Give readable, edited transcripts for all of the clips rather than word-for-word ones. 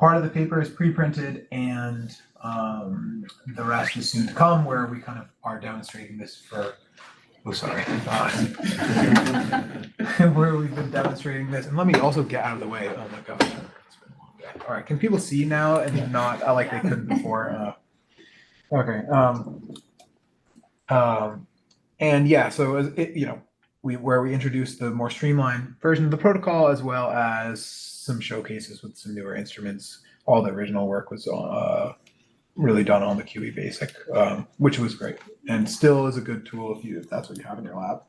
part of the paper is pre-printed, and the rest is soon to come, where we kind of are demonstrating this for, where we've been demonstrating this. And let me also get out of the way. Oh my gosh, it's been a long day. All right, can people see now and not like they couldn't before? Okay. And yeah, so where we introduced the more streamlined version of the protocol, as well as some showcases with some newer instruments. All the original work was really done on the QE basic, which was great, and still is a good tool if that's what you have in your lab.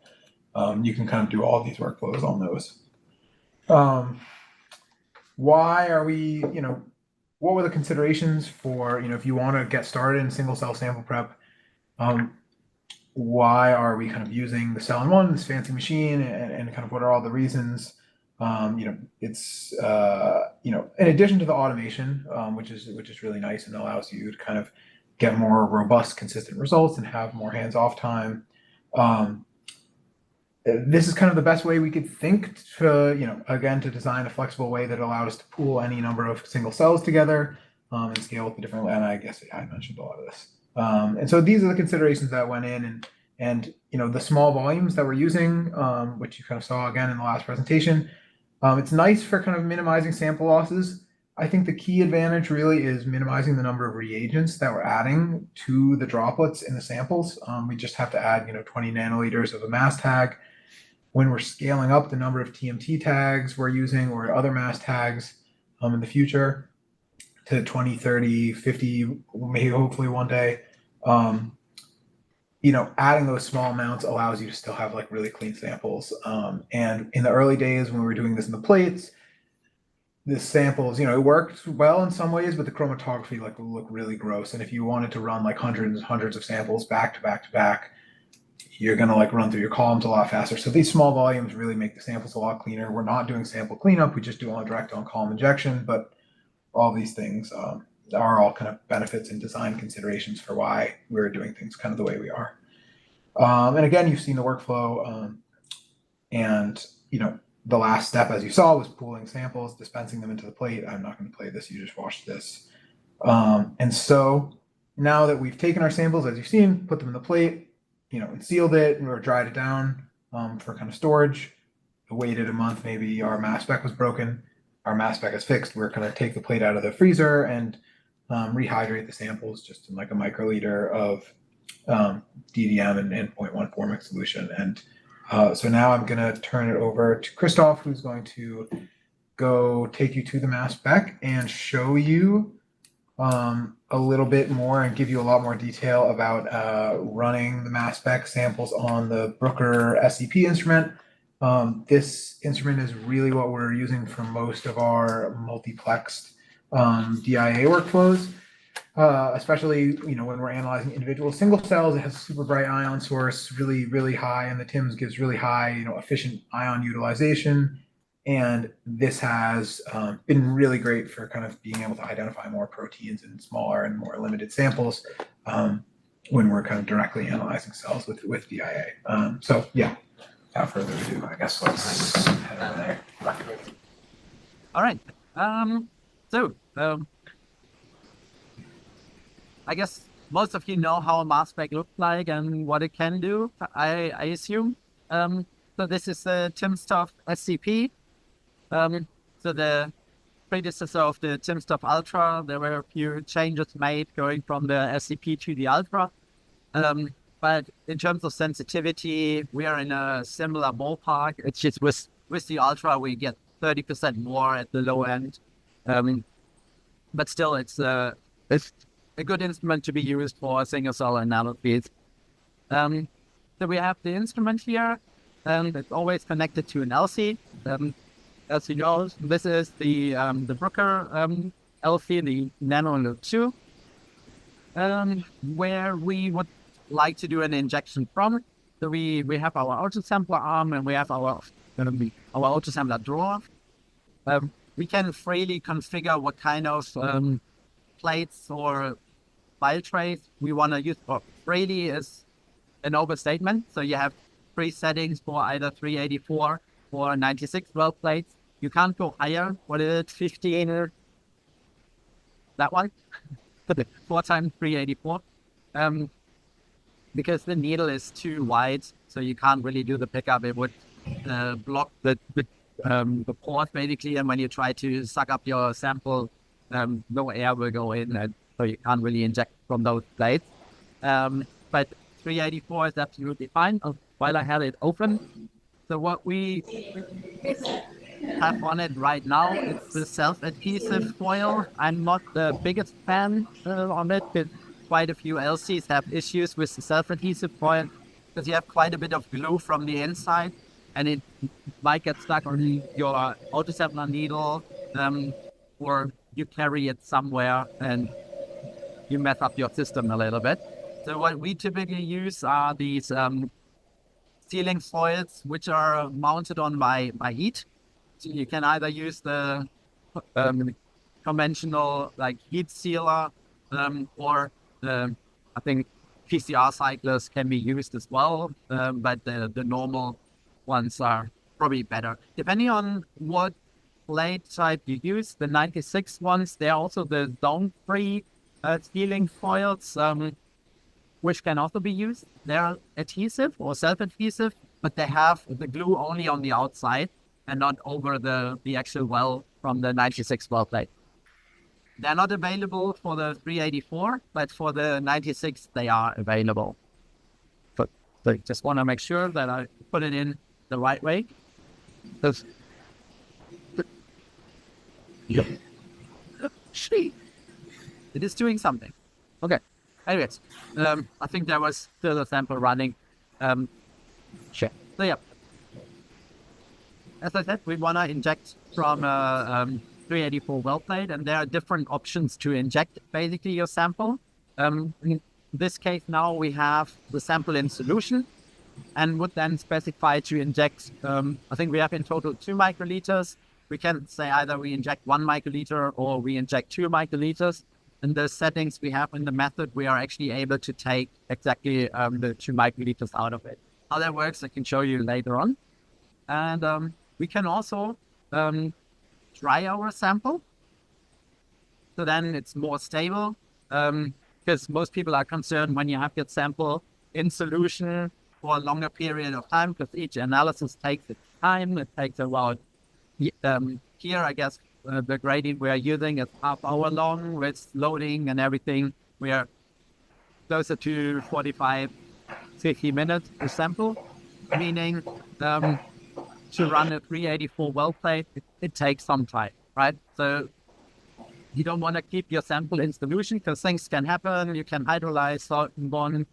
You can kind of do all of these workflows on those. Why are we, what were the considerations for, if you want to get started in single cell sample prep? Why are we kind of using the cell-in-one, this fancy machine, and kind of what are all the reasons? It's in addition to the automation, which is really nice and allows you to kind of get more robust, consistent results and have more hands-off time. This is kind of the best way we could think to, again, to design a flexible way that allowed us to pool any number of single cells together and scale with the different. And I guess I mentioned a lot of this. And so these are the considerations that went in, and the small volumes that we're using, which you kind of saw again in the last presentation. It's nice for kind of minimizing sample losses. I think the key advantage really is minimizing the number of reagents that we're adding to the droplets in the samples. We just have to add 20 nanoliters of a mass tag. When we're scaling up the number of TMT tags we're using or other mass tags in the future to 20, 30, 50, maybe hopefully one day, adding those small amounts allows you to still have like really clean samples. And in the early days when we were doing this in the plates, the samples, it worked well in some ways, but the chromatography would look really gross. And if you wanted to run like hundreds of samples back to back to back, you're going to run through your columns a lot faster. So these small volumes really make the samples a lot cleaner. We're not doing sample cleanup. We just do all direct on column injection, but all these things are all kind of benefits and design considerations for why we're doing things kind of the way we are. And again, you've seen the workflow, and the last step, as you saw, was pooling samples, dispensing them into the plate. I'm not going to play this, you just watch this. And so now that we've taken our samples, as you've seen, put them in the plate, and sealed it, or dried it down for kind of storage, waited a month, maybe our mass spec was broken, our mass spec is fixed, we're going to take the plate out of the freezer and rehydrate the samples just in like a microliter of DDM and 0.14 mix solution. And so now I'm going to turn it over to Christoph, who's going to go take you to the mass spec and show you a little bit more and give you a lot more detail about running the mass spec samples on the Bruker SCP instrument. This instrument is really what we're using for most of our multiplexed DIA workflows. Especially when we're analyzing individual single cells. It has a super bright ion source, really high, and the TIMS gives really high efficient ion utilization. And this has been really great for kind of being able to identify more proteins in smaller and more limited samples when we're kind of directly analyzing cells with DIA. So yeah, without further ado, I guess let's head over there. All right. I guess most of you know how a mass spec looks like and what it can do, I assume. So this is the timsTOF SCP. So the predecessor of the timsTOF Ultra. There were a few changes made going from the SCP to the Ultra. But in terms of sensitivity, we are in a similar ballpark. It's just with the Ultra, we get 30% more at the low end. But still, it's a good instrument to be used for single cell analysis. So we have the instrument here. It's always connected to an LC. As you know, this is the Bruker LC, the Nano 2, where we would like to do an injection from. So we have our autosampler arm and we have our autosampler drawer. We can freely configure what kind of plates or file trays we want to use. Freely is an overstatement. So you have 3 settings for either 384 or 96 well plates. You can't go higher. What is it? 15 that one, 4 times 384, because the needle is too wide, so you can't really do the pickup. It would block the port basically, and when you try to suck up your sample, no air will go in, and so you can't really inject from those plates. But 384 is absolutely fine. While I had it open, so what we have on it right now is the self-adhesive foil. I'm not the biggest fan on it, but quite a few LCs have issues with the self-adhesive foil because you have quite a bit of glue from the inside, and it might get stuck on your autosampler needle, or you carry it somewhere and you mess up your system a little bit. So what we typically use are these sealing foils, which are mounted on by heat. So you can either use the conventional like heat sealer, or I think PCR cyclers can be used as well, but the normal ones are probably better. Depending on what plate type you use, the 96 ones, they're also the zone-free sealing foils, which can also be used. They're adhesive or self-adhesive, but they have the glue only on the outside and not over the actual well from the 96 well plate. They're not available for the 384, but for the 96, they are available. But I just want to make sure that I put it in the right way. It is doing something. Okay. Anyways, I think there was still a sample running. Sure. So yeah. As I said, we want to inject from a 384 well plate, and there are different options to inject basically your sample. In this case now we have the sample in solution and would then specify to inject, I think we have in total 2 microliters. We can say either we inject 1 microliter or we inject 2 microliters. In the settings we have in the method, we are actually able to take exactly the 2 microliters out of it. How that works, I can show you later on. And we can also dry our sample. So then it's more stable, because most people are concerned when you have your sample in solution for a longer period of time, because each analysis takes its time. It takes about, here I guess, the gradient we are using is half-hour long with loading and everything. We are closer to 45, 50 minutes per sample, meaning to run a 384 well plate, it takes some time, right? So you don't want to keep your sample in solution because things can happen. You can hydrolyze, salt and bond,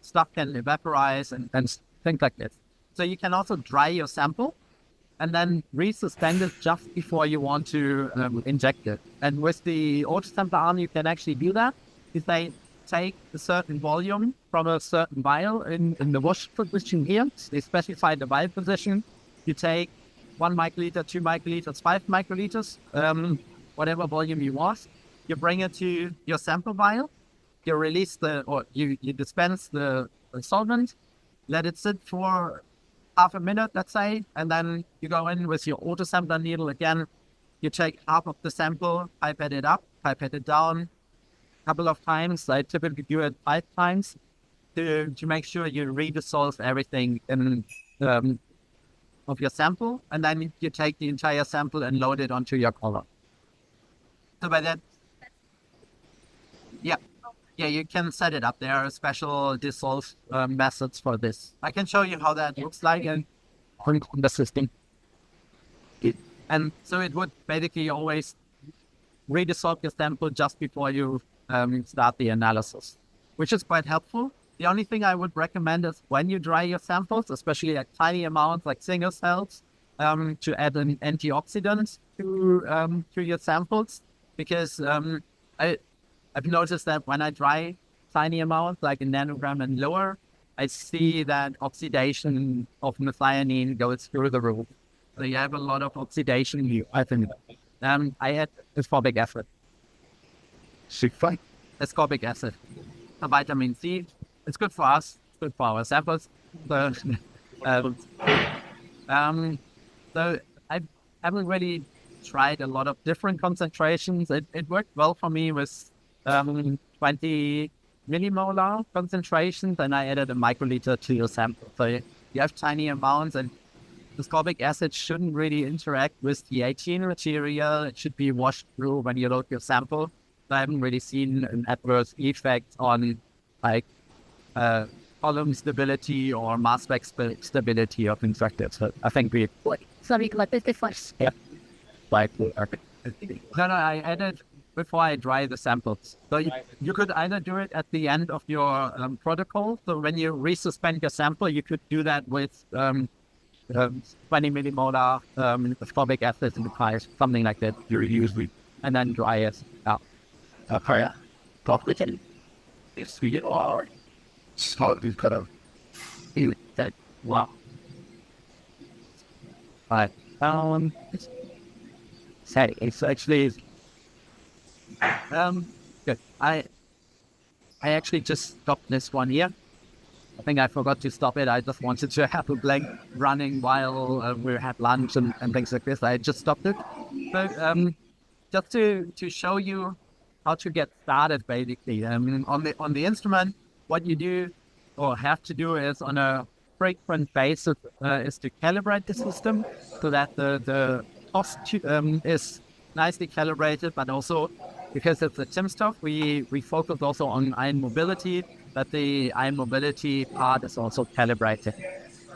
stuff can evaporize and things like this. So you can also dry your sample and then resuspend it just before you want to inject it. And with the autosampler arm, you can actually do that. You say, take a certain volume from a certain vial in the wash position here. They specify the vial position. You take 1 microliter, 2 microliters, 5 microliters, whatever volume you want. You bring it to your sample vial. You release you dispense the solvent, let it sit for half a minute, let's say, and then you go in with your autosampler needle again. You take half of the sample, pipette it up, pipette it down a couple of times. I typically do it 5 times to make sure you redissolve everything in of your sample, and then you take the entire sample and load it onto your column. So by that, yeah, you can set it up. There are special dissolve methods for this. I can show you how that looks like and on the system. And so it would basically always redissolve your sample just before you start the analysis, which is quite helpful. The only thing I would recommend is when you dry your samples, especially at tiny amounts like single cells, to add an antioxidant to your samples, because I've noticed that when I dry tiny amounts, like a nanogram and lower, I see that oxidation of methionine goes through the roof. So you have a lot of oxidation. I think I add ascorbic acid. Ascorbic acid, a vitamin C. It's good for us. It's good for our samples. So I haven't really tried a lot of different concentrations. It worked well for me with 20 millimolar concentrations, and I added a microliter to your sample. So you have tiny amounts, and ascorbic acid shouldn't really interact with the 18 material. It should be washed through when you load your sample. So I haven't really seen an adverse effect on like column stability or mass spec stability of infected. So I think we... Sorry, like this first. Yeah. Like, no, I added before I dry the samples. So you could either do it at the end of your protocol. So when you resuspend your sample, you could do that with 20 millimolar ascorbic acid in the pipe, something like that. You usually, and then dry it out. Okay. If we are so we could have that wow. Right. Say it's actually good. I actually just stopped this one here. I think I forgot to stop it. I just wanted to have a blank running while we had lunch and things like this. I just stopped it. So just to show you how to get started, basically. On the instrument, what you do or have to do is on a frequent basis is to calibrate the system so that the cost is nicely calibrated, but also because it's a timsTOF, we focus also on ion mobility, that the ion mobility part is also calibrated.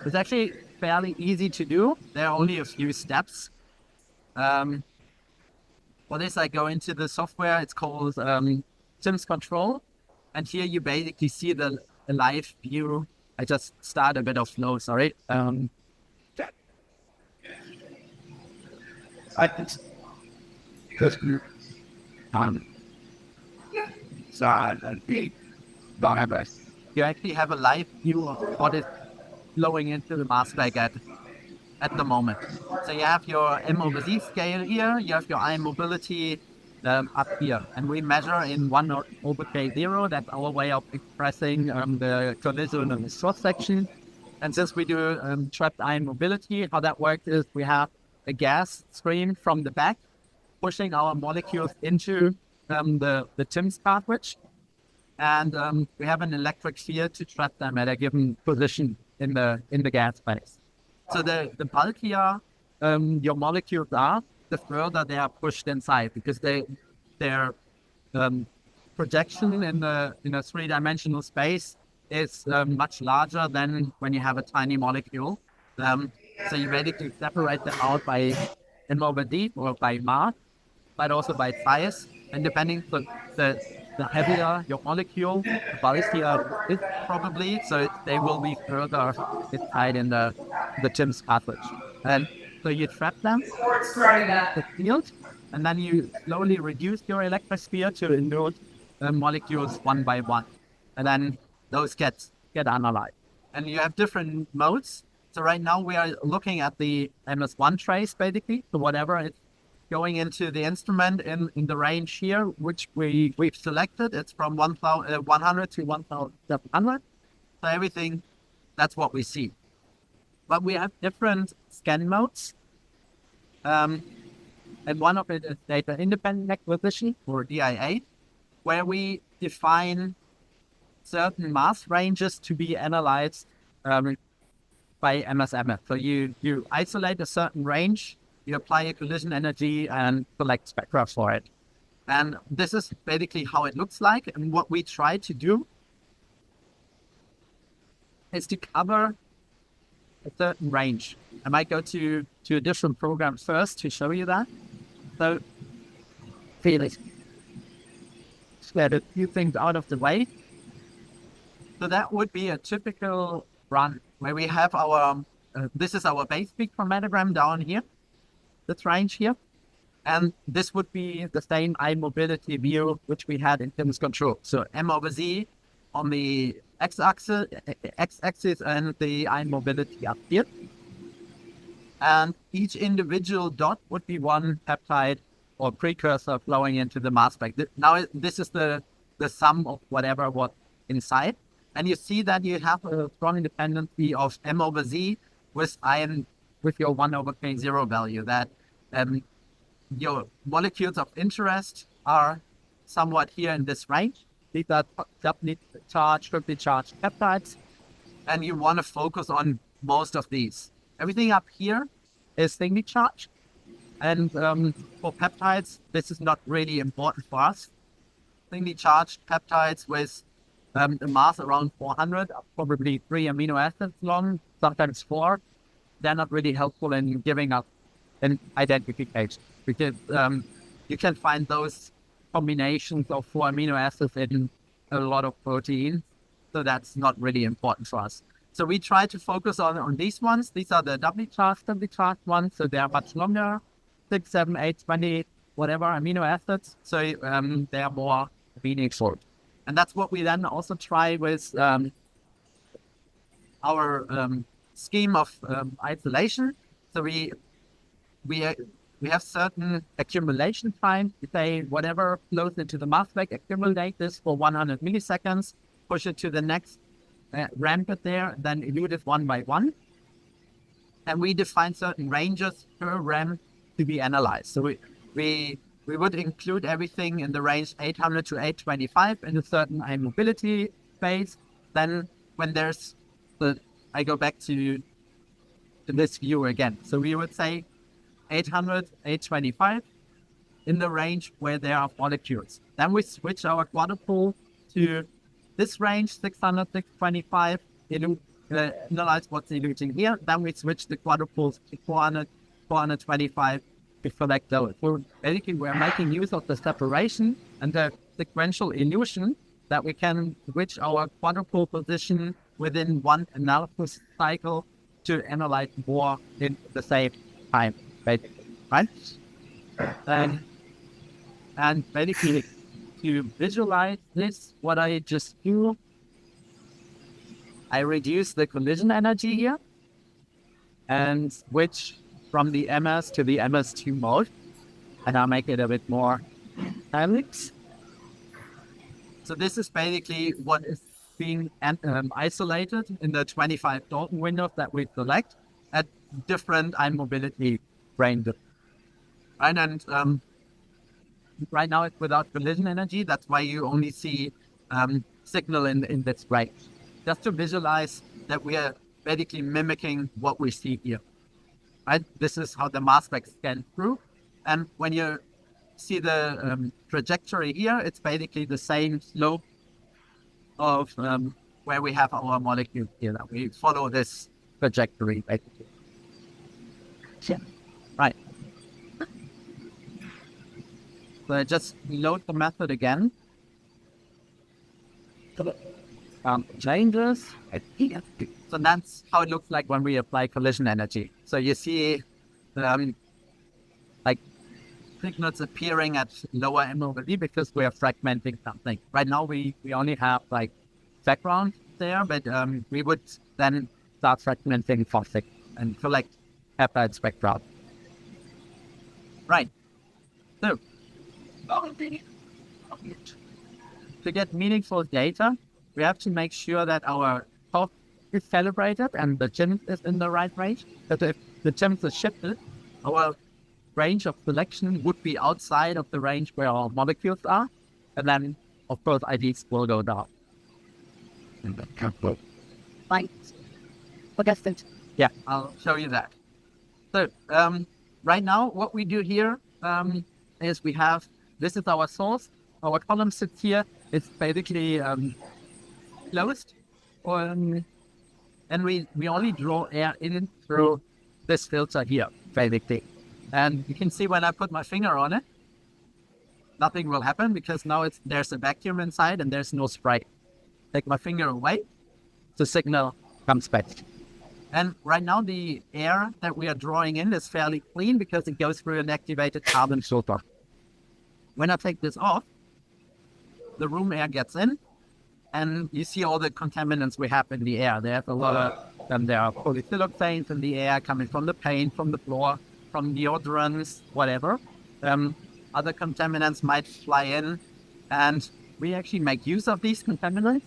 It's actually fairly easy to do. There are only a few steps. For this, I go into the software. It's called TIMS Control. And here you basically see the live view. I just start a bit of flow, sorry. I think because Saad and big virus. You actually have a live view of what is flowing into the mass spec at the moment. So you have your M/Z scale here, you have your ion mobility up here, and we measure in 1/K0. That's our way of expressing the collision in the cross section. And since we do trapped ion mobility, how that works is we have a gas stream from the back pushing our molecules into the TIMS cartridge, and we have an electric field to trap them at a given position in the gas phase. So the bulkier your molecules are, the further they are pushed inside, because their projection in a three-dimensional space is much larger than when you have a tiny molecule. So you basically separate them out by M/D or by mass, but also by size. And depending on the heavier your molecule, the bulkier it probably, so they will be further inside in the TIMS cartridge. And so you trap them, the field, and then you slowly reduce your electric field to induce molecules one by one. And then those get analyzed. And you have different modes. So right now we are looking at the MS1 trace, basically. So whatever is going into the instrument in the range here, which we've selected, it's from 100 to 1,700. So everything, that's what we see. But we have different scan modes. And one of it is data independent acquisition, or DIA, where we define certain mass ranges to be analyzed by MSMF. So you isolate a certain range, you apply a collision energy and select spectra for it. And this is basically how it looks like. And what we try to do is to cover a certain range. I might go to a different program first to show you that. So Felix. get a few things out of the way. So that would be a typical run where we have our, this is our base peak chromatogram down here, this range here. And this would be the same ion mobility view which we had in TIMS control. So M/Z on the x-axis and the ion mobility up here. And each individual dot would be one peptide or precursor flowing into the mass spec. Now this is the sum of whatever was inside. And you see that you have a strong dependency of M/Z with ion with your 1/K0 value. That your molecules of interest are somewhat here in this range. These are doubly charged, triply charged peptides. And you want to focus on most of these. Everything up here is singly charged. And for peptides, this is not really important for us. Singly charged peptides with a mass around 400, probably 3 amino acids long, sometimes 4. They're not really helpful in giving us an identification, because you can find those combinations of 4 amino acids in a lot of proteins. So that's not really important for us. So we try to focus on these ones. These are the doubly charged ones. So they are much longer, 6, 7, 8, 20, whatever amino acids. So they are more meaningful. And that's what we then also try with our scheme of isolation. So we have certain accumulation time. We say whatever flows into the mass spec, accumulate this for 100 milliseconds, push it to the next ramp it there, then elute it one by one. And we define certain ranges per ramp to be analyzed. So we would include everything in the range 800 to 825 in a certain mobility phase. Then when there's I go back to this view again. So we would say 800, 825 in the range where there are molecules. Then we switch our quadrupole to this range, 600, 625, analyze what's eluting here. Then we switch the quadrupoles to 400, 425 to collect those. So basically, we're making use of the separation and the sequential elution that we can switch our quadrupole position within one analysis cycle to analyze more in the same time, basically, right? And basically, to visualize this, what I just do, I reduce the collision energy here and switch from the MS to the MS2 mode, and I'll make it a bit more helix. So this is basically what is being isolated in the 25 Dalton windows that we select at different mobility ranges. Right, and right now it's without collision energy. That's why you only see signal in this range. Just to visualize that we are basically mimicking what we see here. Right? This is how the mass spec scans through. And when you see the trajectory here, it's basically the same slope of where we have our molecule here. That we follow this trajectory, basically. Yeah. Right. So I just load the method again. Changes. So that's how it looks like when we apply collision energy. So you see like signals appearing at lower MOV because we are fragmenting something. Right now we only have like background there, but we would then start fragmenting phosphate and collect peptide spectra. Right. So to get meaningful data, we have to make sure that our top is calibrated and the chimp is in the right range. But if the chimp is shifted, our range of selection would be outside of the range where our molecules are. And then, of course, IDs will go down. Right. Yeah, I'll show you that. So, right now, what we do here is we have, this is our source. Our column sits here. It's basically closed. And we only draw air in through this filter here, basically. And you can see when I put my finger on it, nothing will happen because now there's a vacuum inside and there's no spray. Take my finger away, the signal comes back. And right now the air that we are drawing in is fairly clean because it goes through an activated carbon filter. When I take this off, the room air gets in and you see all the contaminants we have in the air. There's a lot of, there are polysiloxanes in the air coming from the paint, from the floor, from deodorants, whatever. Other contaminants might fly in, and we actually make use of these contaminants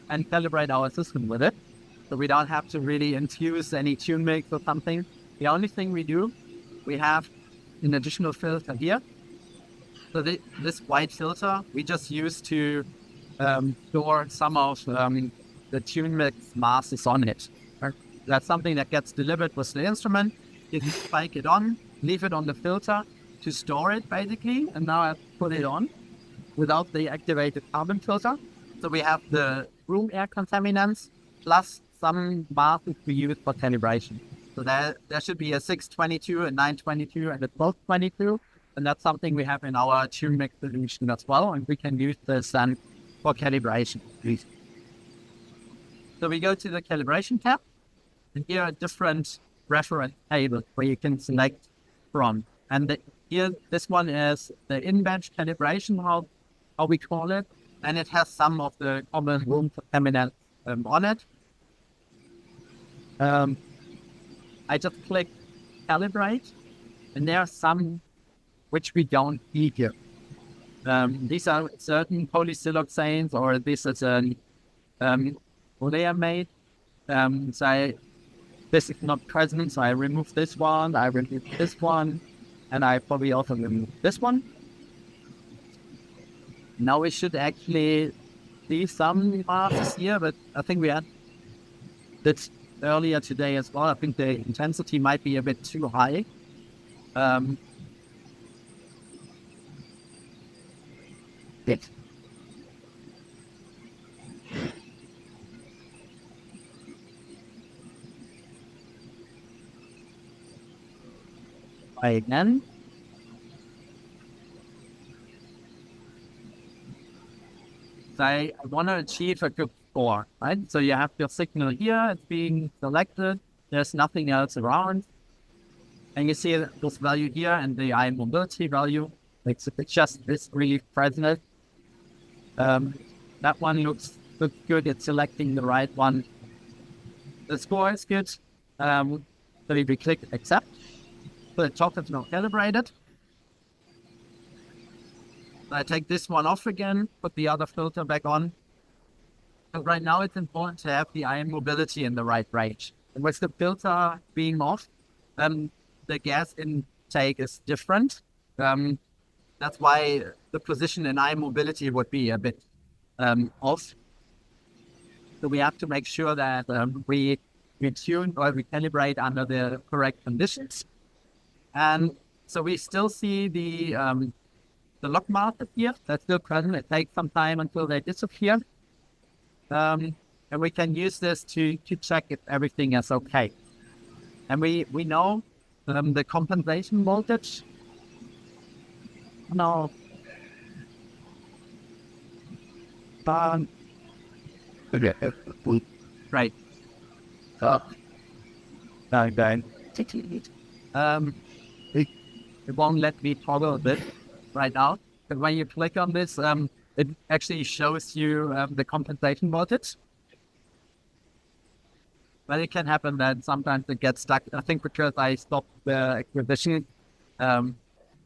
and calibrate our system with it. So we don't have to really infuse any tune mix or something. The only thing we do, we have an additional filter here. So this white filter we just use to store some of the tune mix masses on it. Right? That's something that gets delivered with the instrument. If you spike it on, leave it on the filter to store it basically, and now I put it on without the activated carbon filter. So we have the room air contaminants plus some masses we use for calibration. So there should be a 622, a 922, and a 1222. And that's something we have in our tune mix solution as well. And we can use this then for calibration. So we go to the calibration tab. And here are different reference tables where you can select from. And here, this one is the in-bench calibration, how we call it. And it has some of the common room contaminants on it. I just click calibrate, and there are some which we don't see here. These are certain polysiloxanes, or this is an oleamide. So this is not present, so I remove this one, I remove this one, and I probably also remove this one. Now we should actually see some masses here, but I think we had this earlier today as well. I think the intensity might be a bit too high. Yes. Again. So I want to achieve a good score, right? So you have your signal here, it's being selected, there's nothing else around. And you see this value here and the ion mobility value. It's just this really present. That one looks good, it's selecting the right one. The score is good. So we click accept. So the top is now calibrated. So I take this one off again, put the other filter back on. But right now it's important to have the ion mobility in the right range. And with the filter being off, the gas intake is different. That's why the position in ion mobility would be a bit off. So we have to make sure that we tune or we calibrate under the correct conditions. And so we still see the log markers here. That's still present. It takes some time until they disappear. And we can use this to check if everything is okay. And we know the compensation voltage. No. Right. It won't let me toggle this right now. But when you click on this, it actually shows you the compensation voltage. But it can happen that sometimes it gets stuck. I think because I stopped the acquisition.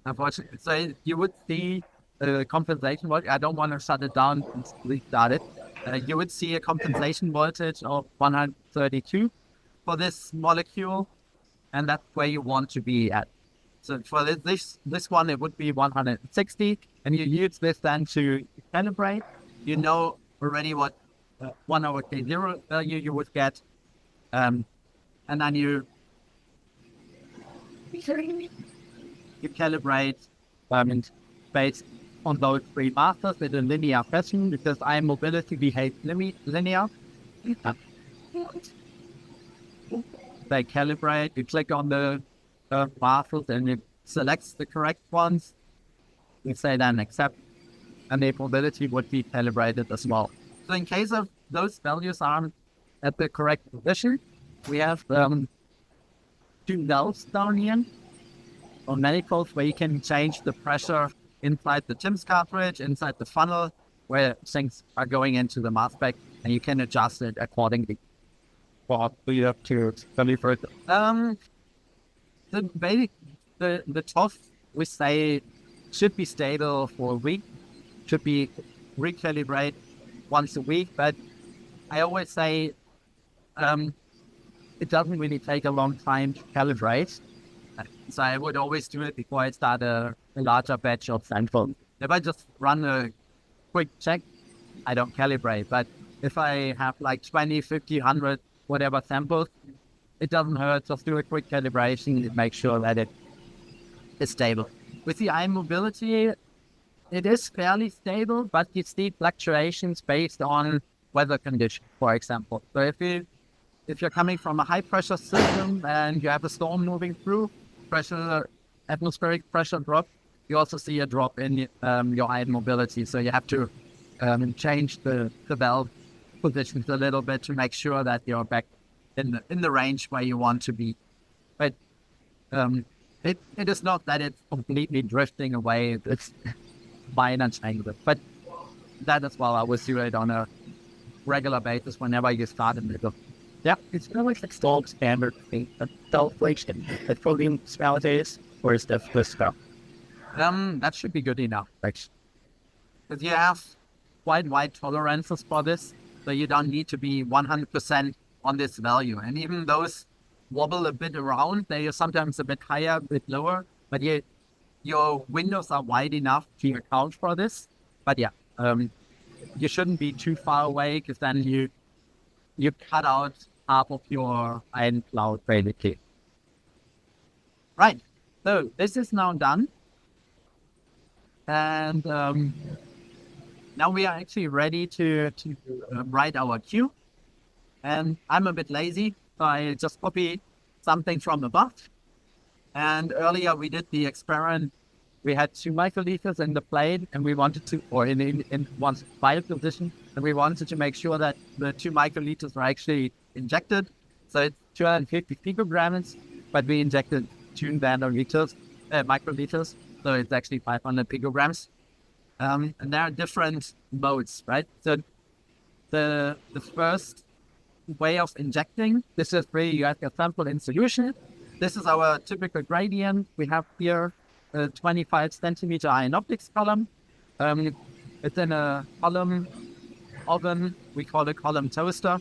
Unfortunately, so you would see the compensation voltage. I don't want to shut it down and restart it. You would see a compensation voltage of 132 for this molecule, and that's where you want to be at. So for this one, it would be 160, and you use this then to calibrate. You know already what 1/K0 value you would get, and then you calibrate based on those three masters in a linear fashion, because ion mobility behaves linear. They calibrate, you click on the masters and it selects the correct ones. We say then accept, and the mobility would be calibrated as well. So in case of those values aren't at the correct position, we have two valves down here on manifolds where you can change the pressure inside the TIMS cartridge, inside the funnel, where things are going into the mass spec, and you can adjust it accordingly. What do you have to tell me further? The top we say should be stable for a week, should be recalibrate once a week, but I always say it doesn't really take a long time to calibrate. So I would always do it before I start a larger batch of samples. If I just run a quick check, I don't calibrate. But if I have like 20, 50, 100, whatever samples, it doesn't hurt. Just do a quick calibration and make sure that it is stable. With the ion mobility, it is fairly stable, but you see fluctuations based on weather conditions, for example. So if you're coming from a high pressure system and you have a storm moving through, atmospheric pressure drop, you also see a drop in your ion mobility. So you have to change the valve positions a little bit to make sure that you're back in the range where you want to be. But it is not that it's completely drifting away. It's minor changes. But that as well, I would do it on a regular basis whenever you start in the. Yeah, it's kind of like the gold standard thing. Self-inflation. The protein validates, or is that the stuff? That should be good enough. Because you have quite wide tolerances for this, so you don't need to be 100% on this value. And even those wobble a bit around, they are sometimes a bit higher, a bit lower, but your windows are wide enough to account for this. But yeah, you shouldn't be too far away, because then you cut out half of your ion cloud basically. Right, so this is now done. And now we are actually ready to write our Q. And I'm a bit lazy, so I just copy something from above. And earlier we did the experiment. We had 2 microliters in the plate, and we wanted to, or in one vial position, and we wanted to make sure that the 2 microliters were actually injected. So it's 250 picograms, but we injected 2 microliters, so it's actually 500 picograms. And there are different modes, right? So the first way of injecting, this is where you have your sample in solution. This is our typical gradient. We have here a 25 centimeter ion optics column. It's in a column oven. We call it column toaster.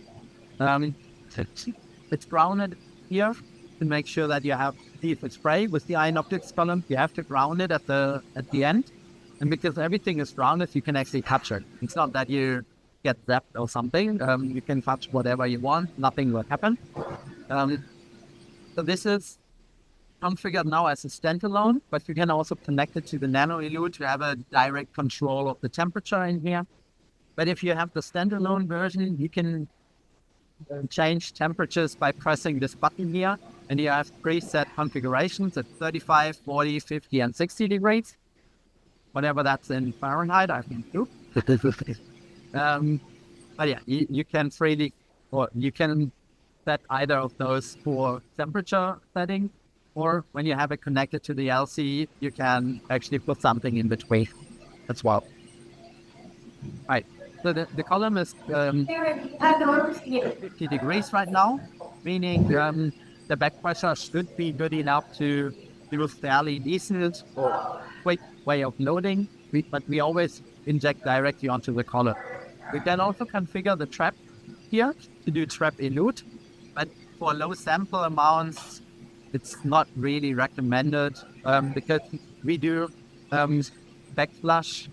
It's grounded here to make sure that you have, if it's spray with the ion optics column, you have to ground it at the end. And because everything is grounded, you can actually touch it. It's not that you get zapped or something. You can touch whatever you want. Nothing will happen. So this is configured now as a standalone, but you can also connect it to the nano-elute to have a direct control of the temperature in here. But if you have the standalone version, you can change temperatures by pressing this button here, and you have preset configurations at 35, 40, 50, and 60 degrees. Whatever that's in Fahrenheit, I think too. But yeah, you can freely, or you can set either of those for temperature setting, or when you have it connected to the LCE, you can actually put something in between as well. Right, so the column is 50 degrees right now, meaning the back pressure should be good enough to do a fairly decent or quick way of loading, but we always inject directly onto the column. We can also configure the trap here to do trap elute, but for low sample amounts, it's not really recommended because we do backflush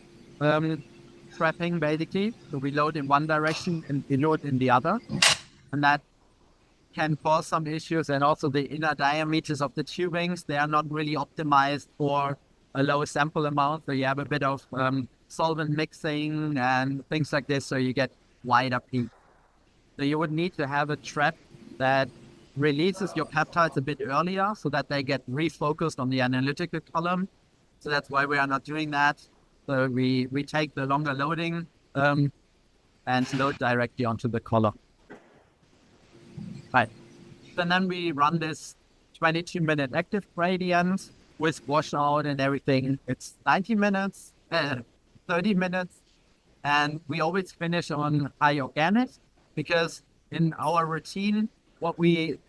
trapping basically. So we load in one direction and elute in the other, and that can cause some issues. And also the inner diameters of the tubings, they are not really optimized for a low sample amount. So you have a bit of solvent mixing and things like this, so you get wider peaks. So you would need to have a trap that releases your peptides a bit earlier so that they get refocused on the analytical column. So that's why we are not doing that. So we take the longer loading and load directly onto the column. Right. And then we run this 22-minute active gradient with washout and everything. It's 90 minutes, 30 minutes, and we always finish on high organic, because in our routine, what we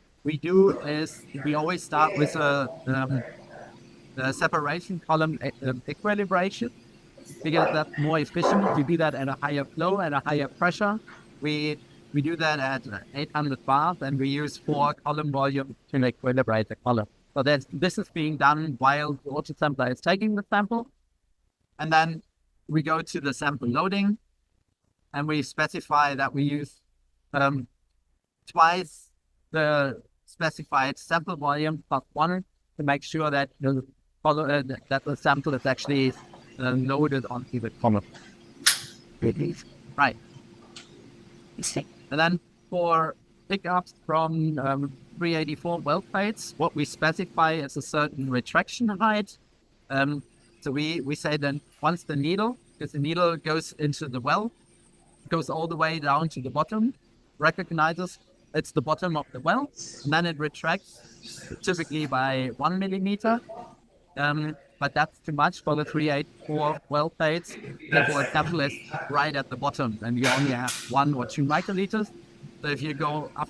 do is we always start with a separation column equilibration, because that's more efficient. You do that at a higher flow, at a higher pressure. We do that at 800 bars, and we use 4 column volumes to equilibrate the column. So this is being done while the autosampler is taking the sample. And then we go to the sample loading, and we specify that we use twice the specified sample volume plus 1 to make sure that that the sample is actually loaded onto the column. Right. And then for pickups from 384 well plates, what we specify is a certain retraction height. So we say then once the needle, because the needle goes into the well, goes all the way down to the bottom, recognizes it's the bottom of the well, and then it retracts typically by 1 millimeter. But that's too much for the 384 well plates. Therefore, a sample is right at the bottom, and you only have 1 or 2 microliters. So if you go up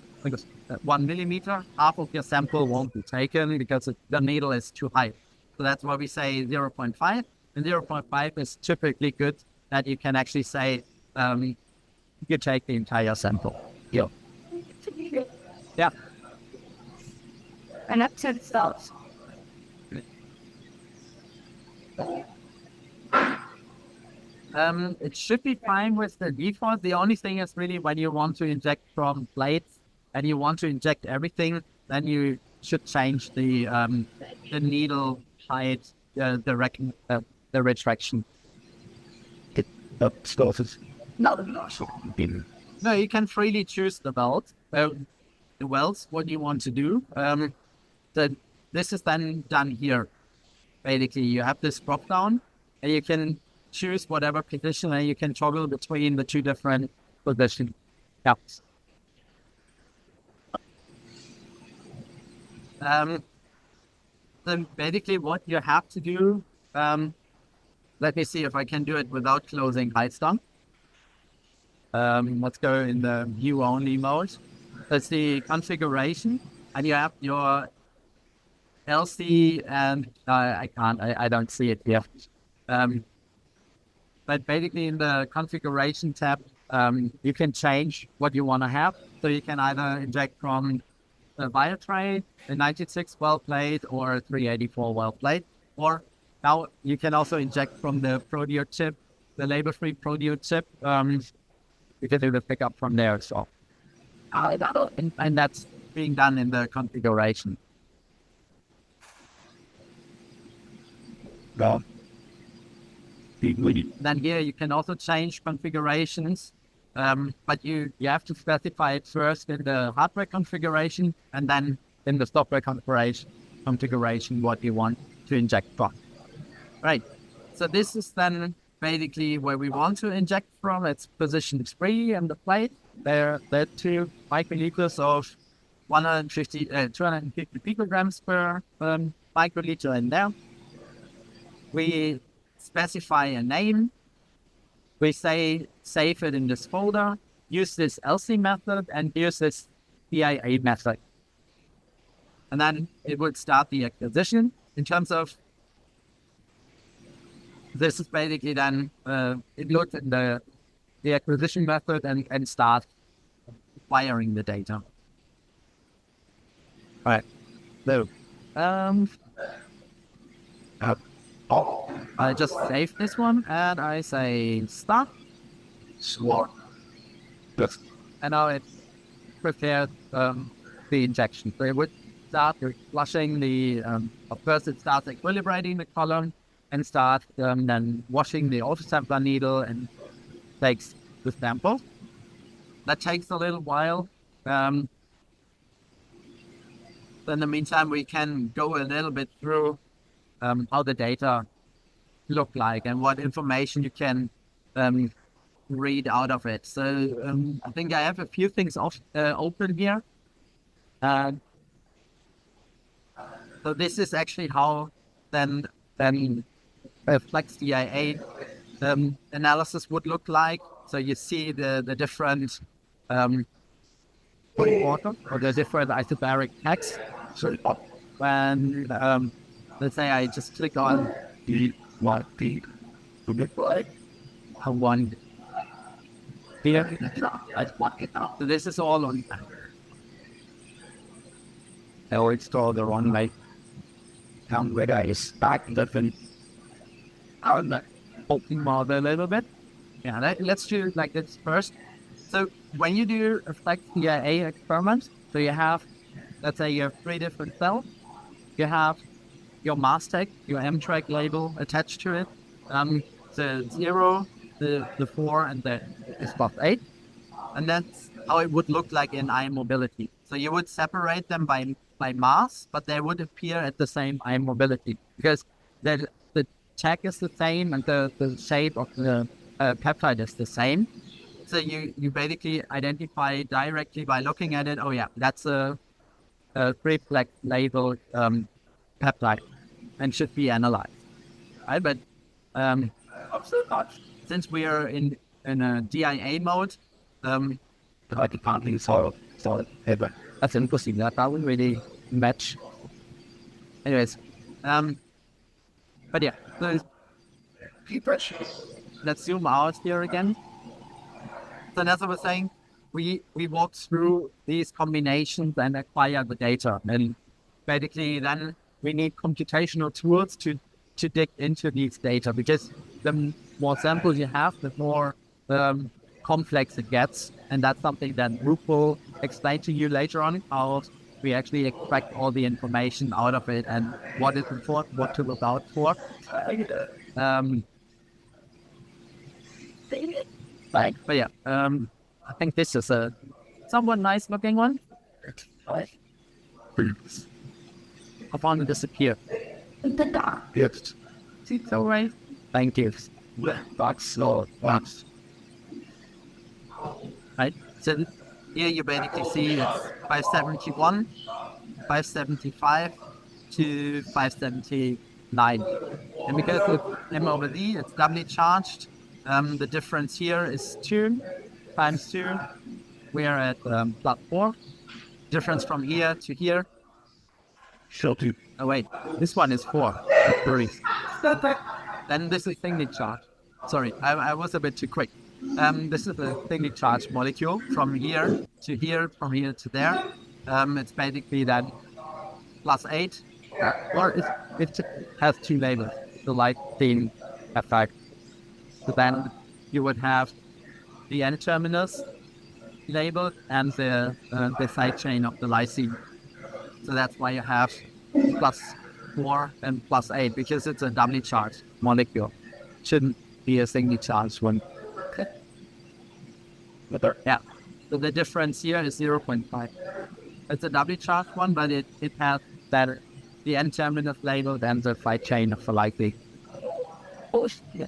1 millimeter, half of your sample won't be taken because the needle is too high. So that's why we say 0.5. And 0.5 is typically good that you can actually say you take the entire sample. Yeah. Yeah. And up to the cells. It should be fine with the default. The only thing is really when you want to inject from plates and you want to inject everything, then you should change the needle height, the retraction. No, you can freely choose the wells, what you want to do. This is then done here. Basically, you have this drop down, and you can choose whatever position, and you can toggle between the 2 different positions. Yeah. Then basically, what you have to do. Let me see if I can do it without closing Hidestone. Let's go in the view only mode. That's the configuration, and you have your LC, and I don't see it here. But basically in the configuration tab, you can change what you want to have. So you can either inject from a biotray, a 96 well plate, or a 384 well plate, or now you can also inject from the proteo chip, the label-free proteo chip. You can do the pickup from there. So, and that's being done in the configuration. Then here you can also change configurations, but you have to specify it first in the hardware configuration and then in the software configuration what you want to inject from. Right. So this is then basically where we want to inject from. It's position 3 in the plate. There are 2 microliters of 250 picograms per microliter in there. We specify a name. We say save it in this folder, use this LC method, and use this PIA method. And then it would start the acquisition. In terms of this is basically then it looks at the acquisition method and start wiring the data. All right. So I just save this one and I say start. And now it prepared the injection. So it would start flushing the, first it starts equilibrating the column and start then washing the autosampler needle and takes the sample. That takes a little while. In the meantime, we can go a little bit through how the data look like and what information you can read out of it. So I think I have a few things open here. So this is actually how then flex DIA analysis would look like. So you see the different order or the different isobaric text. So when let's say I just click on the one here. So this is all on. I always install the wrong way. found where I is back in the Open model a little bit. Yeah, let's do it like this first. So when you do a flex DIA experiment, so you have, let's say you have 3 different cells. You have your mass tag, your M-track label attached to it. The 0, the 4, and the +8. And that's how it would look like in ion mobility. So you would separate them by mass, but they would appear at the same ion mobility because the tag is the same and the shape of the peptide is the same. So you basically identify directly by looking at it, oh yeah, that's a 3-flex labeled peptide and should be analyzed. Right? But since we are in a DIA mode, that's interesting. That doesn't really match. Anyways, but yeah, so let's zoom out here again. So as I was saying, we walk through these combinations and acquire the data, and basically then we need computational tools to dig into these data, because the more samples you have, the more complex it gets, and that's something that Rup will explain to you later on, how we actually extract all the information out of it and what is important, what to look out for. But yeah, I think this is a somewhat nice looking one. I found it disappear. Yes. It's alright. Thank you. That's not that's Right? So here you basically see it's 571, 575 to 579. And because it's M over D, it's doubly charged. The difference here is 2 times 2. We are at +4. Difference from here to here. Oh wait, this one is 4. That's 3. Then this is thinly charged. Sorry, I was a bit too quick. This is a thinly charged molecule from here to here, from here to there. It's basically that +8, or it has 2 labels, the light thin effect. So then you would have the N-terminus labeled and the side chain of the lysine. So that's why you have +4 and +8, because it's a doubly charged molecule. Shouldn't be a singly charged one. Yeah. So the difference here is 0.5. It's a doubly charged one, but it has that the N-terminus labeled and the side chain of the lysine. Yeah.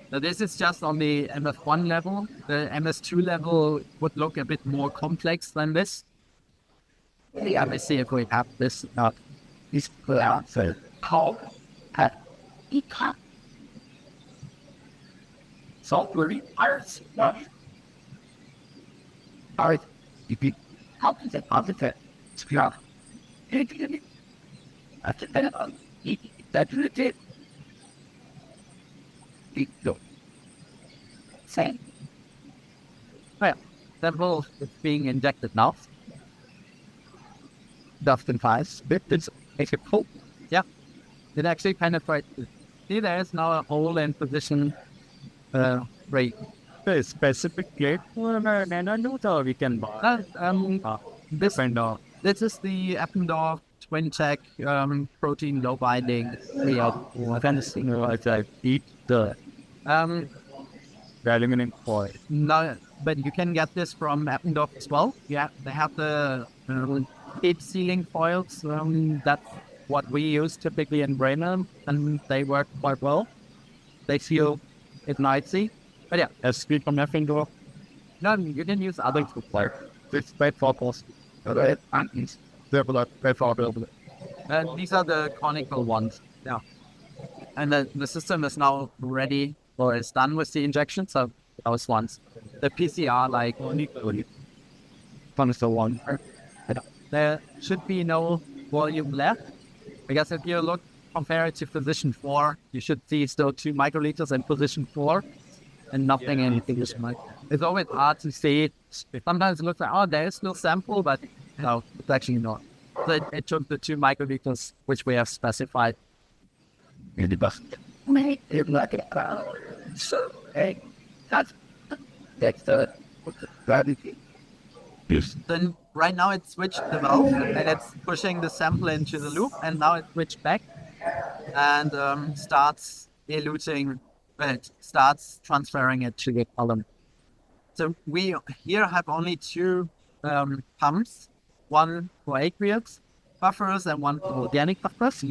So this is just on the MS1 level. The MS2 level would look a bit more complex than this. Yeah, let me see if we have this. this answer. How software requires Alright, if you help the positive to that's it. Same. Well, sample is being injected now. Dustin 5. It's a cool. Yeah. It actually penetrates. See, there is now a hole in position 3. Specifically, we can buy. This is the Eppendorf twin tech protein low binding. Eat the aluminum foil. No, but you can get this from Eppendorf as well. Yeah, they have the heat sealing foils. That's what we use typically in Bremen, and they work quite well. They seal it nicely. But yeah, a speed from Eppendorf. no, you can use other tools. It's great for us. These are the conical ones. Yeah. And the system is now ready, or it's done with the injection. So those ones, the PCR, like one. there should be no volume left, because if you compare it to position 4, you should see still 2 microliters in position 4, and nothing in position 5. It's always hard to see. Sometimes it looks like, oh, there is still sample, but no, it's actually not. So it took the 2 microliters which we have specified. So, hey, that's the gravity. Then right now it switched the valve and it's pushing the sample into the loop, and now it switched back and starts eluting, it starts transferring it to the column. So we here have only 2 pumps, one for aqueous buffers and one for organic buffers.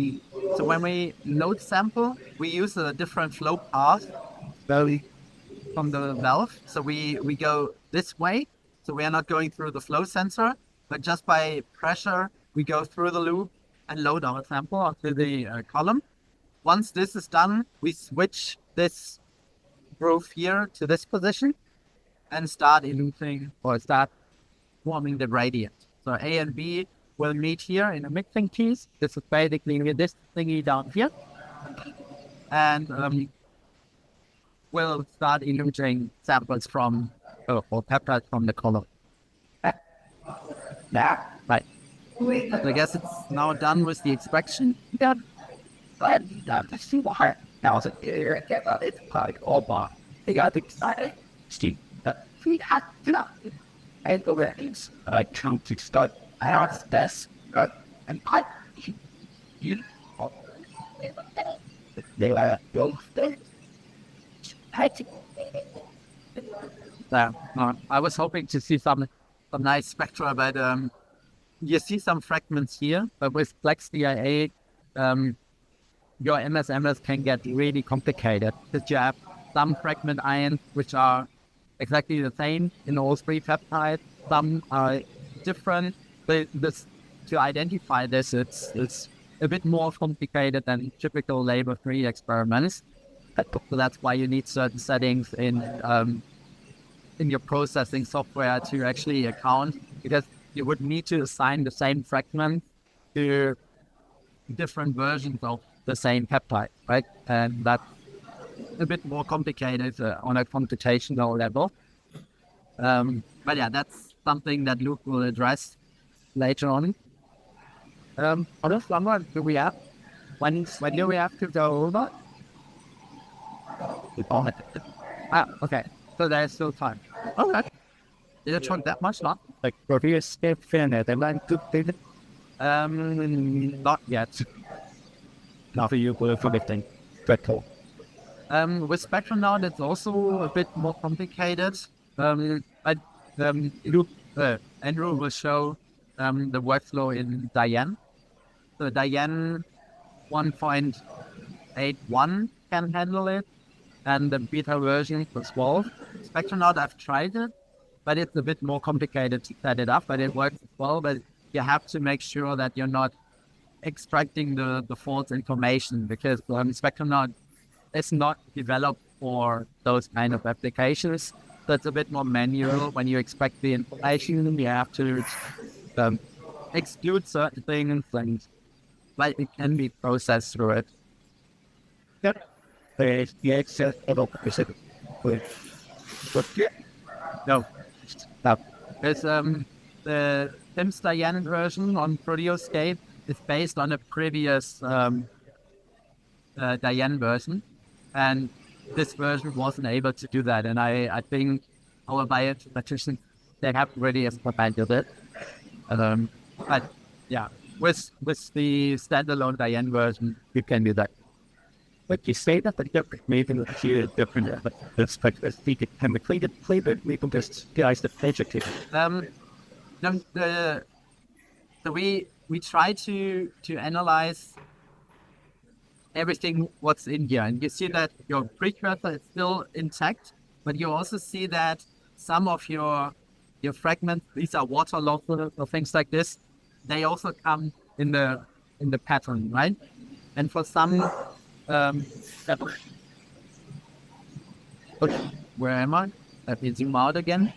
So when we load sample, we use a different flow path from the valve. So we go this way. So we are not going through the flow sensor, but just by pressure, we go through the loop and load our sample onto the column. Once this is done, we switch this groove here to this position and start eluting or start forming the gradient. So A and B will meet here in a mixing piece. This is basically this thingy down here. And we'll start eluting samples from or peptides from the column. Right. So I guess it's now done with the extraction. Now it's it's like all bar. They got excited. Steve, we had to and the weddings. I come to start. I asked this, and I, you, they were both there. I was hoping to see some nice spectra, but you see some fragments here. But with Plex DIA, your MSMS can get really complicated because you have some fragment ions which are exactly the same in all 3 peptides. Some are different. But to identify this, it's a bit more complicated than typical label-free experiments. So that's why you need certain settings in your processing software to actually account, because you would need to assign the same fragment to different versions of the same peptide, right? And that's a bit more complicated on a computational level. But yeah, that's something that Luke will address later on. Other number do we have? When do we have to go over? Okay. So there's still time. Okay. Did it took that much long? Like, previous step in it, and then not yet. now for you, for everything. But cool. With Spectrum now, that's also a bit more complicated. But Luke, Andrew will show the workflow in Diane. So Diane 1.81 can handle it, and the beta version for 12. Spectronaut, I've tried it, but it's a bit more complicated to set it up, but it works as well. But you have to make sure that you're not extracting the false information, because Spectronaut is not developed for those kind of applications. So it's a bit more manual. When you extract the information, you have to exclude certain things, but it can be processed through it. Yep. There's the excess of opposite. No. It's the TIMS Diane version on Proteoscape is based on a previous Diane version, and this version wasn't able to do that. And I think our bioinformaticians, they have really implemented it. But yeah, with the standalone Diane version, you can do that. But you say that the different maybe the different aspect of the chemically the flavor we can just guys the adjective. No, so we try to analyze everything what's in here, and you see that your precursor is still intact, but you also see that some of your fragments, these are water losses or things like this, they also come in the pattern, right? And for some where am I? Let me zoom out again.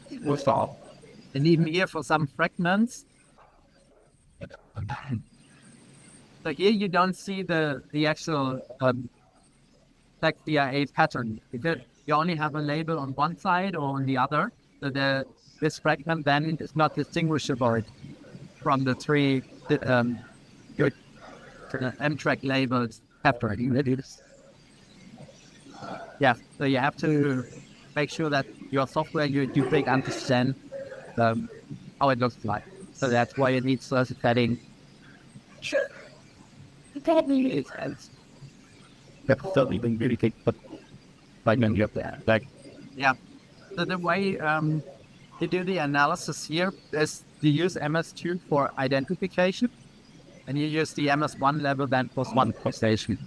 And even here for some fragments. So here you don't see the actual DIA pattern, because you only have a label on one side or on the other. So this fragment then is not distinguishable from the 3 your M-track labels separating it. Yeah, so you have to make sure that your software you do big understand how it looks like. So that's why you need certain setting. Sure. That makes sense. That's certainly been really good, but I don't get that. Like, Yeah. So the way you do the analysis here is you use MS2 for identification, and you use the MS1 level then for quantization.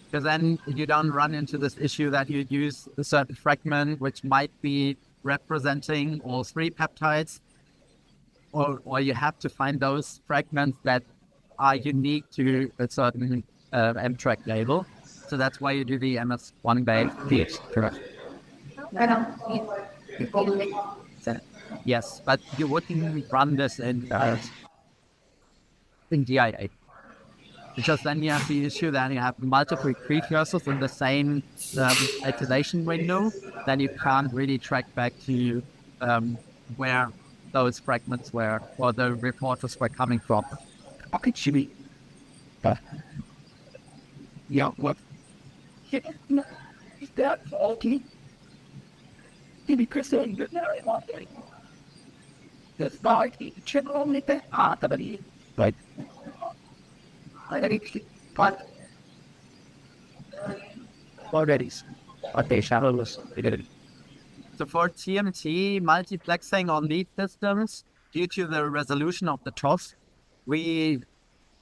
Because then you don't run into this issue that you use a certain fragment which might be representing all three peptides, or you have to find those fragments that are unique to a certain M-track label. So that's why you do the MS1 base. Correct. Yes, but you wouldn't run this in DIA. Because then you have the issue that you have multiple precursors in the same isolation window, then you can't really track back to where those fragments were, or the reporters were coming from. Okay, Jimmy. Yeah, what? Yeah, no, is that faulty? Maybe Christoph is very faulty. The faulty generally the art of it. Right. I think, but already, okay, shadowless. So for TMT multiplexing on lead systems, due to the resolution of the TOS, we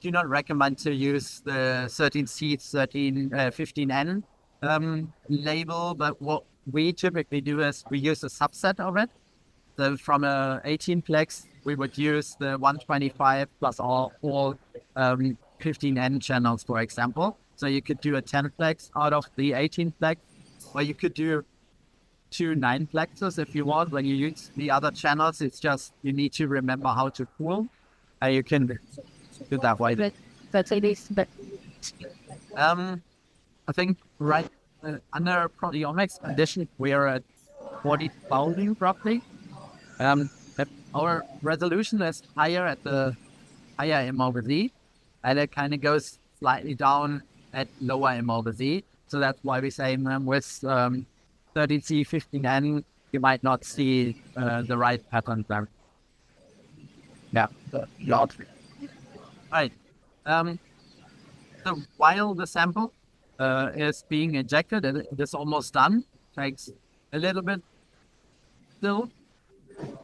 do not recommend to use the 13C, 15N label, but what we typically do is we use a subset of it. So from a 18-plex, we would use the 125 plus all 15N channels, for example. So you could do a 10-plex out of the 18-plex, or you could do 2 9-plexes if you want. When you use the other channels, it's just you need to remember how to pool. You can do that way. That's it is, but I think right under proteomics condition, we're at 40,000 roughly. Our resolution is higher at the higher M over Z, and it kind of goes slightly down at lower M over Z. So that's why we say with 13C, 15N, you might not see the right pattern there. yeah, not. Right. So while the sample is being injected, and it is almost done, takes a little bit still.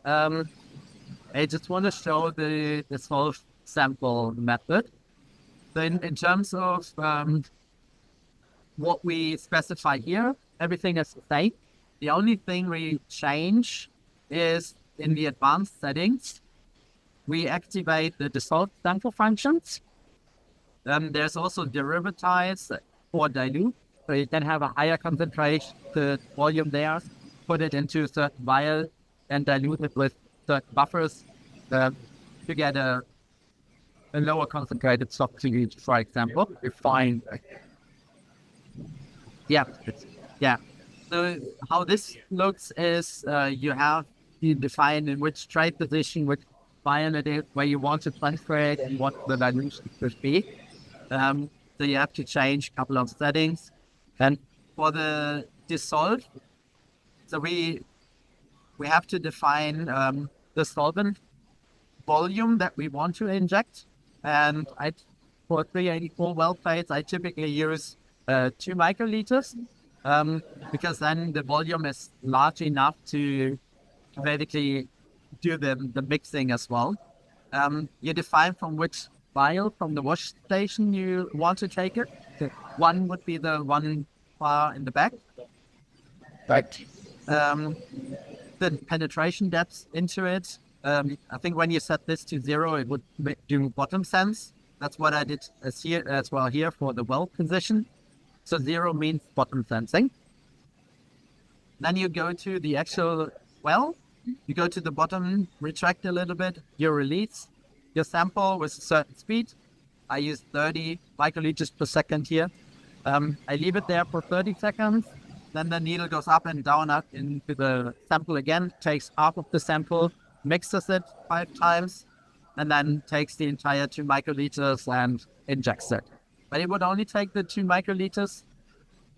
I just want to show the solve sample method. So in terms of what we specify here, everything is the same. The only thing we change is in the advanced settings, we activate the dissolved sample functions. There's also derivatives for dilute, so you can have a higher concentration, the volume there, put it into a certain vial and dilute it with certain buffers to get a lower concentrated substitute, for example. Refine. Yeah. So how this looks is you define in which trade position, which vial it is, where you want to transfer it, and what the dilution should be. So you have to change a couple of settings. And for the dissolve, so we have to define the solvent volume that we want to inject. And for 384 well plates, I typically use 2 microliters because then the volume is large enough to basically do the mixing as well. You define from which vial from the wash station you want to take it. One would be the one far in the back. Right. The penetration depth into it. I think when you set this to 0, it would do bottom sense. That's what I did as well here for the well position. So 0 means bottom sensing. Then you go to the actual well. You go to the bottom, retract a little bit, you release your sample with a certain speed. I use 30 microliters per second here. I leave it there for 30 seconds. Then the needle goes up and down up into the sample again, takes half of the sample, mixes it 5 times, and then takes the entire 2 microliters and injects it. But it would only take the 2 microliters.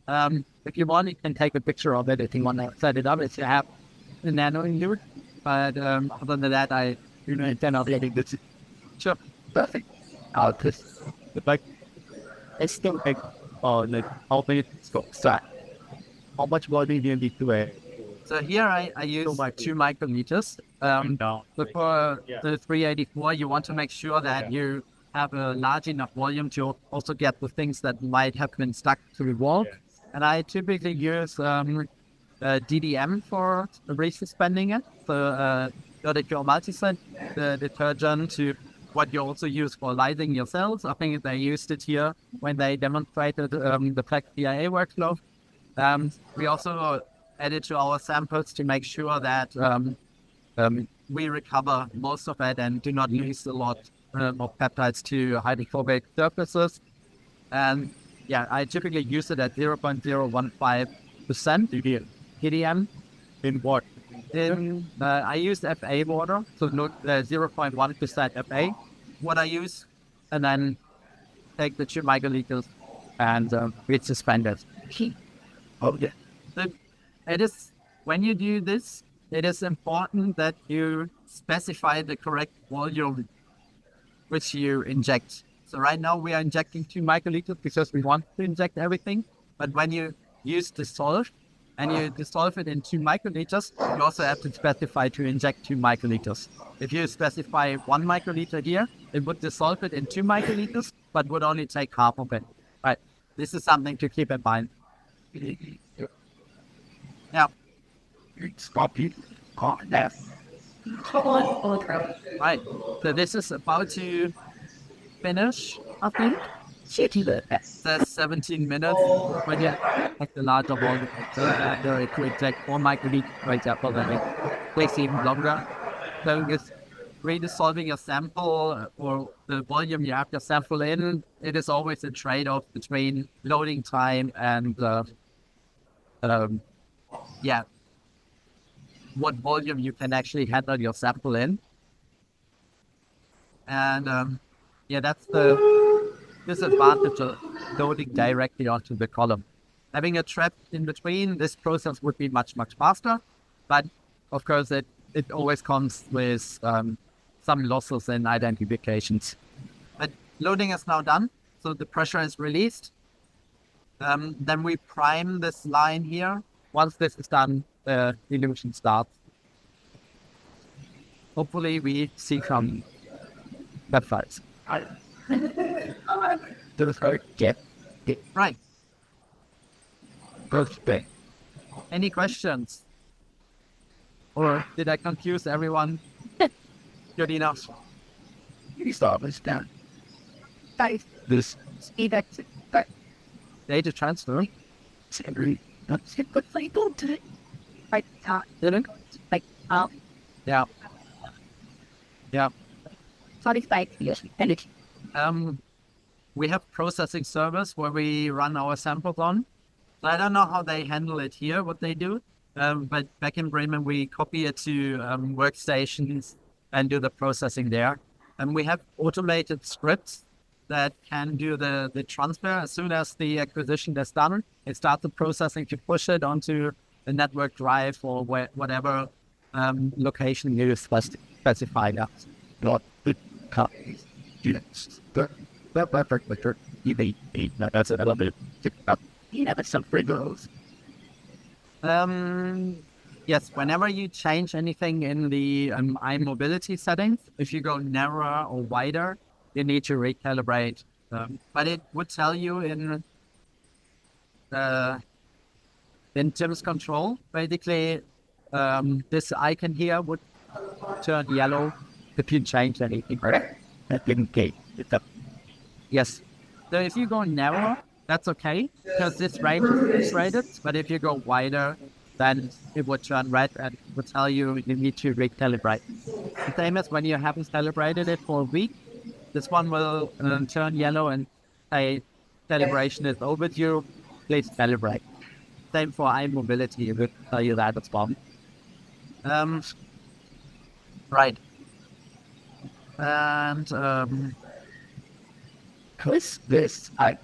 If you want, you can take a picture of it if you want to set it up if you have the nano in you. But other than that, I cannot let it. Sure. Perfect. I'll just, like, it's still like, like, how many scopes? How much volume do you need to wear? So here I use 2 microliters. But for the 384, you want to make sure that you have a large enough volume to also get the things that might have been stuck to the wall. And I typically use DDM for resuspending it. So your multiset, the detergent, to what you also use for lysing your cells. I think they used it here when they demonstrated the Plex PIA workflow. We also added to our samples to make sure that we recover most of it and do not lose a lot of peptides to hydrophobic surfaces. And yeah, I typically use it at 0.015% PDM. In what? I use FA water, so not 0.1% FA. What I use, and then take the 2 microliters and resuspend it. Okay. So it is, when you do this, it is important that you specify the correct volume which you inject. So right now we are injecting 2 microliters because we want to inject everything. But when you use dissolve and you dissolve it in 2 microliters, you also have to specify to inject 2 microliters. If you specify 1 microliter here, it would dissolve it in 2 microliters, but would only take half of it. Right. This is something to keep in mind. Yeah. Stop it. Right. So this is about to finish, I think. That's 17 minutes, but yeah, like the larger volume. So it could take 4 microliters, for example, then it takes even longer. So it's redissolving your sample or the volume you have your sample in. It is always a trade-off between loading time and what volume you can actually handle your sample in. And that's the disadvantage of loading directly onto the column. Having a trap in between, this process would be much, much faster. But of course, it always comes with some losses in identifications. But loading is now done, so the pressure is released. Then we prime this line here. Once this is done, the illusion starts. Hopefully we see some peptides. Right. Perfect. Any questions? Or did I confuse everyone? Good enough. You stop this down. This Data transfer. Yeah. Yeah. We have processing servers where we run our samples on. So I don't know how they handle it here, what they do. But back in Bremen, we copy it to workstations and do the processing there. And we have automated scripts that can do the transfer. As soon as the acquisition is done, it starts the processing to push it onto the network drive or whatever location you specify. not the copies. Yes. That's an element. You have some friggles. Yes, whenever you change anything in the eye mobility settings, if you go narrower or wider, you need to recalibrate. But it would tell you in Tim's control, basically, this icon here would turn yellow if you change anything. Right? That didn't get it up. Yes. So if you go narrower, that's okay, because this range is rated. But if you go wider, then it would turn red and it would tell you you need to recalibrate. The same as when you haven't calibrated it for a week, this one will turn yellow and say calibration is overdue, please calibrate. Same for eye mobility, it will tell you that as well. Right. And this, I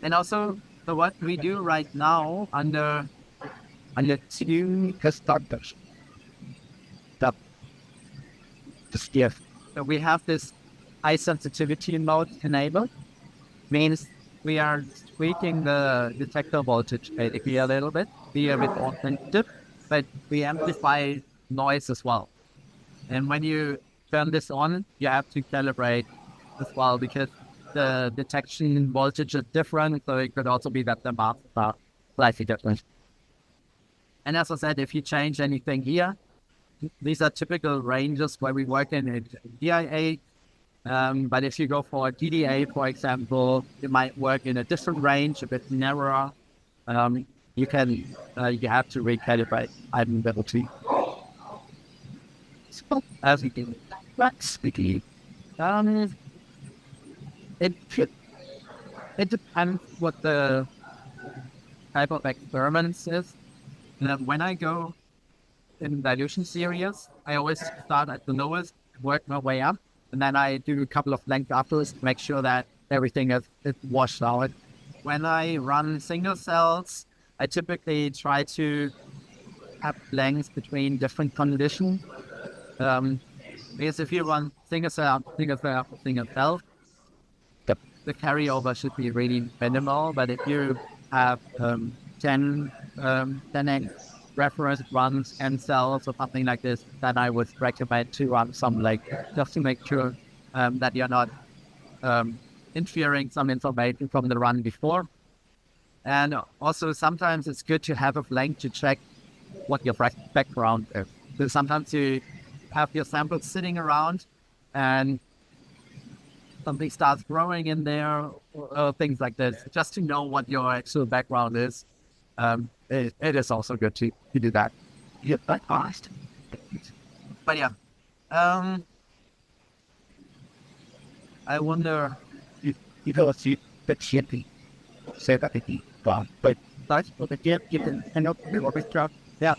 and also, so what we do right now under two customers. The stiff. so we have this high sensitivity mode enabled, means we are tweaking the detector voltage basically a little bit, be a bit more sensitive, but we amplify noise as well. And when you turn this on, you have to calibrate as well because the detection voltage is different, so it could also be that the maps are slightly different. And as I said, if you change anything here, these are typical ranges where we work in DIA. But if you go for a DDA, for example, you might work in a different range, a bit narrower. You have to recalibrate ability. So, as we do, let's begin. It depends what the type of experiments is. When I go in dilution series, I always start at the lowest, work my way up, and then I do a couple of lengths afterwards to make sure that everything is washed out. When I run single cells, I typically try to have lengths between different conditions. Because if you run single cell, the carryover should be really minimal. But if you have 10x reference runs and cells or something like this, then I would recommend to run some just to make sure that you're not inferring some information from the run before. And also sometimes it's good to have a length to check what your background is. So sometimes you have your samples sitting around and something starts growing in there or things like this, just to know what your actual background is. It is also good to do that. Yeah, but honest. But yeah, I wonder You know, see, the chippy. Say that it but that's what the get given and up the orchestra. Yeah,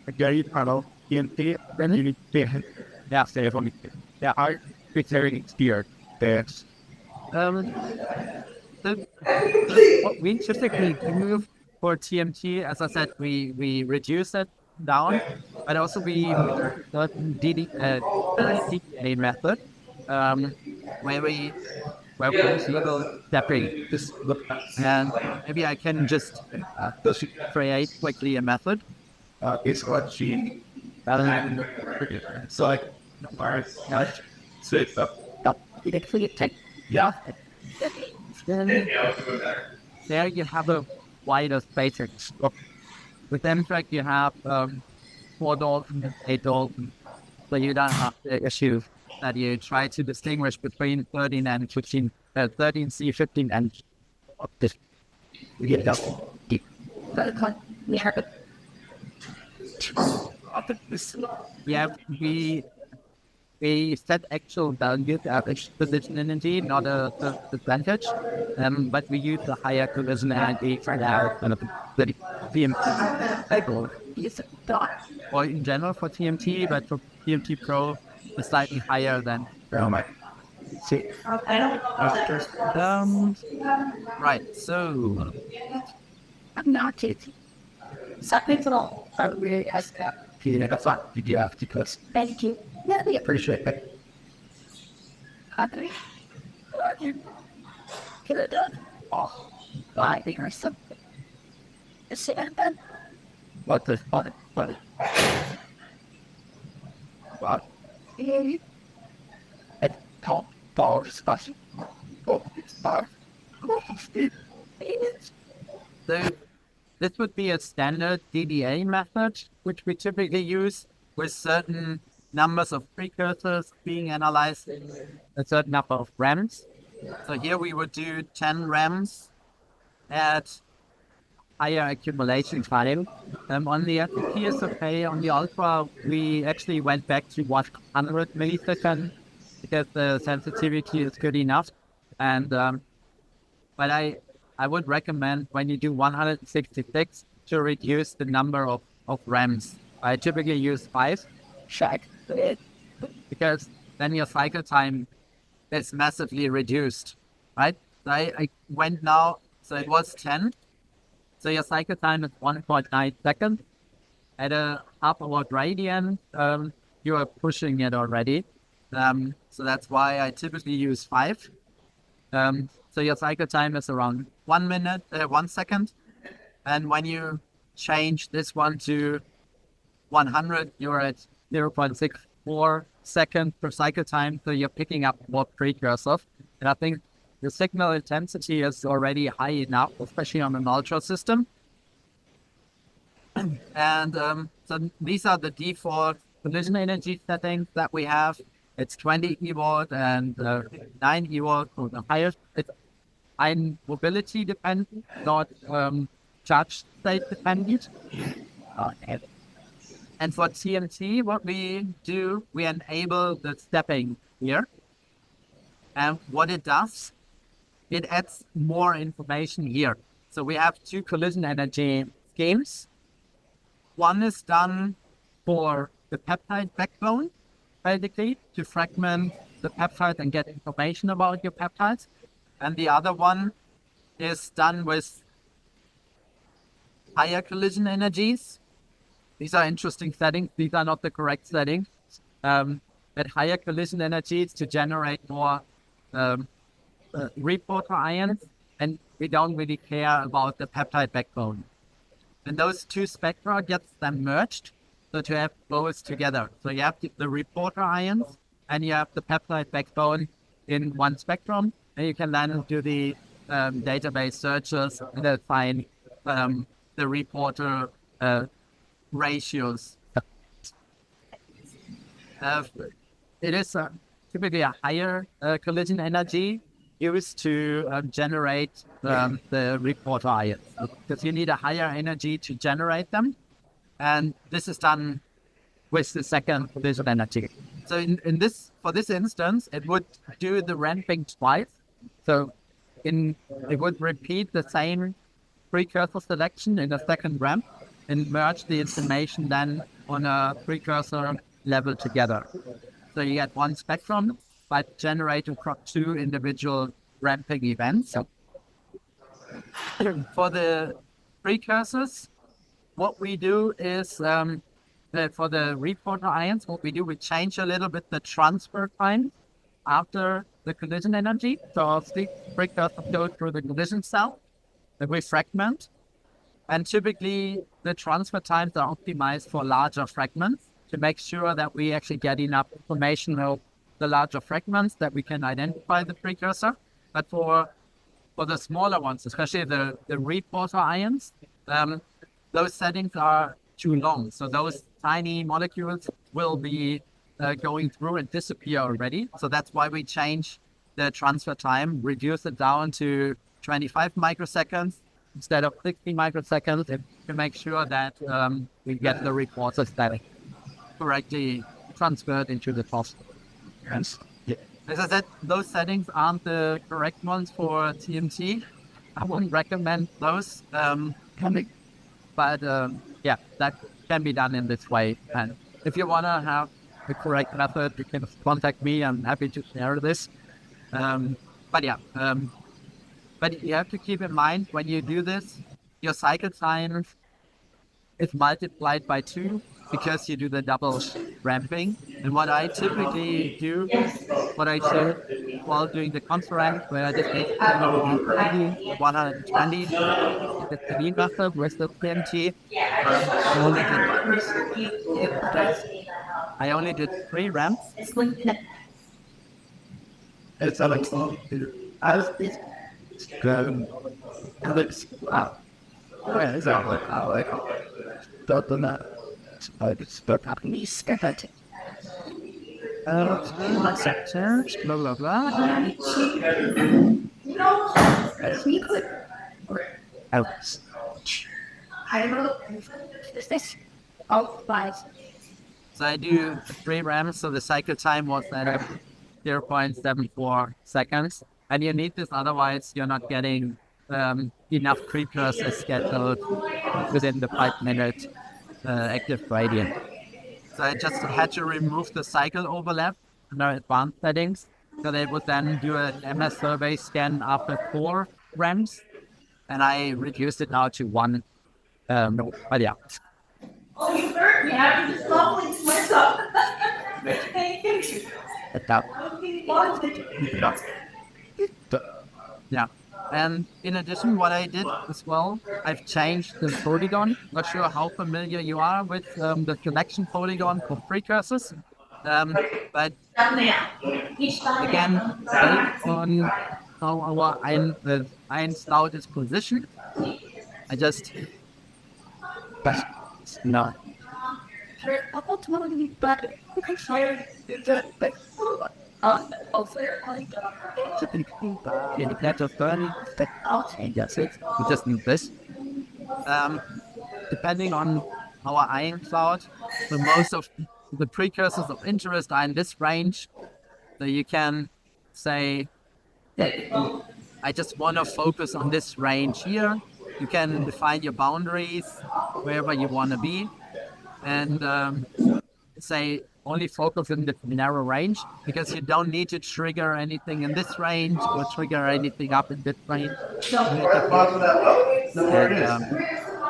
a very hello, then you need to yeah, stay on it. Yeah, I very scared. There's what we typically do for TMT, as I said, we reduce it down, but also we DDA method, where we separate this, and maybe I can just create quickly a method. it's what she so like so it's yeah. Then there you have a wider spacing. With MTrack you have 4 Dalton, 8 Dalton, so you don't have the issue that you try to distinguish between 13 and 15, 13C, 15 and this. Yeah, we set actual values average position energy, not a percentage, but we use the higher collision energy for now, kind of the TMT. Or in general for TMT, but for TMT Pro, it's slightly higher than. Oh my. See. Right, so. I'm not it. Something's wrong. I really ask that. Yeah, that's what you have to because. Thank you. Yeah, I appreciate it. I think you could have done. Oh, I think or something. Is it done? What? What? It top power discussion. Oh, it's power. So this would be a standard DDA method, which we typically use with certain numbers of precursors being analyzed in a certain number of REMs. So here we would do 10 REMs at higher accumulation time. On the SCP is okay. On the Ultra, we actually went back to 100 milliseconds because the sensitivity is good enough. And but I would recommend when you do 166 to reduce the number of REMs. I typically use 5. Check. Because then your cycle time is massively reduced, right? So I went now, so it was 10. So your cycle time is 1.9 seconds. At a half-hour gradient, you are pushing it already. So that's why I typically use 5. So your cycle time is around 1 second. And when you change this one to 100, you're at 0.64 seconds per cycle time. So you're picking up more precursors. And I think the signal intensity is already high enough, especially on an ultra system. And so these are the default collision energy settings that we have. It's 20 eV and 9 eV for the highest. It's ion mobility dependent, not charge state dependent. And for TNT, what we do, we enable the stepping here. And what it does, it adds more information here. So we have 2 collision energy schemes. One is done for the peptide backbone, basically, to fragment the peptide and get information about your peptides. And the other one is done with higher collision energies. These are interesting settings. These are not the correct settings. At higher collision energies to generate more reporter ions, and we don't really care about the peptide backbone. And those 2 spectra gets them merged, so to have both together. So you have the reporter ions and you have the peptide backbone in one spectrum, and you can then do the database searches and find the reporter ratios. It is typically a higher collision energy used to generate the reporter ions, because you need a higher energy to generate them, and this is done with the second collision energy. So for this instance, it would do the ramping twice. So it would repeat the same precursor selection in a second ramp and merge the information then on a precursor level together. So you get one spectrum, but generate across 2 individual ramping events. For the precursors, what we do is, for the reporter ions, what we do, we change a little bit the transfer time after the collision energy. So the precursors go through the collision cell, that we fragment. And typically, the transfer times are optimized for larger fragments to make sure that we actually get enough information of the larger fragments that we can identify the precursor. But for the smaller ones, especially the reporter ions, those settings are too long. So those tiny molecules will be going through and disappear already. So that's why we change the transfer time, reduce it down to 25 microseconds instead of 60 microseconds to make sure that we get the reporters that correctly transferred into the post. Yes. Yeah. As I said, those settings aren't the correct ones for TMT. I wouldn't recommend those. But yeah, that can be done in this way. And if you want to have the correct method, you can contact me. I'm happy to share this. But you have to keep in mind when you do this, your cycle time is multiplied by 2 because you do the double ramping. And what I typically do, what I showed while doing the conference, where I just make 120, the clean method with the PMT, I only did 3 ramps. It's Alex. Alex. Wow. Where is Alex? Don't know. I just got up me scared. Blah blah blah. Alex. I don't know. Is this? Oh, 5. So I do 3 ramps, so the cycle time was at 0.74 seconds. And you need this, otherwise you're not getting enough precursors scheduled within the 5-minute active gradient. So I just had to remove the cycle overlap more advanced settings. So they would then do an MS survey scan after 4 REMs, and I reduced it now to 1. But yeah. Oh, you hurt me. I have to stop with myself. Thank you. Yeah. And in addition, what I did as well, I've changed the polygon. Not sure how familiar you are with the selection polygon for precursors. But again, based on how our iron stout is positioned, I just no. We just need this. Depending on our iron cloud, so most of the precursors of interest are in this range. So you can say, I just want to focus on this range here. You can define your boundaries wherever you want to be, and say only focus in the narrow range, because you don't need to trigger anything in this range or trigger anything up in this range.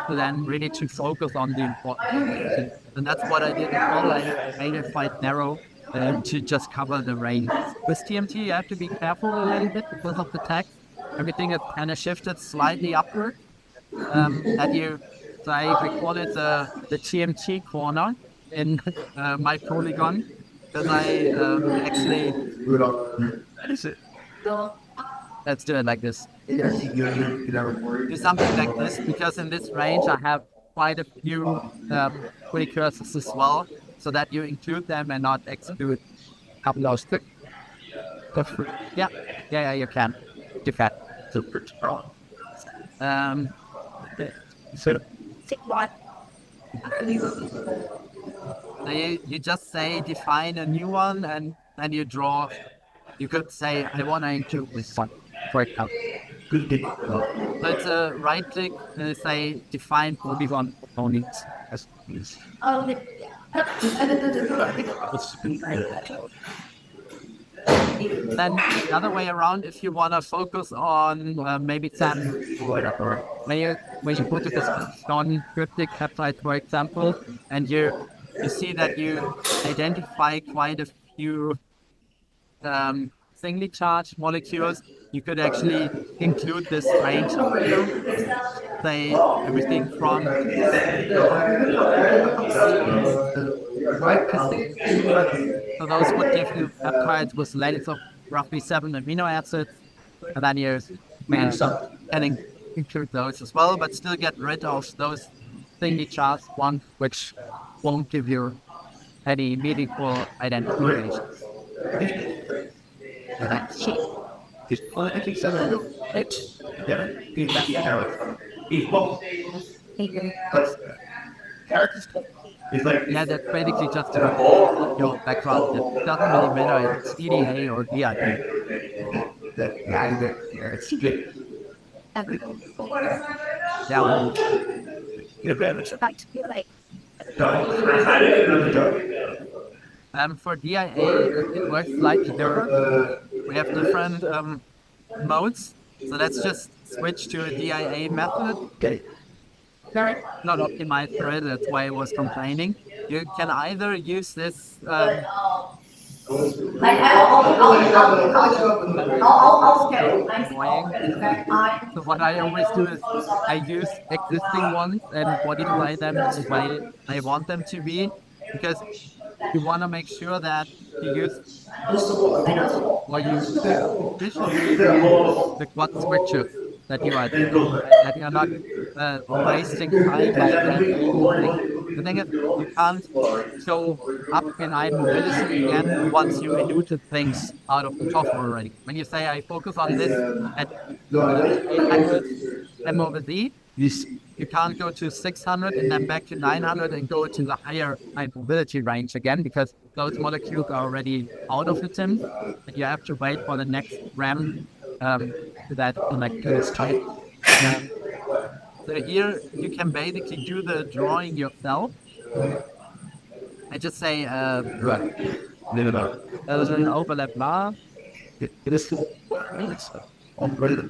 So then really to focus on the important things. And that's what I did as well. I made it quite narrow to just cover the range. With TMT, you have to be careful a little bit because of the text. Everything is kind of shifted slightly upward. So I call it the TMT corner in my polygon, because I actually let's do it like this. Do something like this, because in this range I have quite a few precursors as well, so that you include them and not exclude a couple of sticks. Yeah, you can. You can. So you just say define a new one, and then you draw. You could say I want to include this one, for example. So it's a right click and say define polygon components. Then the other way around, if you want to focus on maybe some, when you put this non-cryptic peptide, for example, and you see that you identify quite a few singly charged molecules, you could actually include this range of say everything from so those would give you peptides with lengths of roughly 7 amino acids, and then you can include those as well, but still get rid of those thinly charged ones which won't give you any meaningful identification. Yeah, that's basically just your background. It doesn't really matter if it's EDA or DIA. For DIA, it works slightly different. We have different modes, so let's just switch to a DIA method. Okay. Not optimized for it, that's why I was complaining. You can either use this I'll so what I always do is I use existing ones and modify them the way I want them to be, because you want to make sure that you use or use the quad switches that you are not wasting time. The thing is, you can't show up in mobility again once you eluted things out of the top already. When you say I focus on this at 800 M over Z, you can't go to 600 and then back to 900 and go to the higher high mobility range again, because those molecules are already out of the TIM, and you have to wait for the next RAM that molecule type. So here you can basically do the drawing yourself. I just say There's an overlap bar. It is it's already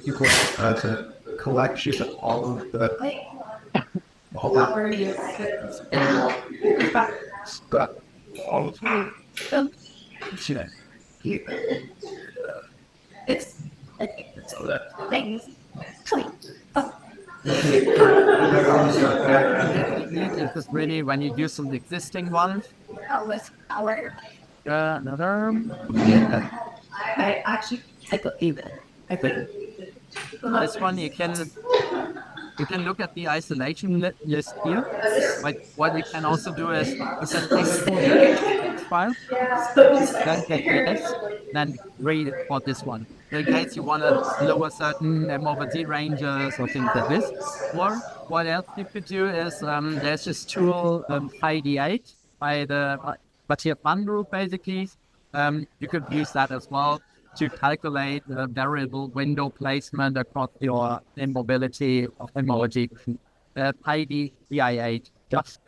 equal as a collection of all of the all of the facts that all of the it's so that Things. This is really when you use some existing ones. Our. Another. I actually, I believe it. I think. This one you can look at the isolation list here. But what you can also do is set export file. Then take this, then read it for this one. In case you want to lower certain MOVD ranges or things like this. Or what else you could do is there's this tool ID8 by the Matthias Mann group basically. You could use that as well to calculate the variable window placement across your immobility of homology. ID VI8. just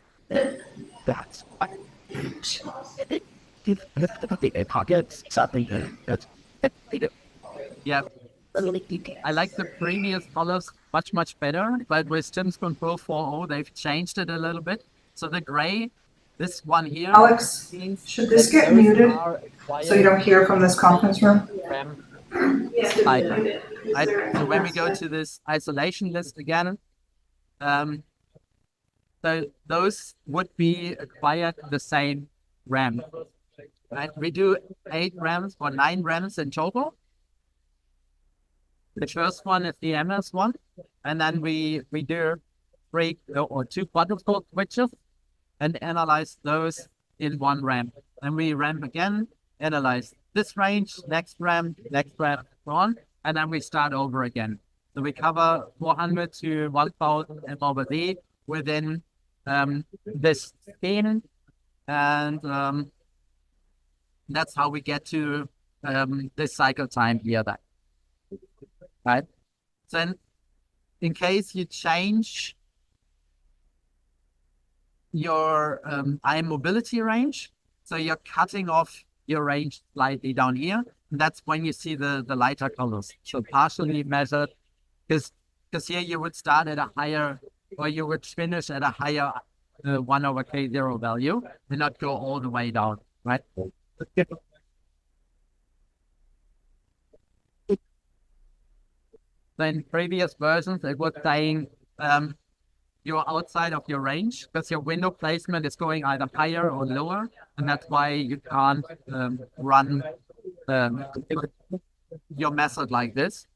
that's the targets something that's Yeah, I like the previous colors much better, but with Tim's Control 4.0 they've changed it a little bit. So the gray, this one here. Alex, should this get muted so you don't hear from this conference room? Right. So when we go to this isolation list again, so those would be acquired the same RAM. Right? We do 8 RAMs or 9 RAMs in total. The first one is the MS one, and then we do 3 or 2 quadruple switches and analyze those in 1 RAM. And we RAM again, analyze this range, next RAM, so on, and then we start over again. So we cover 400 to 1000 MOVD within this scheme, and that's how we get to this cycle time here. That right. So in case you change your eye mobility range, so you're cutting off your range slightly down here. And that's when you see the lighter colors. So partially measured, because here you would start at a higher, or you would finish at a higher 1/K0 value and not go all the way down, right? So in previous versions, it was saying you're outside of your range because your window placement is going either higher or lower, and that's why you can't run your method like this.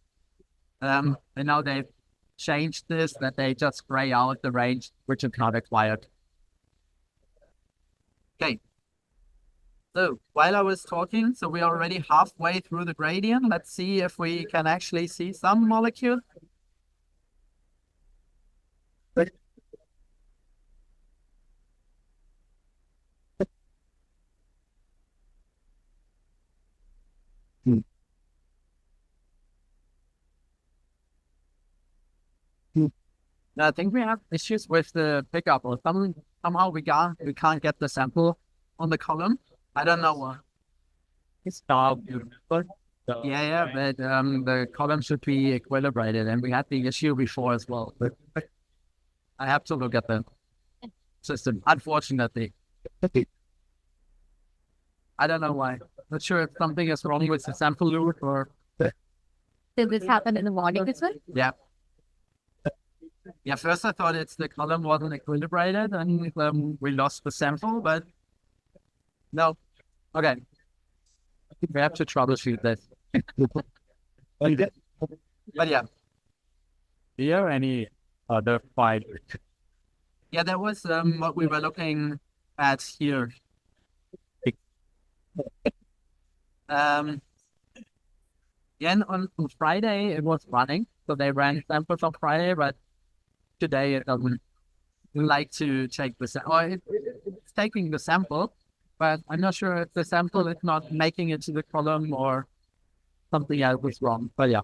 And now they've changed this, that they just gray out the range, which is not required. Okay. So while I was talking, so we're already halfway through the gradient. Let's see if we can actually see some molecule. I think we have issues with the pickup, or somehow we can't get the sample on the column. I don't know why. It's beautiful. Yeah, but the column should be equilibrated, and we had the issue before as well. But I have to look at the system. Unfortunately, I don't know why. Not sure if something is wrong with the sample loop or. Did this happen in the morning this week? Yeah. Yeah, first I thought the column wasn't equilibrated and we lost the sample, but no. Okay. We have to troubleshoot this. But yeah. Do you have any other file? Yeah, that was what we were looking at here. Yeah, on Friday it was running, so they ran samples on Friday, but today it doesn't like to take the sample. It's taking the sample, but I'm not sure if the sample is not making it to the column or something else was wrong. But yeah,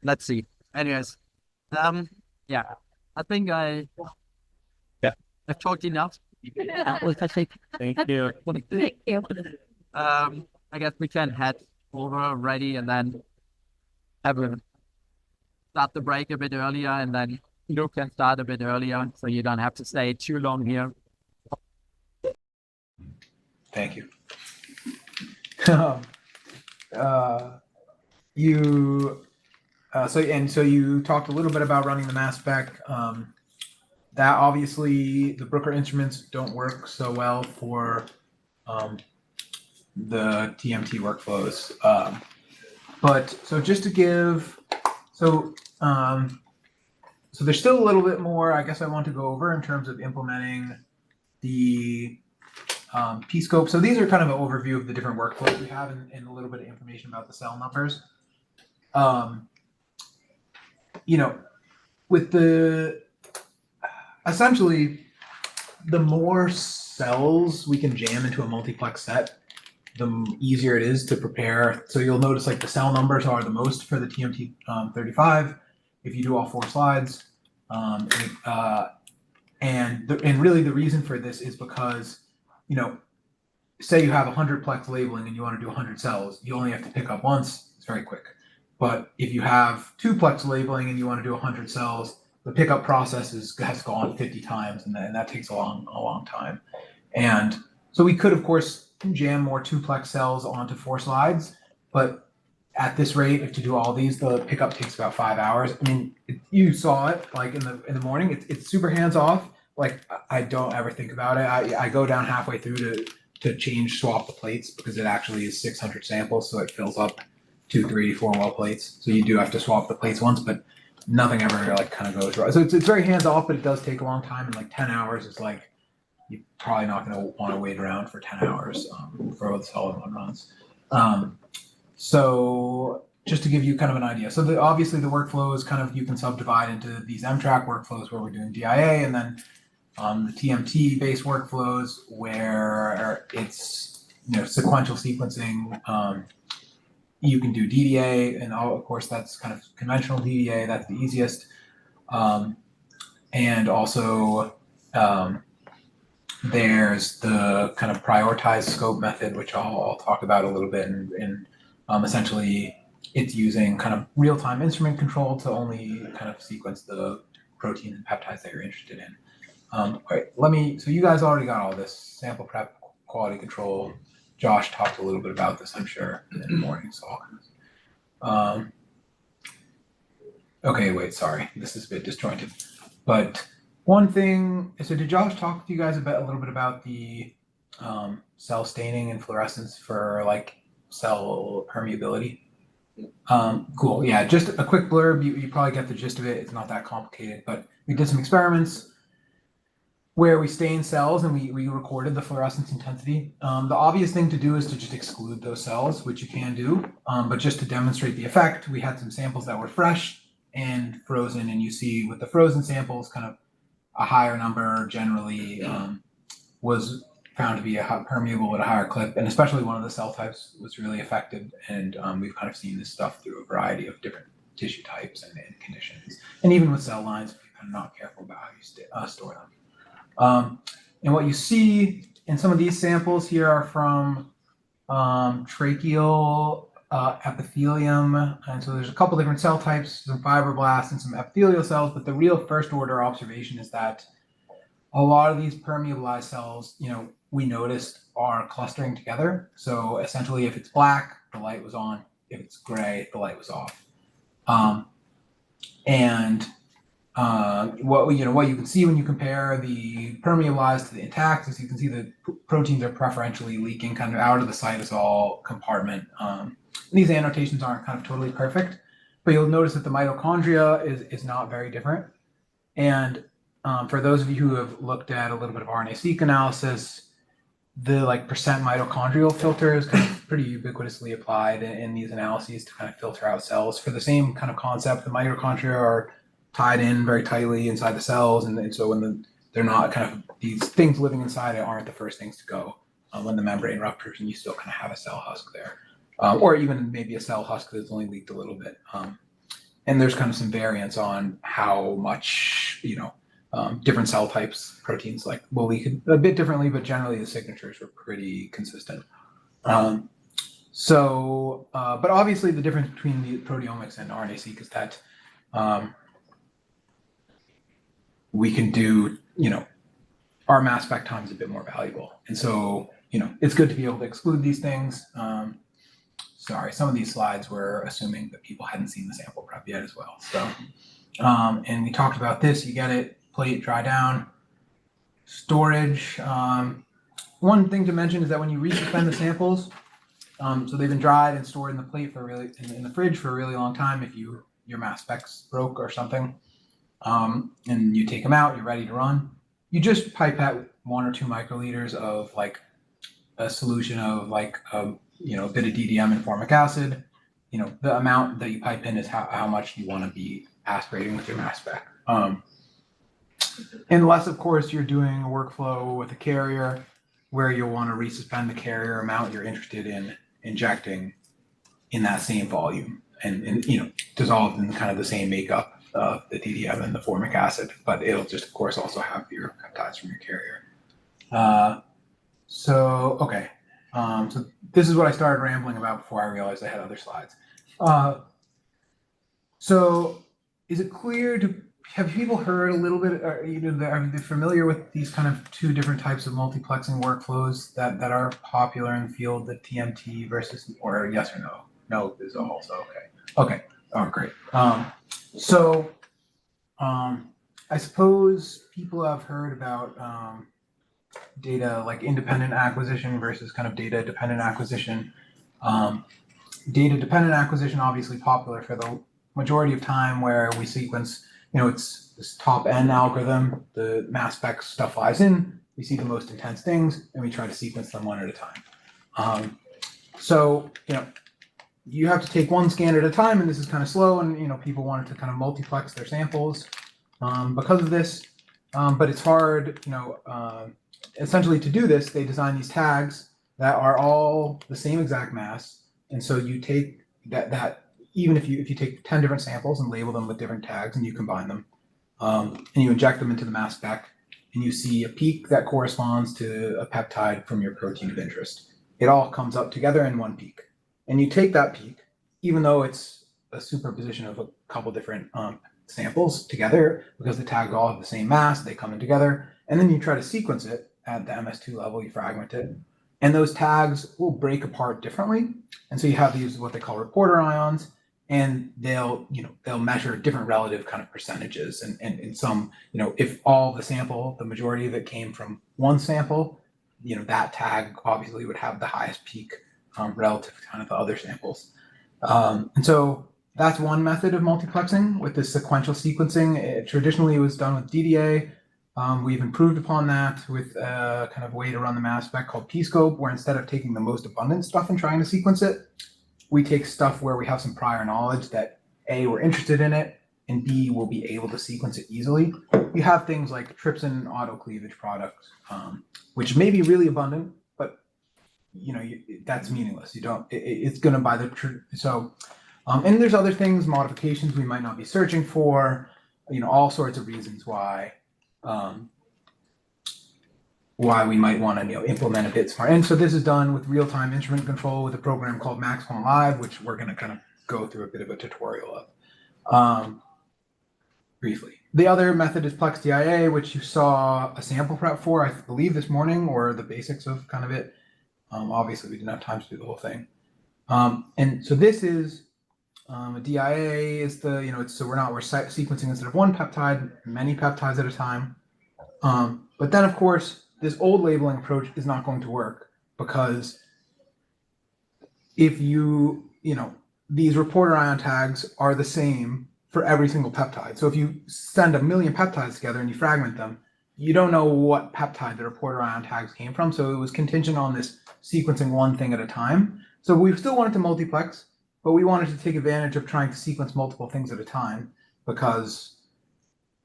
let's see. Anyways, yeah, I think I've talked enough. Thank you. Thank you. I guess we can head over already and then start the break a bit earlier, and then you can start a bit earlier, so you don't have to stay too long here. Thank you. So you talked a little bit about running the mass spec. That obviously the Brooker instruments don't work so well for the TMT workflows. But so just to give, so there's still a little bit more I guess I want to go over in terms of implementing the P-scope. So these are kind of an overview of the different workflows we have and a little bit of information about the cell numbers. With the, essentially, the more cells we can jam into a multiplex set, the easier it is to prepare. So you'll notice like the cell numbers are the most for the TMT 35 if you do all 4 slides. And really the reason for this is because, say you have 100-plex labeling and you want to do 100 cells, you only have to pick up once. It's very quick. But if you have 2-plex labeling and you want to do 100 cells, the pickup process has gone 50 times, and that takes a long time. And so we could, of course, jam more 2-plex cells onto 4 slides, but at this rate, to do all these, the pickup takes about 5 hours. I mean, you saw it like in the morning. It's super hands off. Like I don't ever think about it. I go down halfway through to swap the plates because it actually is 600 samples, so it fills up 2, 3, 4 well plates. So you do have to swap the plates once, but nothing ever like kind of goes wrong. So it's very hands off, but it does take a long time. And like 10 hours is like, you're probably not going to want to wait around for 10 hours for the solid one runs. So just to give you kind of an idea. So obviously the workflow is kind of, you can subdivide into these M-track workflows where we're doing DIA, and then the TMT based workflows where it's sequential sequencing. You can do DDA, and of course that's kind of conventional DDA. That's the easiest. And also there's the kind of prioritized scope method, which I'll talk about a little bit. And essentially, it's using kind of real-time instrument control to only kind of sequence the protein and peptides that you're interested in. All right, so you guys already got all this sample prep, quality control. Josh talked a little bit about this, I'm sure, in the morning. So, okay, wait, sorry, this is a bit disjointed. But one thing, so did Josh talk to you guys a little bit about the cell staining and fluorescence for like cell permeability? Cool, yeah, just a quick blurb. You probably get the gist of it. It's not that complicated, but we did some experiments where we stain cells and we recorded the fluorescence intensity. The obvious thing to do is to just exclude those cells, which you can do. But just to demonstrate the effect, we had some samples that were fresh and frozen, and you see with the frozen samples, kind of a higher number generally was found to be permeable at a higher clip, and especially one of the cell types was really affected. And we've kind of seen this stuff through a variety of different tissue types and conditions, and even with cell lines, if you're kind of not careful about how you store them. And what you see in some of these samples here are from tracheal epithelium. And so there's a couple different cell types, some fibroblasts and some epithelial cells, but the real first order observation is that a lot of these permeabilized cells, we noticed are clustering together. So essentially if it's black, the light was on. If it's gray, the light was off. What you can see when you compare the permeabilized to the intact is you can see the proteins are preferentially leaking kind of out of the cytosol compartment. These annotations aren't kind of totally perfect, but you'll notice that the mitochondria is not very different. And for those of you who have looked at a little bit of RNA-seq analysis, the percent mitochondrial filter is kind of pretty ubiquitously applied in these analyses to kind of filter out cells. For the same kind of concept, the mitochondria are tied in very tightly inside the cells, and so when they're not kind of, these things living inside it aren't the first things to go. When the membrane ruptures and you still kind of have a cell husk there, or even maybe a cell husk that's only leaked a little bit. And there's kind of some variance on how much, different cell types, proteins will leak a bit differently, but generally the signatures were pretty consistent. But obviously the difference between the proteomics and RNA-seq is that we can do, our mass spec time is a bit more valuable. And so, it's good to be able to exclude these things. Sorry, some of these slides were assuming that people hadn't seen the sample prep yet as well. So, and we talked about this, you get it, plate, dry down, storage. One thing to mention is that when you resuspend the samples, so they've been dried and stored in the plate for in the fridge for a really long time. If your mass specs broke or something, and you take them out, you're ready to run. You just pipette 1 or 2 microliters of like a solution of like a bit of DDM and formic acid. The amount that you pipe in is how much you want to be aspirating with your mass spec. Unless, of course, you're doing a workflow with a carrier where you'll want to resuspend the carrier amount you're interested in injecting in that same volume and dissolved in kind of the same makeup of the DDM and the formic acid, but it'll just, of course, also have your peptides from your carrier. So this is what I started rambling about before I realized I had other slides. So is it clear have people heard a little bit, are they familiar with these kind of 2 different types of multiplexing workflows that are popular in the field, the TMT versus, or yes or no? No is also okay. Okay, oh, great. I suppose people have heard about data like independent acquisition versus kind of data dependent acquisition. Data dependent acquisition obviously popular for the majority of time where we sequence, it's this top N algorithm, the mass spec stuff flies in, we see the most intense things, and we try to sequence them one at a time. You have to take one scan at a time, and this is kind of slow, and people wanted to kind of multiplex their samples because of this, but it's hard, essentially to do this, they design these tags that are all the same exact mass, and so you take that even if you take 10 different samples and label them with different tags and you combine them, and you inject them into the mass spec, and you see a peak that corresponds to a peptide from your protein of interest. It all comes up together in one peak. And you take that peak, even though it's a superposition of a couple different samples together, because the tags all have the same mass, they come in together, and then you try to sequence it at the MS2 level, you fragment it, and those tags will break apart differently. And so you have these what they call reporter ions, and they'll measure different relative kind of percentages. And in some, if all the majority of it came from one sample, that tag obviously would have the highest peak relative to kind of the other samples. And so that's one method of multiplexing with this sequential sequencing. Traditionally, it was done with DDA. We've improved upon that with a kind of way to run the mass spec called P-scope, where instead of taking the most abundant stuff and trying to sequence it, we take stuff where we have some prior knowledge that A, we're interested in it, and B, we'll be able to sequence it easily. You have things like trypsin autocleavage products, which may be really abundant, but that's meaningless. It's going to buy and there's other things, modifications we might not be searching for, all sorts of reasons why we might want to implement a bit smart. And so this is done with real-time instrument control with a program called MaxQuant Live, which we're going to kind of go through a bit of a tutorial of briefly. The other method is Plex DIA, which you saw a sample prep for, I believe, this morning, or the basics of kind of it. Obviously, we didn't have time to do the whole thing. And so this is a DIA is the, so we're sequencing instead of one peptide, many peptides at a time. But then, of course, this old labeling approach is not going to work because if these reporter ion tags are the same for every single peptide. So if you send 1 million peptides together and you fragment them, you don't know what peptide the reporter ion tags came from. So it was contingent on this sequencing one thing at a time. So we still wanted to multiplex, but we wanted to take advantage of trying to sequence multiple things at a time because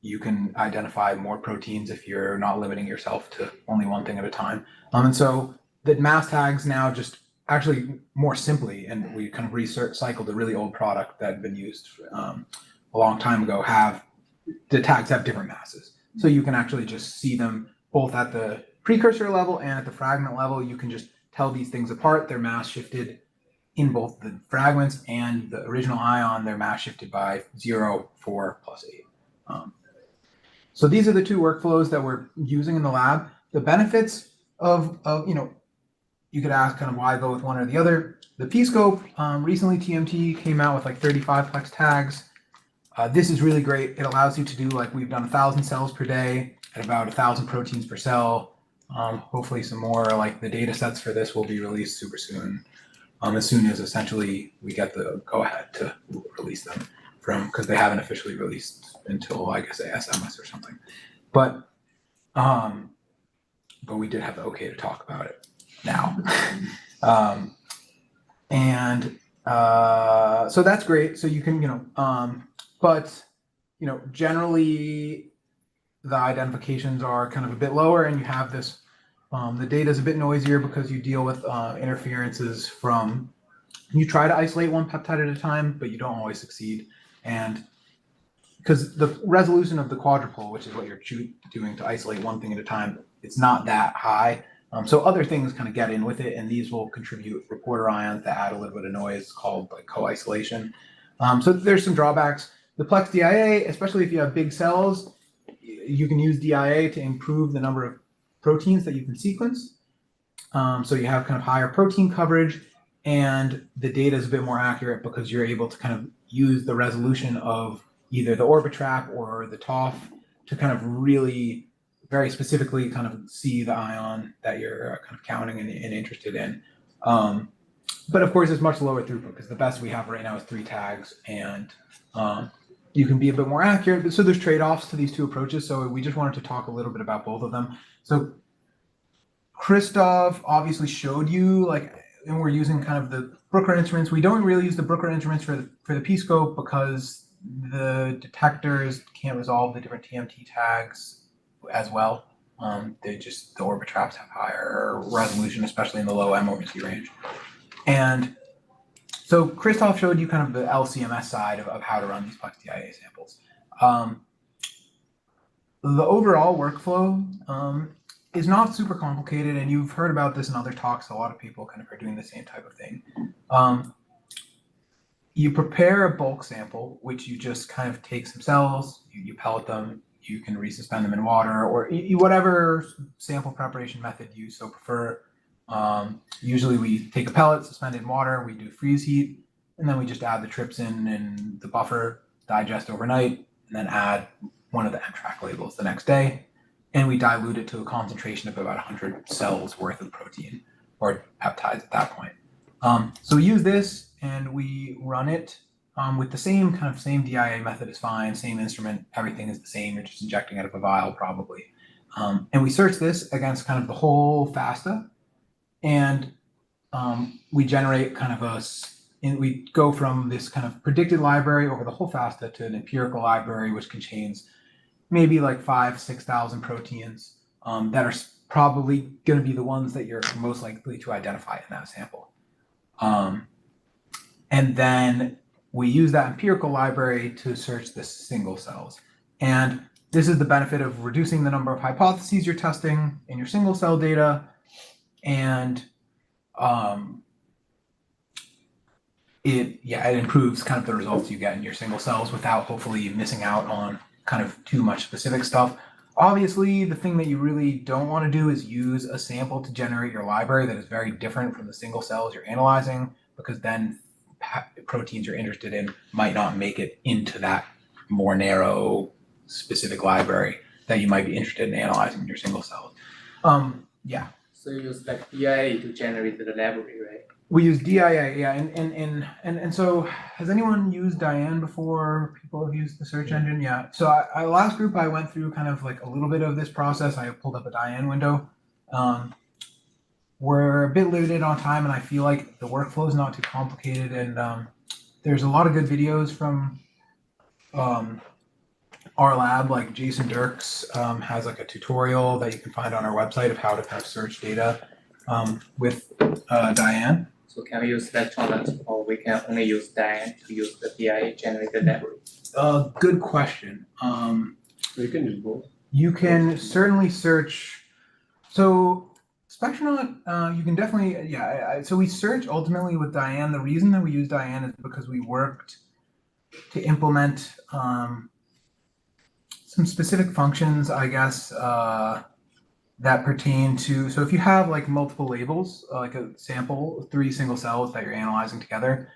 you can identify more proteins if you're not limiting yourself to only one thing at a time. And so the mass tags now just actually more simply, and we kind of recycled a really old product that had been used a long time ago, the tags have different masses. So you can actually just see them both at the precursor level and at the fragment level. You can just tell these things apart, they're mass shifted in both the fragments and the original ion. They're mass shifted by 0, 4, plus 8. So these are the two workflows that we're using in the lab. The benefits of you could ask kind of why go with one or the other. The P-scope, recently TMT came out with like 35-plex tags. This is really great. It allows you to do, like, we've done 1,000 cells per day at about 1,000 proteins per cell. Hopefully some more, like, the data sets for this will be released super soon. As soon as essentially we get the go-ahead to release them because they haven't officially released until, I guess, ASMS or something. But we did have the okay to talk about it now. So that's great. So you can, but generally the identifications are kind of a bit lower, and you have this, the data is a bit noisier because you deal with interferences from, you try to isolate one peptide at a time, but you don't always succeed. And because the resolution of the quadrupole, which is what you're doing to isolate one thing at a time, it's not that high. So other things kind of get in with it, and these will contribute reporter ions that add a little bit of noise called like co-isolation. So there's some drawbacks. The plex DIA, especially if you have big cells, you can use DIA to improve the number of proteins that you can sequence. So you have kind of higher protein coverage, and the data is a bit more accurate because you're able to kind of use the resolution of either the Orbitrap or the TOF to kind of really very specifically kind of see the ion that you're kind of counting and interested in. But of course, it's much lower throughput because the best we have right now is 3 tags, and you can be a bit more accurate. So there's trade-offs to these two approaches. So we just wanted to talk a little bit about both of them. So Christoph obviously showed you, like, and we're using kind of the Bruker instruments. We don't really use the Bruker instruments for the P-scope because the detectors can't resolve the different TMT tags as well. The Orbitraps have higher resolution, especially in the low MOMC range. And so Christoph showed you kind of the LCMS side of how to run these plex DIA samples. The overall workflow is not super complicated, and you've heard about this in other talks. A lot of people kind of are doing the same type of thing. You prepare a bulk sample, which you just kind of take some cells, you pellet them, you can resuspend them in water, or whatever sample preparation method you so prefer. Usually we take a pellet, suspend it in water, we do freeze heat, and then we just add the trypsin and the buffer, digest overnight, and then add one of the mTRAC labels the next day. And we dilute it to a concentration of about 100 cells worth of protein or peptides at that point. So we use this and we run it with the same DIA method is fine, same instrument, everything is the same. You're just injecting out of a vial probably. And we search this against kind of the whole FASTA, and we generate kind of we go from this kind of predicted library over the whole FASTA to an empirical library, which contains maybe like 5,000-6,000 proteins that are probably going to be the ones that you're most likely to identify in that sample. And then we use that empirical library to search the single cells. And this is the benefit of reducing the number of hypotheses you're testing in your single cell data. And it improves kind of the results you get in your single cells without hopefully missing out on kind of too much specific stuff. Obviously, the thing that you really don't want to do is use a sample to generate your library that is very different from the single cells you're analyzing, because then proteins you're interested in might not make it into that more narrow specific library that you might be interested in analyzing in your single cells. So you use like DIA to generate the library, right? We use DIA, yeah, and so has anyone used Diane before? People have used the search engine, yeah. So last group I went through kind of like a little bit of this process. I pulled up a Diane window. We're a bit limited on time, and I feel like the workflow is not too complicated. And there's a lot of good videos from our lab, like Jason Dirks has like a tutorial that you can find on our website of how to kind of search data with Diane. So can we use electrons, or we can only use Diane to use the DIA generated library? Good question. You can use both. You can certainly search. So Spectronaut, you can definitely, yeah. So we search ultimately with Diane. The reason that we use Diane is because we worked to implement some specific functions, I guess, that pertain to, so if you have like multiple labels, like a sample, 3 single cells that you're analyzing together,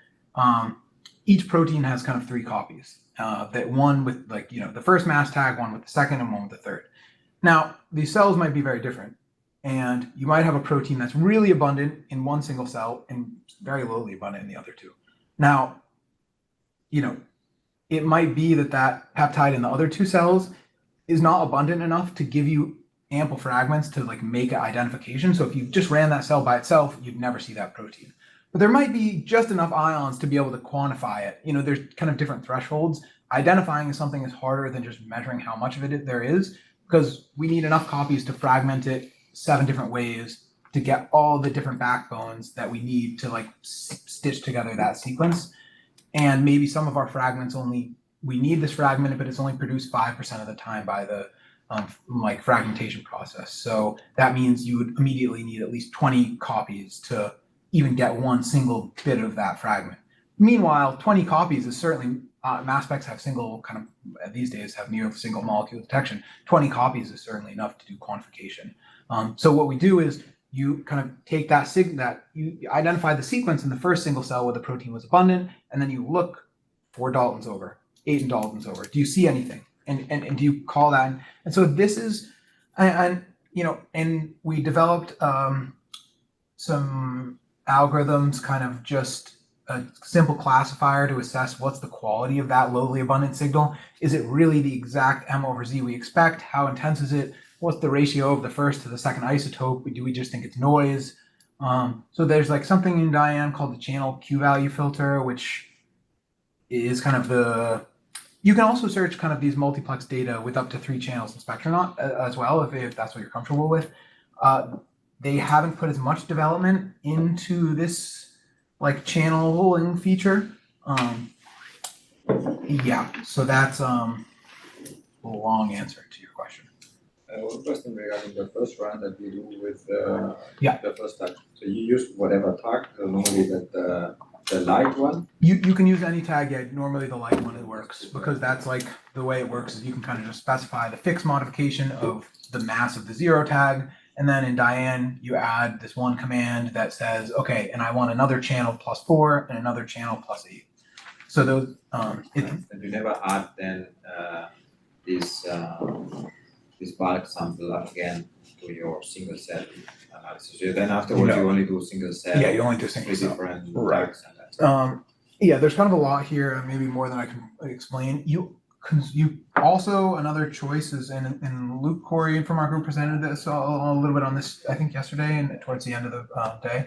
each protein has kind of 3 copies. That one with like, the first mass tag, one with the second, and one with the third. Now, these cells might be very different. And you might have a protein that's really abundant in one single cell and very lowly abundant in the other 2. Now, it might be that peptide in the other 2 cells is not abundant enough to give you ample fragments to like make an identification. So if you just ran that cell by itself, you'd never see that protein. But there might be just enough ions to be able to quantify it. There's kind of different thresholds. Identifying something is harder than just measuring how much of it there is, because we need enough copies to fragment it 7 different ways to get all the different backbones that we need to like stitch together that sequence. And maybe some of our fragments we need this fragment, but it's only produced 5% of the time by the like fragmentation process. So that means you would immediately need at least 20 copies to even get one single bit of that fragment. Meanwhile, 20 copies is certainly, mass specs have these days have near single molecule detection. 20 copies is certainly enough to do quantification. So what we do is you kind of take that you identify the sequence in the first single cell where the protein was abundant, and then you look 4 Daltons over, 8 Daltons over. Do you see anything? And do you call that? And so this is, and we developed some algorithms, kind of just a simple classifier to assess what's the quality of that lowly abundant signal. Is it really the exact M over Z we expect? How intense is it? What's the ratio of the first to the second isotope? Do we just think it's noise? So there's like something in Diane called the channel Q value filter, which is kind of you can also search kind of these multiplex data with up to 3 channels in Spectronaut as well, if that's what you're comfortable with. They haven't put as much development into this like channeling feature. Yeah, so that's a long answer to your question. One question regarding the first run that you do with the first tag. So you use whatever tag, normally the light one? You can use any tag, yeah. Normally the light one works, because that's like the way it works is you can kind of just specify the fixed modification of the mass of the 0 tag, and then in Diane you add this one command that says, okay, and I want another channel +4 and another channel +8. So those and you never add then this bulk sample again to your single cell analysis. So then afterwards you only do single cell. Yeah, you only do single cell. Different right. tags and that. Yeah, there's kind of a lot here, maybe more than I can explain. You also, another choice is, and Luke Koury from our group presented this a little bit on this, I think yesterday and towards the end of the day.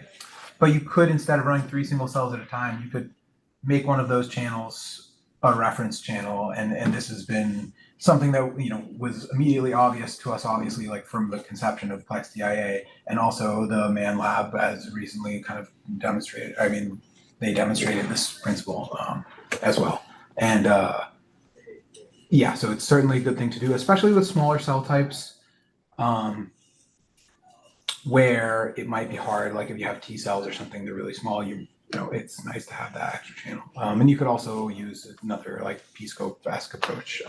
But you could, instead of running 3 single cells at a time, you could make one of those channels a reference channel, and this has been something that was immediately obvious to us, obviously, like from the conception of Plex DIA, and also the Man Lab has recently kind of demonstrated. I mean, they demonstrated this principle as well, and yeah, so it's certainly a good thing to do, especially with smaller cell types, where it might be hard. Like if you have T cells or something, they're really small. It's nice to have that extra channel, and you could also use another like P-scope-esque approach.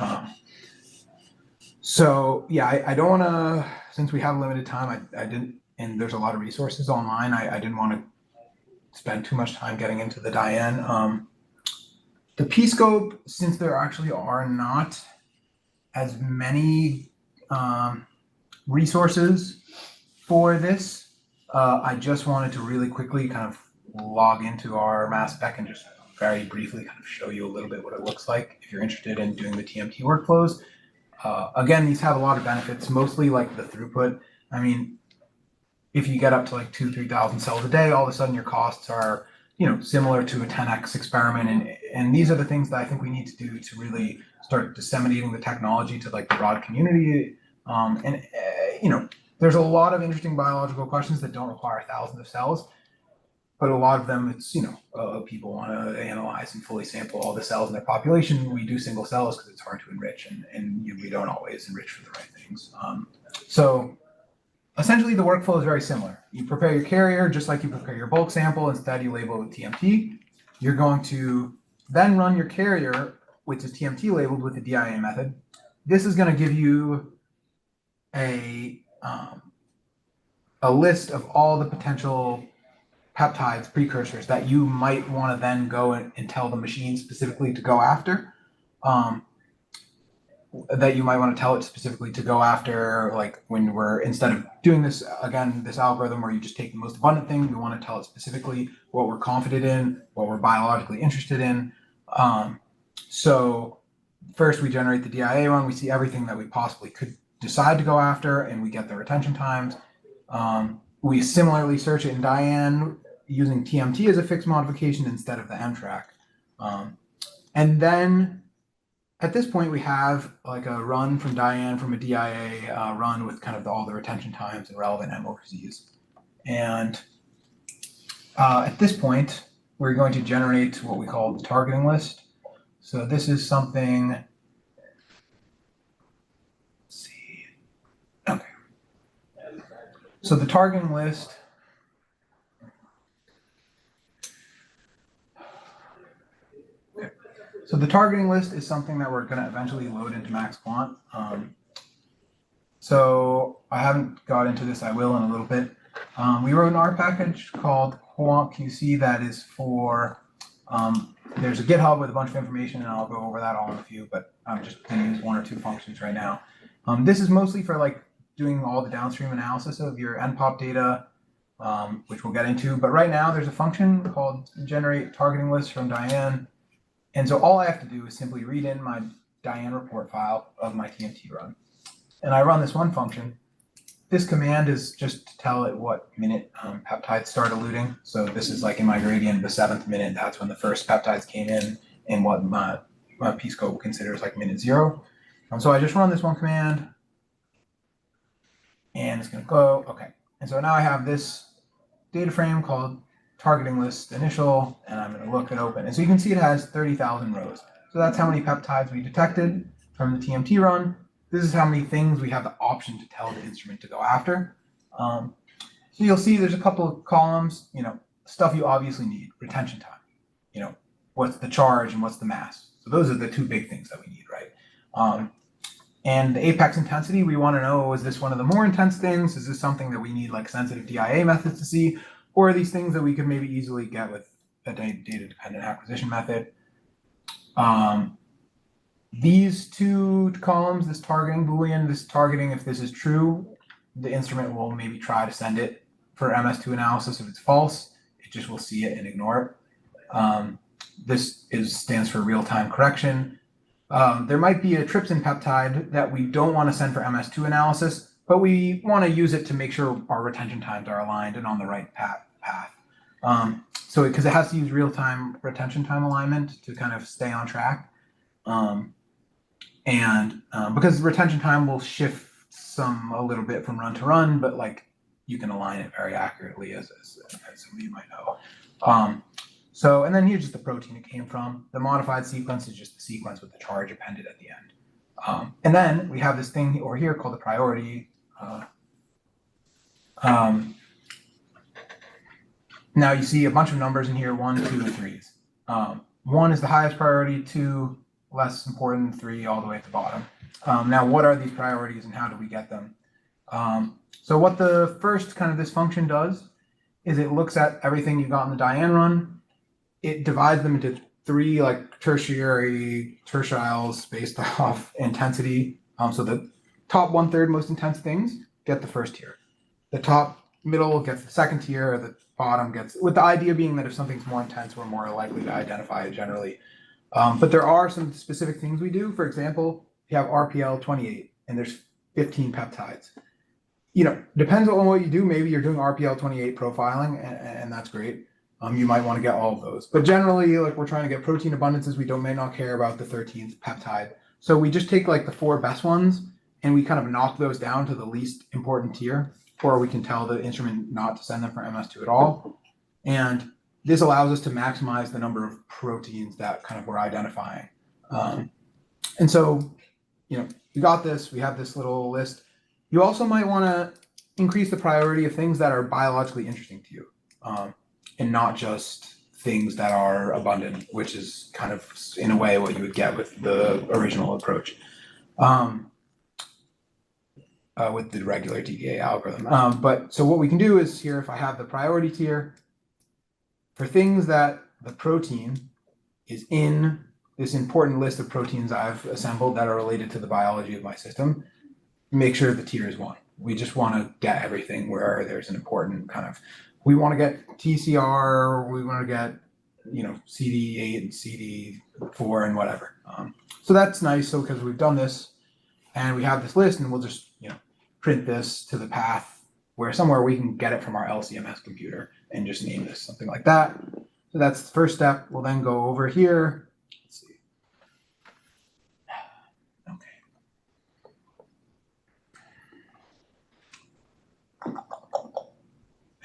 So yeah, I don't want to, since we have limited time, I didn't, and there's a lot of resources online, I didn't want to spend too much time getting into the Diane. The P-scope, since there actually are not as many resources for this, I just wanted to really quickly kind of log into our mass spec and just very briefly kind of show you a little bit what it looks like if you're interested in doing the TMT workflows. Again, these have a lot of benefits, mostly like the throughput. I mean, if you get up to like 2,000-3,000 cells a day, all of a sudden your costs are, similar to a 10x experiment. And these are the things that I think we need to do to really start disseminating the technology to like the broad community. There's a lot of interesting biological questions that don't require thousands of cells, but a lot of them, it's, people want to analyze and fully sample all the cells in their population. We do single cells because it's hard to enrich, and we don't always enrich for the right things. So essentially the workflow is very similar. You prepare your carrier just like you prepare your bulk sample. Instead, you label it with TMT. You're going to then run your carrier, which is TMT labeled with the DIA method. This is going to give you a list of all the potential peptides, precursors that you might want to then go and tell the machine specifically to go after. That you might want to tell it specifically to go after, like when we're, instead of doing this, again, this algorithm where you just take the most abundant thing, we want to tell it specifically what we're confident in, what we're biologically interested in. So first we generate the DIA run, we see everything that we possibly could decide to go after, and we get the retention times. We similarly search it in Diane using TMT as a fixed modification instead of the mtrack. And then at this point, we have like a run from Diane from a DIA run with kind of all the retention times and relevant MOPZs. And at this point, we're going to generate what we call the targeting list. So this is something, let's see, okay. So the targeting list, so the targeting list is something that we're going to eventually load into MaxQuant. So I haven't got into this, I will in a little bit. We wrote an R package called QuantQC that is for, there's a GitHub with a bunch of information, and I'll go over that all in a few, but I'm just going to use one or two functions right now. This is mostly for like doing all the downstream analysis of your nPOP data, which we'll get into. But right now there's a function called generate targeting list from Diane. And so all I have to do is simply read in my Diane report file of my TMT run. And I run this one function. This command is just to tell it what minute peptides start eluting. So this is like in my gradient, the 7th minute, that's when the first peptides came in, and what my pscope considers like minute 0. So I just run this one command, and it's going to go, okay. And so now I have this data frame called targeting list initial, and I'm going to look it open. And so you can see it has 30,000 rows. So that's how many peptides we detected from the TMT run. This is how many things we have the option to tell the instrument to go after. So you'll see there's a couple of columns, stuff you obviously need, retention time, what's the charge and what's the mass. So those are the two big things that we need, right? And the apex intensity, we want to know, is this one of the more intense things? Is this something that we need like sensitive DIA methods to see? Or are these things that we could maybe easily get with a data-dependent acquisition method? These two columns, this targeting Boolean, this targeting, if this is true, the instrument will maybe try to send it for MS2 analysis. If it's false, it just will see it and ignore it. This stands for real-time correction. There might be a trypsin peptide that we don't want to send for MS2 analysis, but we want to use it to make sure our retention times are aligned and on the right path. So because it has to use real-time retention time alignment to kind of stay on track. Because retention time will shift a little bit from run to run, but like you can align it very accurately as some of you might know. And then here's just the protein it came from. The modified sequence is just the sequence with the charge appended at the end. And then we have this thing over here called the priority. Now you see a bunch of numbers in here, 1, 2, and 3s. 1 is the highest priority, 2 less important, 3 all the way at the bottom. Now what are these priorities and how do we get them? So what the first kind of this function does is it looks at everything you got in the Diane run. It divides them into 3 like tertiles based off intensity. So the top 1/3 most intense things get the first tier. The top middle gets the second tier, or the bottom gets, with the idea being that if something's more intense, we're more likely to identify it generally. But there are some specific things we do. For example, you have RPL 28 and there's 15 peptides. Depends on what you do. Maybe you're doing RPL 28 profiling and that's great. You might want to get all of those. But generally, like we're trying to get protein abundances, we may not care about the 13th peptide. So we just take like the 4 best ones and we kind of knock those down to the least important tier, or we can tell the instrument not to send them for MS2 at all. And this allows us to maximize the number of proteins that kind of we're identifying. And so, you got this, we have this little list. You also might want to increase the priority of things that are biologically interesting to you, and not just things that are abundant, which is kind of, in a way, what you would get with the original approach, with the regular DDA algorithm. But so what we can do is here, if I have the priority tier, for things that the protein is in this important list of proteins I've assembled that are related to the biology of my system, make sure the tier is 1. We just want to get everything where there's an important kind of, we want to get TCR, we want to get, you know, CD8 and CD4 and whatever. So that's nice. So because we've done this and we have this list, and we'll just, you know, print this to the path where somewhere we can get it from our LCMS computer and just name this something like that. So that's the first step. We'll then go over here. Let's see.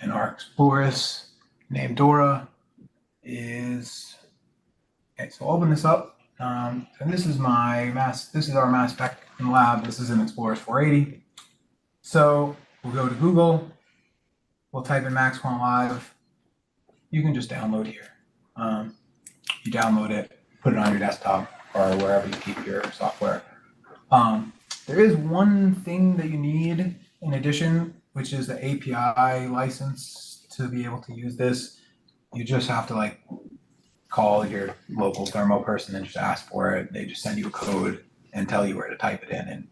And our Explorers named Dora is, okay, so I'll open this up. And this is my mass, this is our mass spec in the lab. This is in Explorers 480. So we'll go to Google, we'll type in MaxQuant Live. You can just download here. You download it, put it on your desktop or wherever you keep your software. There is one thing that you need in addition, which is the API license to be able to use this. You just have to like call your local thermo person and just ask for it. They just send you a code and tell you where to type it in, and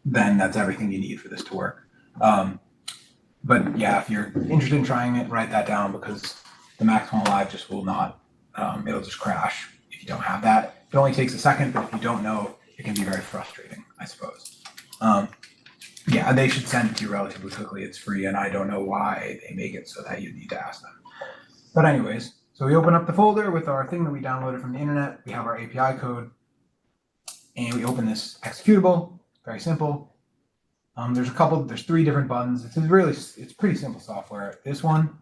then that's everything you need for this to work. But yeah, if you're interested in trying it, write that down, because the MaxQuant Live just will not, it'll just crash if you don't have that. It only takes a second, but if you don't know, it can be very frustrating, I suppose. Yeah, they should send it to you relatively quickly. It's free, and I don't know why they make it so that you need to ask them. But anyways, so we open up the folder with our thing that we downloaded from the internet. We have our API code, and we open this executable. Very simple. There's 3 different buttons. It's pretty simple software. This one,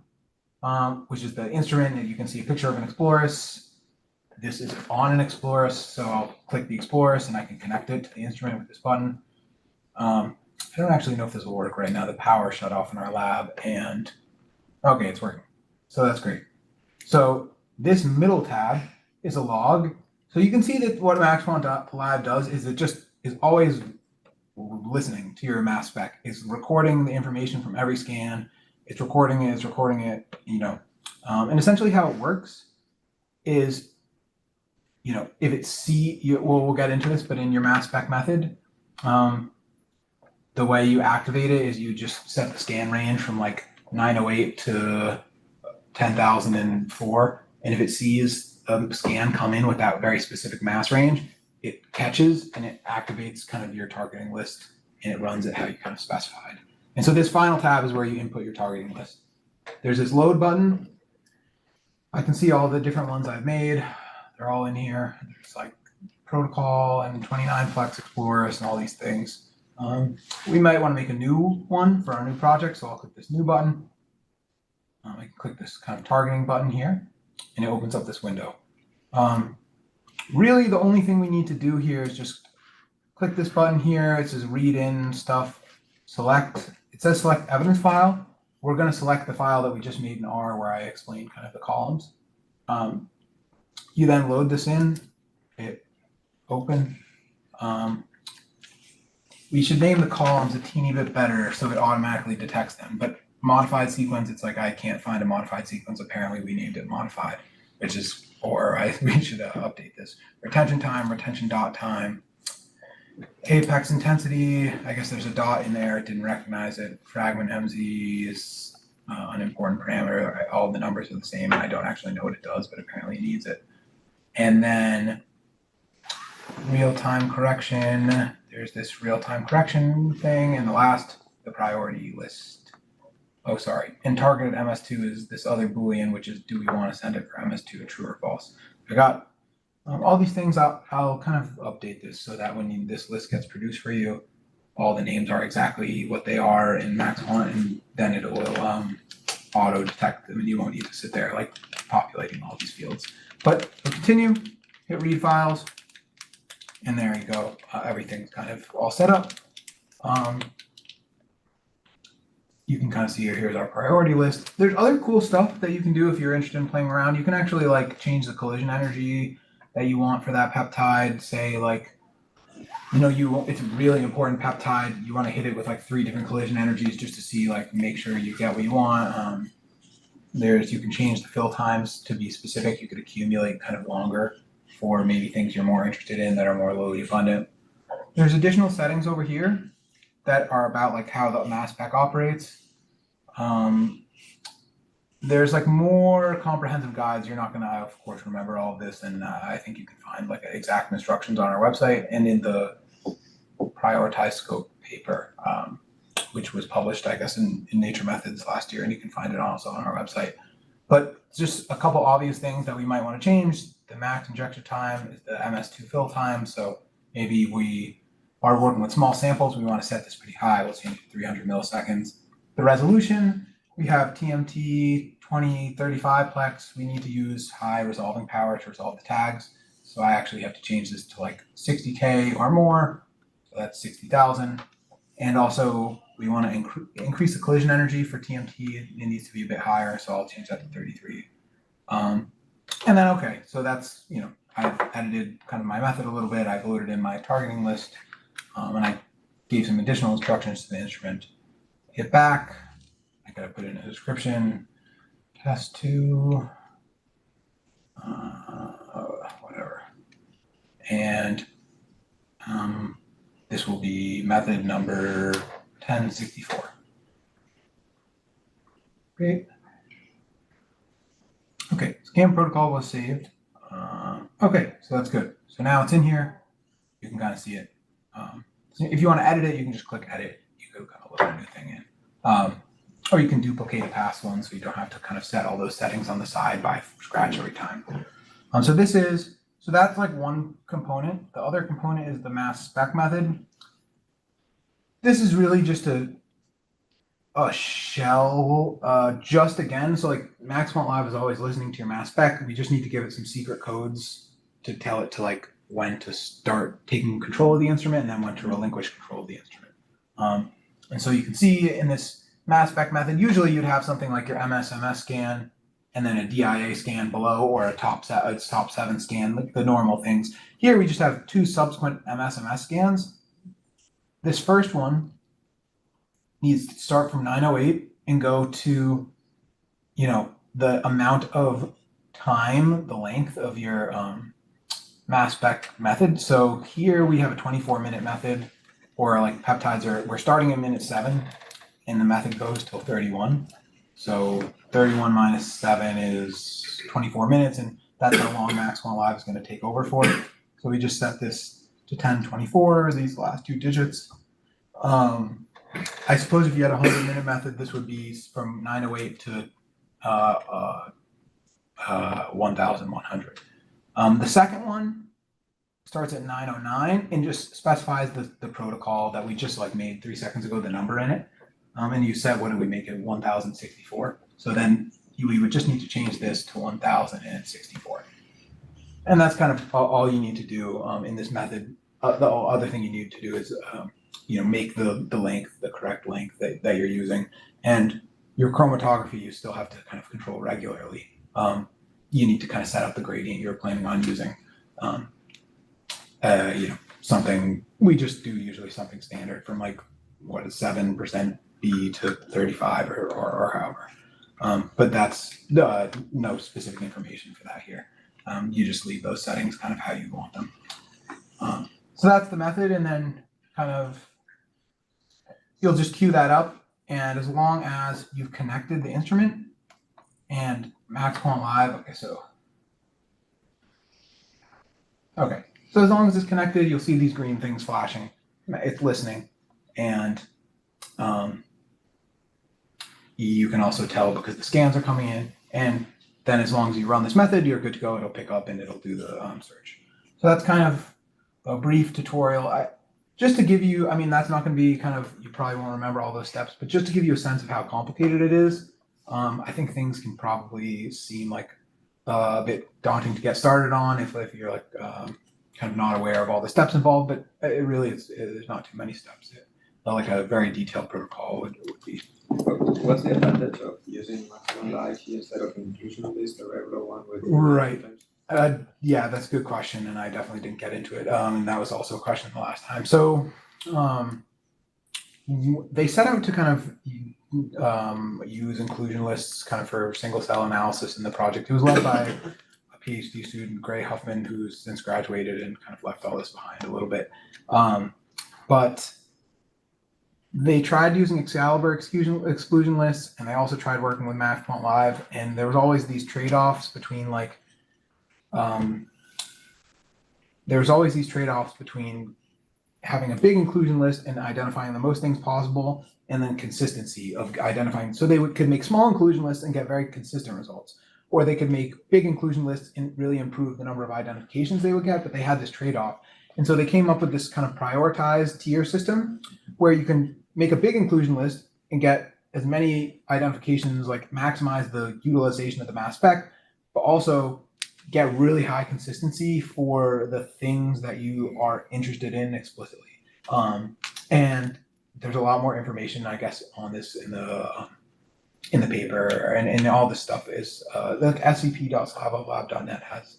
which is the instrument, and you can see a picture of an Explorers. This is on an Explorers, so I'll click the Explorers and I can connect it to the instrument with this button. I don't actually know if this will work right now. The power shut off in our lab, and okay, it's working. So that's great. So this middle tab is a log. So you can see that what MaxQuant Lab does is it just is always listening to your mass spec. It's recording the information from every scan. It's recording it, you know. And essentially how it works is, you know, if it's we'll get into this, but in your mass spec method, the way you activate it is you just set the scan range from like 908 to 10,004. And if it sees a scan come in with that very specific mass range, it catches and it activates kind of your targeting list, and it runs it how you kind of specified. And so this final tab is where you input your targeting list. There's this load button. I can see all the different ones I've made. They're all in here. There's like protocol and 29-plex Explorers and all these things. We might want to make a new one for our new project, so I'll click this new button. I can click this kind of targeting button here, and it opens up this window. Really, the only thing we need to do here is just click this button here. It says read in stuff, select. It says select evidence file. We're going to select the file that we just made in R, where I explained kind of the columns. You then load this in, hit open. We should name the columns a teeny bit better so it automatically detects them. But modified sequence, it's like I can't find a modified sequence. Apparently we named it modified, which is, we should update this. Retention time, retention dot time. Apex intensity, I guess there's a dot in there. It didn't recognize it. Fragment MZ is an important parameter. All the numbers are the same, and I don't actually know what it does, but apparently it needs it. And then real-time correction. There's this real-time correction thing, and the last, the priority list. Oh, sorry. And targeted MS2 is this other Boolean, which is, do we want to send it for MS2 true or false? I got all these things. I'll kind of update this so that when this list gets produced for you, all the names are exactly what they are in MaxQuant, and then it will auto detect them, and you won't need to sit there like populating all these fields. But we'll continue, hit read files, and there you go. Everything's kind of all set up. you can kind of see here's our priority list. There's other cool stuff that you can do if you're interested in playing around. You can actually like change the collision energy that you want for that peptide. Say like, it's a really important peptide. You want to hit it with like 3 different collision energies just to see like make sure you get what you want. You can change the fill times to be specific. You could accumulate kind of longer for maybe things you're more interested in that are more lowly abundant. There's additional settings over here that are about like how the mass spec operates. There's like more comprehensive guides. You're not gonna, of course, remember all of this, and I think you can find like exact instructions on our website and in the prioritized scope paper, which was published, I guess, in Nature Methods last year, and you can find it also on our website. But just a couple obvious things that we might want to change. The max injection time is the MS2 fill time. So maybe we are working with small samples. We want to set this pretty high. We'll change it to 300 milliseconds. The resolution, we have TMT 2035 plex. We need to use high resolving power to resolve the tags. So I actually have to change this to like 60K or more. So that's 60,000. And also we want to increase the collision energy for TMT. It needs to be a bit higher. So I'll change that to 33. And then, okay, so that's, I've edited kind of my method a little bit. I've loaded in my targeting list, and I gave some additional instructions to the instrument. Hit back. I got to put in a description. Test 2, whatever. And this will be method number 1064. Great. Okay, scan protocol was saved. Okay, so that's good. So now it's in here. You can kind of see it. So if you want to edit it, you can just click edit. You can kind of load a new thing in. Or you can duplicate a past one so you don't have to kind of set all those settings on the side by scratch every time. So that's like one component. The other component is the mass spec method. This is really just a shell, just again, so like MaxQuantLab is always listening to your mass spec. We just need to give it some secret codes to tell it to like when to start taking control of the instrument and then when to relinquish control of the instrument. And so you can see in this mass spec method, usually you'd have something like your MS scan and then a DIA scan below or a top 7 scan, like the normal things. Here we just have 2 subsequent MS scans. This first one needs to start from 908 and go to, the amount of time, the length of your mass spec method. So here we have a 24-minute method, or like peptides we're starting at minute 7 and the method goes till 31. So 31 minus 7 is 24 minutes, and that's how long MaxQuantLab is going to take over for. So we just set this to 1024, these last 2 digits. I suppose if you had a 100-minute method, this would be from 908 to 1100. The second one starts at 909 and just specifies the protocol that we just like made 3 seconds ago, the number in it. And you set, what did we make it, 1064. So then we would just need to change this to 1064. And that's kind of all you need to do in this method. The other thing you need to do is make the length, the correct length that you're using. And your chromatography, you still have to kind of control regularly. You need to kind of set up the gradient you're planning on using. Something, we just do usually something standard from like, 7% B to 35 or however. But that's no specific information for that here. You just leave those settings kind of how you want them. So that's the method, and then kind of you'll just queue that up, and as long as you've connected the instrument and MaxQuantLab, okay, so as long as it's connected, you'll see these green things flashing. It's listening, and you can also tell because the scans are coming in, and then as long as you run this method, you're good to go. It'll pick up and it'll do the search. So that's kind of a brief tutorial. Just to give you, that's not going to be you probably won't remember all those steps, but just to give you a sense of how complicated it is, I think things can probably seem like a bit daunting to get started on if you're like kind of not aware of all the steps involved, but it really is, there's not too many steps. Like a very detailed protocol would be What's the advantage of using maximum light here instead of inclusion list, the regular one with Right. items? Yeah, that's a good question, and I definitely didn't get into it. And that was also a question the last time. So they set out to kind of use inclusion lists kind of for single cell analysis in the project. It was led by a PhD student, Gray Huffman, who's since graduated and kind of left all this behind a little bit. But they tried using Excalibur exclusion lists, and they also tried working with Matchpoint Live, and there was always these trade-offs between like having a big inclusion list and identifying the most things possible, and then consistency of identifying. So they could make small inclusion lists and get very consistent results, or they could make big inclusion lists and really improve the number of identifications they would get, but they had this trade-off. And so they came up with this kind of prioritized tier system where you can make a big inclusion list and get as many identifications, like maximize the utilization of the mass spec, but also get really high consistency for the things that you are interested in explicitly. And there's a lot more information, I guess, on this in the paper, and all this stuff is the scp.slavovlab.net has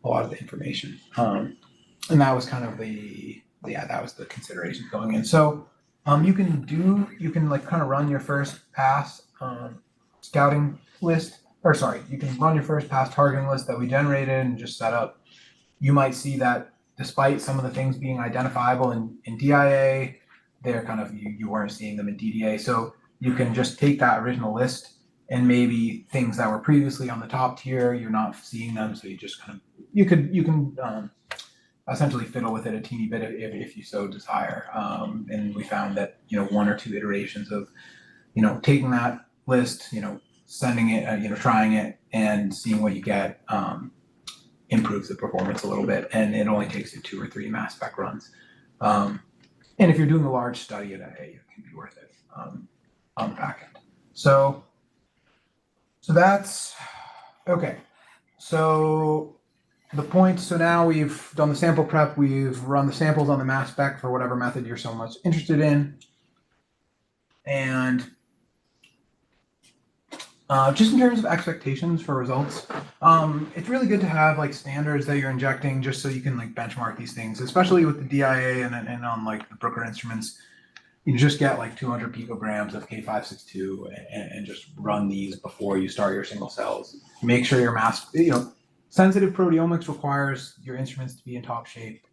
a lot of the information. And that was kind of that was the consideration going in. So you can like kind of run your first pass scouting list, or sorry, you can run your first pass targeting list that we generated and just set up. You might see that despite some of the things being identifiable in DIA, they're kind of, you weren't seeing them in DDA. So you can just take that original list and maybe things that were previously on the top tier, you're not seeing them. So you just kind of, you can essentially fiddle with it a teeny bit if you so desire. And we found that, one or two iterations of, taking that list, sending it, trying it and seeing what you get improves the performance a little bit. And it only takes you 2 or 3 mass spec runs. And if you're doing a large study at A, it can be worth it on the back end. So that's okay. So the point, so now we've done the sample prep, we've run the samples on the mass spec for whatever method you're so much interested in. And just in terms of expectations for results, it's really good to have like standards that you're injecting just so you can like benchmark these things, especially with the DIA and on like the Brooker instruments. You just get like 200 picograms of K562 and just run these before you start your single cells. Make sure your mass, sensitive proteomics requires your instruments to be in top shape.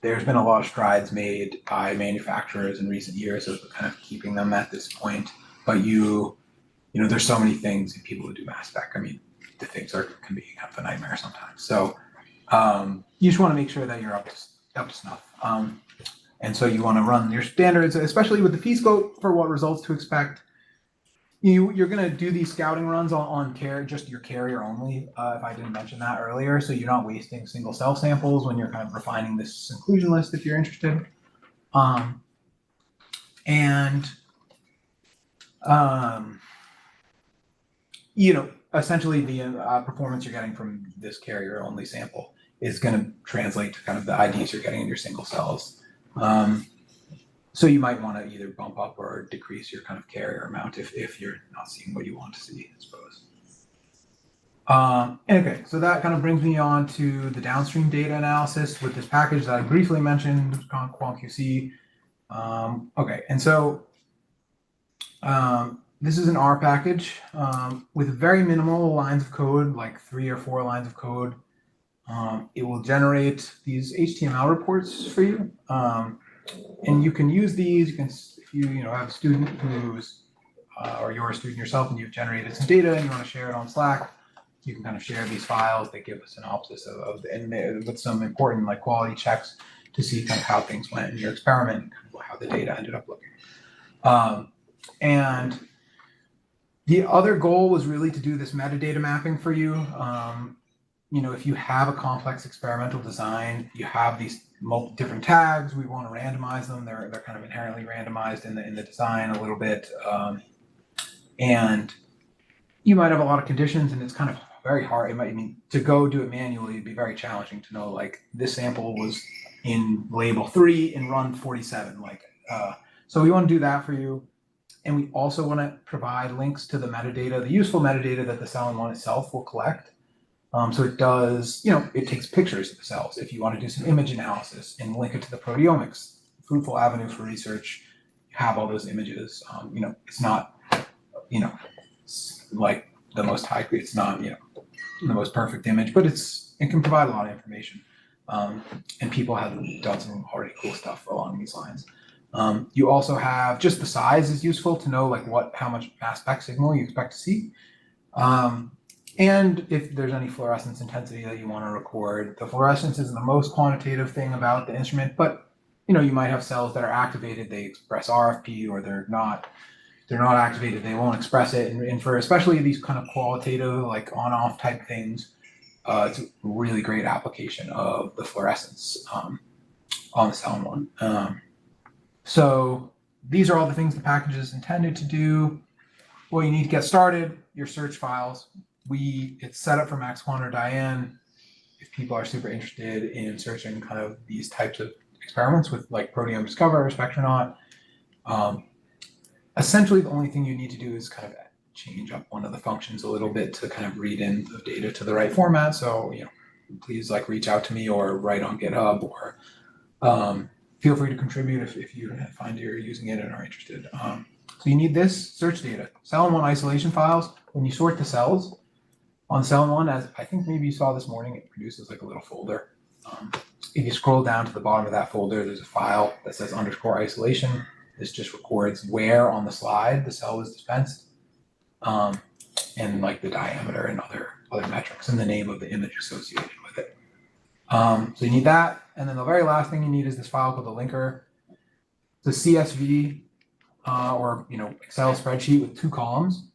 There's been a lot of strides made by manufacturers in recent years of kind of keeping them at this point, but there's so many things in people who do mass spec. I mean, the things can be kind of a nightmare sometimes. So you just want to make sure that you're up to snuff. And so you want to run your standards, especially with the P-scope for what results to expect. You're going to do these scouting runs on just your carrier only, if I didn't mention that earlier. So you're not wasting single cell samples when you're kind of refining this inclusion list if you're interested. Essentially the performance you're getting from this carrier only sample is going to translate to kind of the IDs you're getting in your single cells. So you might want to either bump up or decrease your kind of carrier amount if you're not seeing what you want to see, I suppose. Okay, so that kind of brings me on to the downstream data analysis with this package that I briefly mentioned, QuantQC. Okay, and so this is an R package with very minimal lines of code, like 3 or 4 lines of code. It will generate these HTML reports for you. And you can use these. If you have a student who's, or you're a student yourself and you've generated some data and you want to share it on Slack, you can kind of share these files. They give a synopsis and with some important like quality checks to see kind of how things went in your experiment and kind of how the data ended up looking. And the other goal was really to do this metadata mapping for you. If you have a complex experimental design, you have these different tags. We want to randomize them. They're kind of inherently randomized in the design a little bit, and you might have a lot of conditions, and it's kind of very hard. To go do it manually, it'd be very challenging to know like this sample was in label 3 in run 47. So we want to do that for you. and we also want to provide links to the metadata, the useful metadata that the cell itself will collect. So it does, it takes pictures of the cells. If you want to do some image analysis and link it to the proteomics, fruitful avenue for research, have all those images. It's not, like the most high, it's not, the most perfect image, but it can provide a lot of information. And people have done some already cool stuff along these lines. You also have just the size is useful to know like how much mass spec signal you expect to see. And if there's any fluorescence intensity that you want to record. The fluorescence isn't the most quantitative thing about the instrument, but you might have cells that are activated, they express RFP, or they're not activated, they won't express it. And for especially these kind of qualitative, like on-off type things, it's a really great application of the fluorescence on the Salmon one. So these are all the things the package is intended to do. Well, you need to get started, your search files. It's set up for MaxQuant or Diane. If people are super interested in searching kind of these types of experiments with like Proteome Discover or Spectronaut, essentially the only thing you need to do is kind of change up one of the functions a little bit to kind of read in the data to the right format. So, please like reach out to me or write on GitHub, or feel free to contribute if you find you're using it and are interested. So you need this search data, Salmon isolation files. When you sort the cells on Salmon, as I think maybe you saw this morning, it produces like a little folder. If you scroll down to the bottom of that folder, there's a file that says _isolation. This just records where on the slide the cell was dispensed, and like the diameter and other metrics and the name of the image associated with it. So you need that. And then the very last thing you need is this file called the linker. It's a CSV or Excel spreadsheet with 2 columns.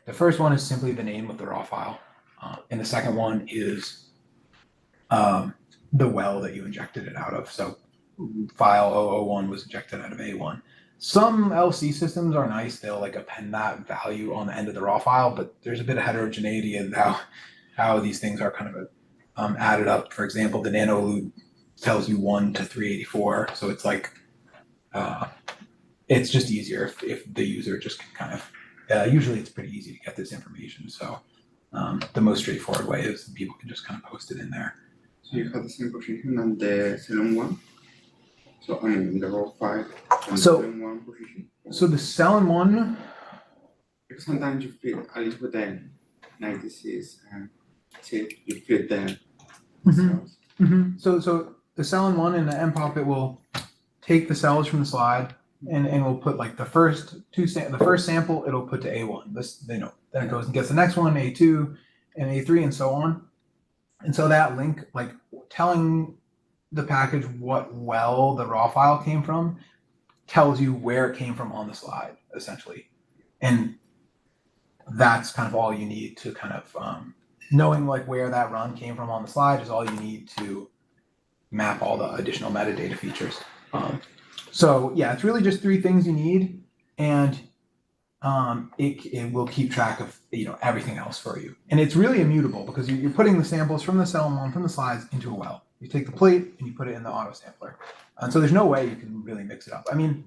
The first one is simply the name of the raw file. And the second one is the well that you injected it out of. So file 001 was injected out of A1. Some LC systems are nice. They'll like append that value on the end of the raw file, but there's a bit of heterogeneity in how these things are kind of added up. For example, the nanolute tells you 1 to 384. So it's like, it's just easier if the user just can kind of, usually it's pretty easy to get this information. So the most straightforward way is people can just kind of post it in there. So you have the same position on the Salmon one? So I mean the raw file on the Salmon one position? So the Salmon one, because sometimes you fit, at least with the 96 chip, you fit the cells. So the Salmon one in the nPOP, it will take the cells from the slide and we'll put like the first sample, it'll put to A1. Then it goes and gets the next one, A2 and A3 and so on. And so that link, like telling the package what well the raw file came from, tells you where it came from on the slide, essentially. And that's kind of all you need to kind of, knowing like where that run came from on the slide is all you need to map all the additional metadata features. So yeah, it's really just 3 things you need, and it will keep track of everything else for you. And it's really immutable because you're putting the samples from the Salmon from the slides into a well. You take the plate and you put it in the auto sampler, and so there's no way you can really mix it up. I mean,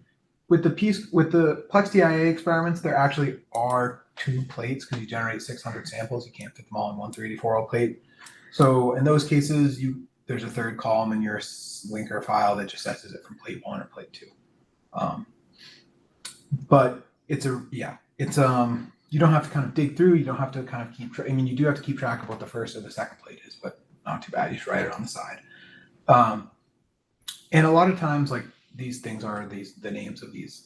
with the Plex TIA experiments, there actually are 2 plates because you generate 600 samples. You can't fit them all in one 384 plate. So in those cases, there's a 3rd column in your linker file that just says is it from plate 1 or plate 2. But it's you don't have to kind of dig through. You don't have to kind of you do have to keep track of what the first or the second plate is, but not too bad. You just write it on the side. And a lot of times, like these things are the names of these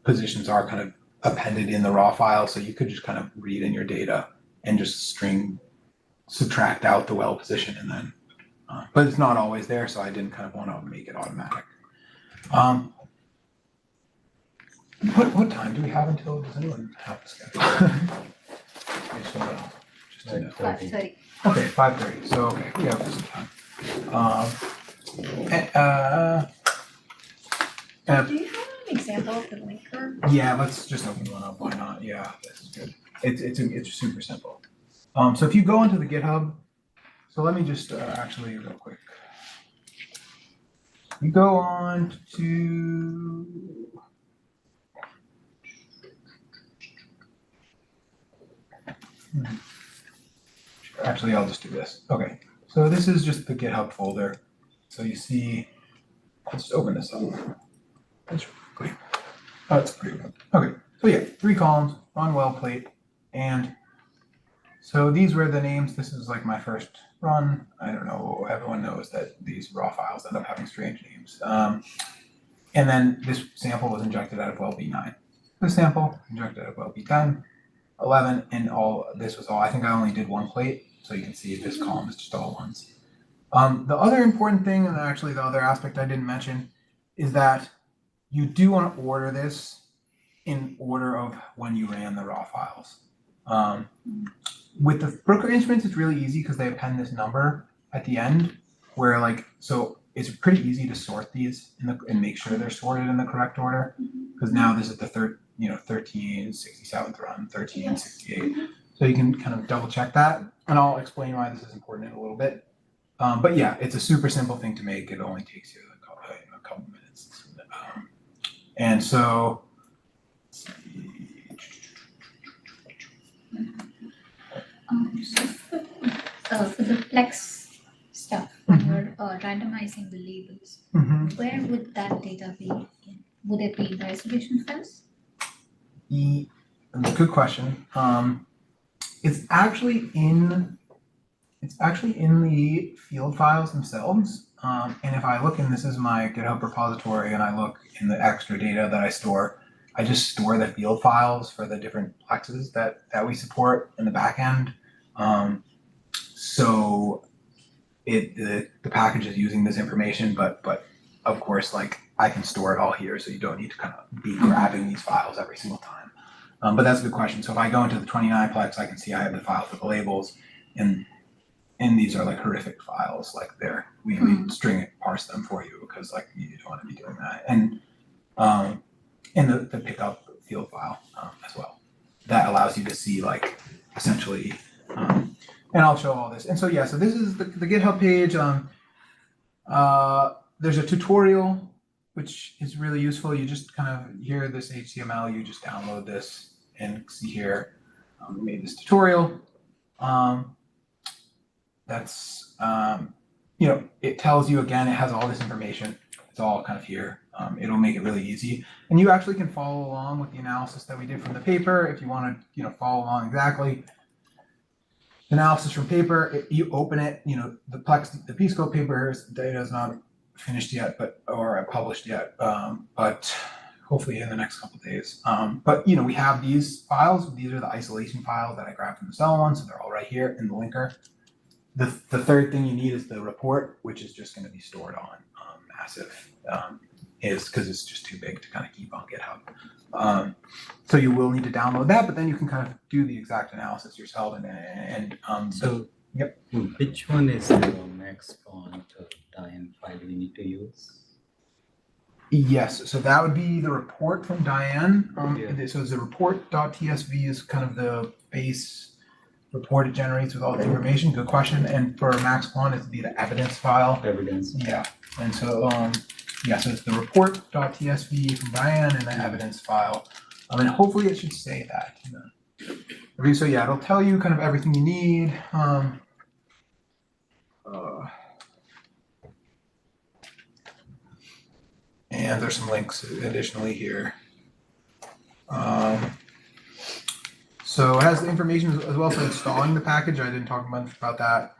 positions are kind of appended in the raw file, so you could just kind of read in your data and just subtract out the well position, and then, but it's not always there, so I didn't kind of want to make it automatic. What time do we have until? Does anyone have the schedule? Just to know. 5:30. Okay, 5:30. So okay, we have some time. Do you have an example of the linker? Yeah, let's just open one up. Why not? Yeah, this is good. It's super simple. So if you go into the GitHub, so let me just actually real quick. You go on to Actually, I'll just do this. Okay, so this is just the GitHub folder. So you see, let's just open this up. That's quickly. Oh, it's pretty good. Okay, so yeah, 3 columns, run well plate, and so these were the names. This is like my first run. I don't know, everyone knows that these raw files end up having strange names. And then this sample was injected out of well B9. This sample injected out of well B10, 11, and all this was all. I think I only did 1 plate, so you can see this column is just all ones. The other important thing, and actually the other aspect I didn't mention, is that you do want to order this in order of when you ran the raw files. With the Brooker instruments, it's really easy because they append this number at the end, where like, so it's pretty easy to sort these and make sure they're sorted in the correct order. Because now this is the 1367th run, 1368. So you can kind of double check that, and I'll explain why this is important in a little bit. But yeah, it's a super simple thing to make. It only takes you a couple minutes. And so, For the plex stuff, when you're randomizing the labels, where would that data be in? Would it be in the resolution files? Good question. It's actually in the field files themselves. And if I look in, this is my GitHub repository, and I look in the extra data that I store, I just store the field files for the different plexes that we support in the back end. So the package is using this information, but of course, like I can store it all here, so you don't need to kind of be grabbing these files every single time. But that's a good question. So if I go into the 29plex, I can see I have the file for the labels, and these are like horrific files. Like we string parse them for you because like you don't want to be doing that. And the pickup field file as well. That allows you to see like essentially, and I'll show all this. And so yeah, so this is the GitHub page. There's a tutorial which is really useful. You just kind of hear this HTML, you just download this and see here. We made this tutorial. That's it tells you again. It has all this information. It's all kind of here. It'll make it really easy, and you actually can follow along with the analysis that we did from the paper if you want to, follow along exactly. Analysis from paper. You open it. The PScope paper's data is not finished yet, or published yet, but hopefully in the next couple of days. But we have these files. These are the isolation files that I grabbed from the cell one, so they're all right here in the linker. The third thing you need is the report, which is just going to be stored on massive. Is because it's just too big to kind of keep on GitHub. So you will need to download that, but then you can kind of do the exact analysis yourself. Yep. Which one is the MaxQuant Diane file we need to use? Yes, so that would be the report from Diane. So it's a report.tsv is kind of the base report it generates with all the information. Good question. And for MaxQuant, it'd be the evidence file. Evidence. Yeah. And so so it's the report.tsv from Diane and the evidence file. And hopefully it should say that. So yeah, it'll tell you kind of everything you need. And there's some links additionally here. So it has the information as well for installing the package. I didn't talk much about that.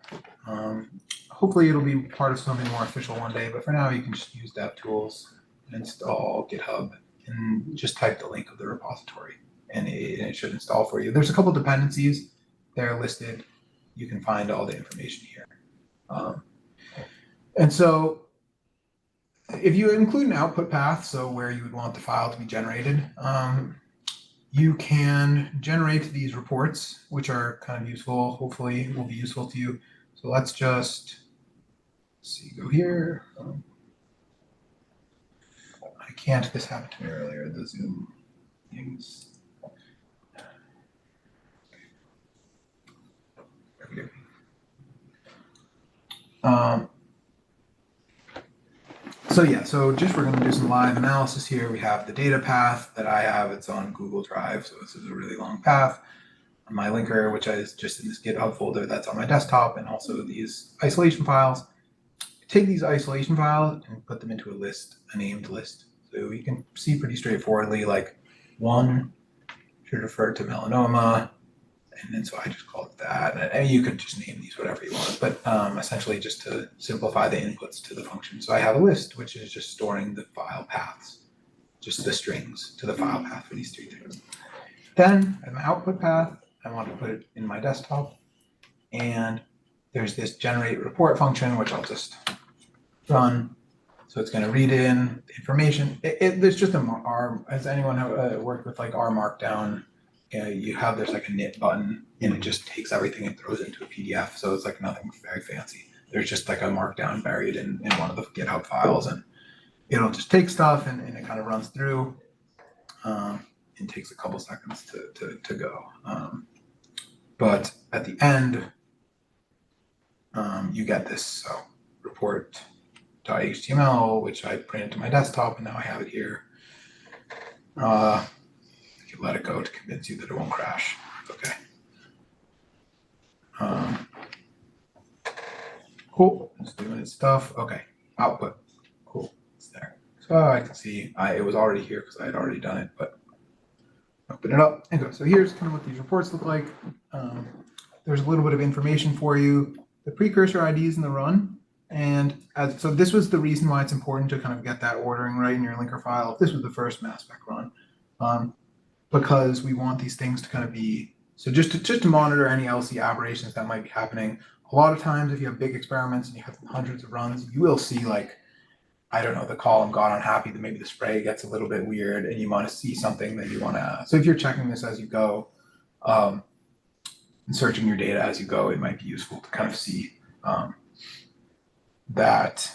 Hopefully it'll be part of something more official one day, but for now you can just use DevTools, install GitHub, and just type the link of the repository, and it should install for you. There's a couple dependencies. They're listed. You can find all the information here. And so if you include an output path, so where you would want the file to be generated, you can generate these reports, which are kind of useful, hopefully will be useful to you. So let's just go here. This happened to me earlier, the Zoom things. So just we're going to do some live analysis here. We have the data path that I have. It's on Google Drive, so this is a really long path. my linker, which is just in this GitHub folder that's on my desktop, and also these isolation files. Take these isolation files and put them into a list, a named list. So you can see pretty straightforwardly, like 1 should refer to melanoma, and then so I just call it that. And you could just name these whatever you want, but essentially just to simplify the inputs to the function. So I have a list, which is just storing the file paths, just the strings to the file path for these 3 things. Then I have my output path. I want to put it in my desktop, and there's this generate report function, which I'll just run. So it's going to read in the information. There's just a R. Has anyone worked with like R Markdown? There's like a knit button, and it just takes everything and throws it into a PDF. So it's like nothing very fancy. There's just like a Markdown buried in one of the GitHub files, and it'll just take stuff and it kind of runs through. It takes a couple seconds to go. But at the end, you get this report.html, which I printed to my desktop, and now I have it here. I can let it go to convince you that it won't crash. Okay. Cool. It's doing its stuff. Okay. Output. Cool. It's there. So I can see it was already here because I had already done it, but open it up and go. So here's kind of what these reports look like. There's a little bit of information for you. The precursor IDs in the run. And so this was the reason why it's important to kind of get that ordering right in your linker file. If this was the first mass spec run, because we want these things to kind of be, so just to monitor any LC aberrations that might be happening. A lot of times if you have big experiments and you have hundreds of runs, you will see like, I don't know, the column got unhappy, that maybe the spray gets a little bit weird and you want to see something that you want to, so if you're checking this as you go, and searching your data as you go, it might be useful to kind of see that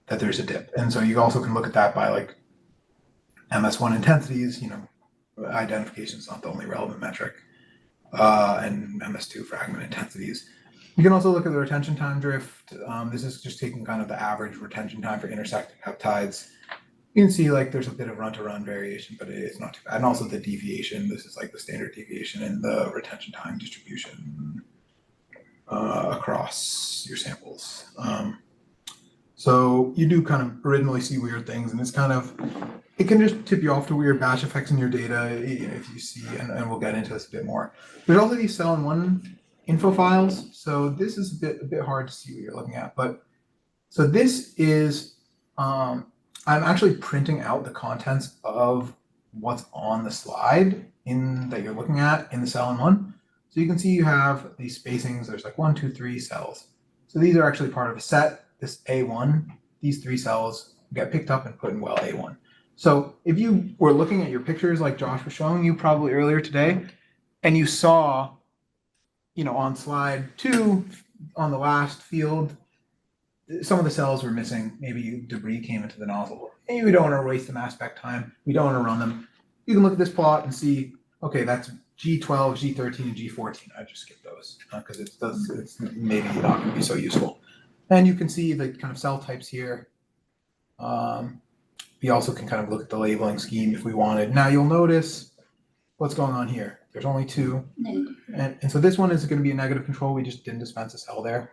there's a dip. And so you also can look at that by like MS1 intensities, identification is not the only relevant metric, and MS2 fragment intensities. You can also look at the retention time drift. This is just taking kind of the average retention time for intersecting peptides. You can see like there's a bit of run-to-run variation, but it is not too bad. And also the deviation, this is like the standard deviation and the retention time distribution across your samples. So you do kind of originally see weird things, and it's kind of, it can just tip you off to weird batch effects in your data if you see, and we'll get into this a bit more. There's also these cell-in-one info files. So this is a bit hard to see what you're looking at, but so this is, I'm actually printing out the contents of what's on the slide that you're looking at in the cell-in-one. So you can see you have these spacings. There's like 1, 2, 3 cells. So these are actually part of a set. This A1, these 3 cells get picked up and put in well A1. So if you were looking at your pictures like Josh was showing you probably earlier today, and you saw, on slide 2, on the last field, some of the cells were missing. Maybe debris came into the nozzle. And we don't want to waste the mass spec time. We don't want to run them. You can look at this plot and see, okay, that's G12, G13, and G14. I just skipped those because it's maybe not going to be so useful. And you can see the kind of cell types here. We also can kind of look at the labeling scheme if we wanted. Now you'll notice what's going on here. There's only 2. And so this one is going to be a negative control. We just didn't dispense a cell there.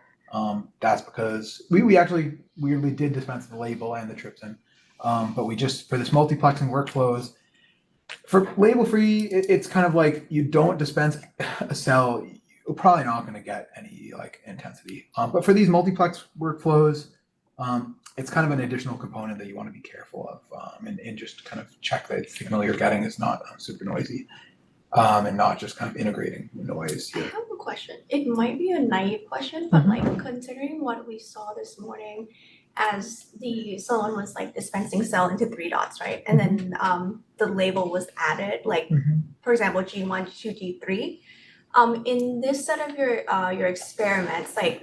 That's because we actually weirdly did dispense the label and the trypsin. But we just, for this multiplexing workflows, for label free, it's kind of like you don't dispense a cell, you're probably not going to get any like intensity. But for these multiplex workflows, it's kind of an additional component that you want to be careful of, and just kind of check that the signal you're getting is not super noisy, and not just kind of integrating noise here. I have a question. It might be a naive question, but like considering what we saw this morning, as someone was like dispensing cell into 3 dots, right? And then the label was added, like for example, G1, G2, G3. In this set of your experiments, like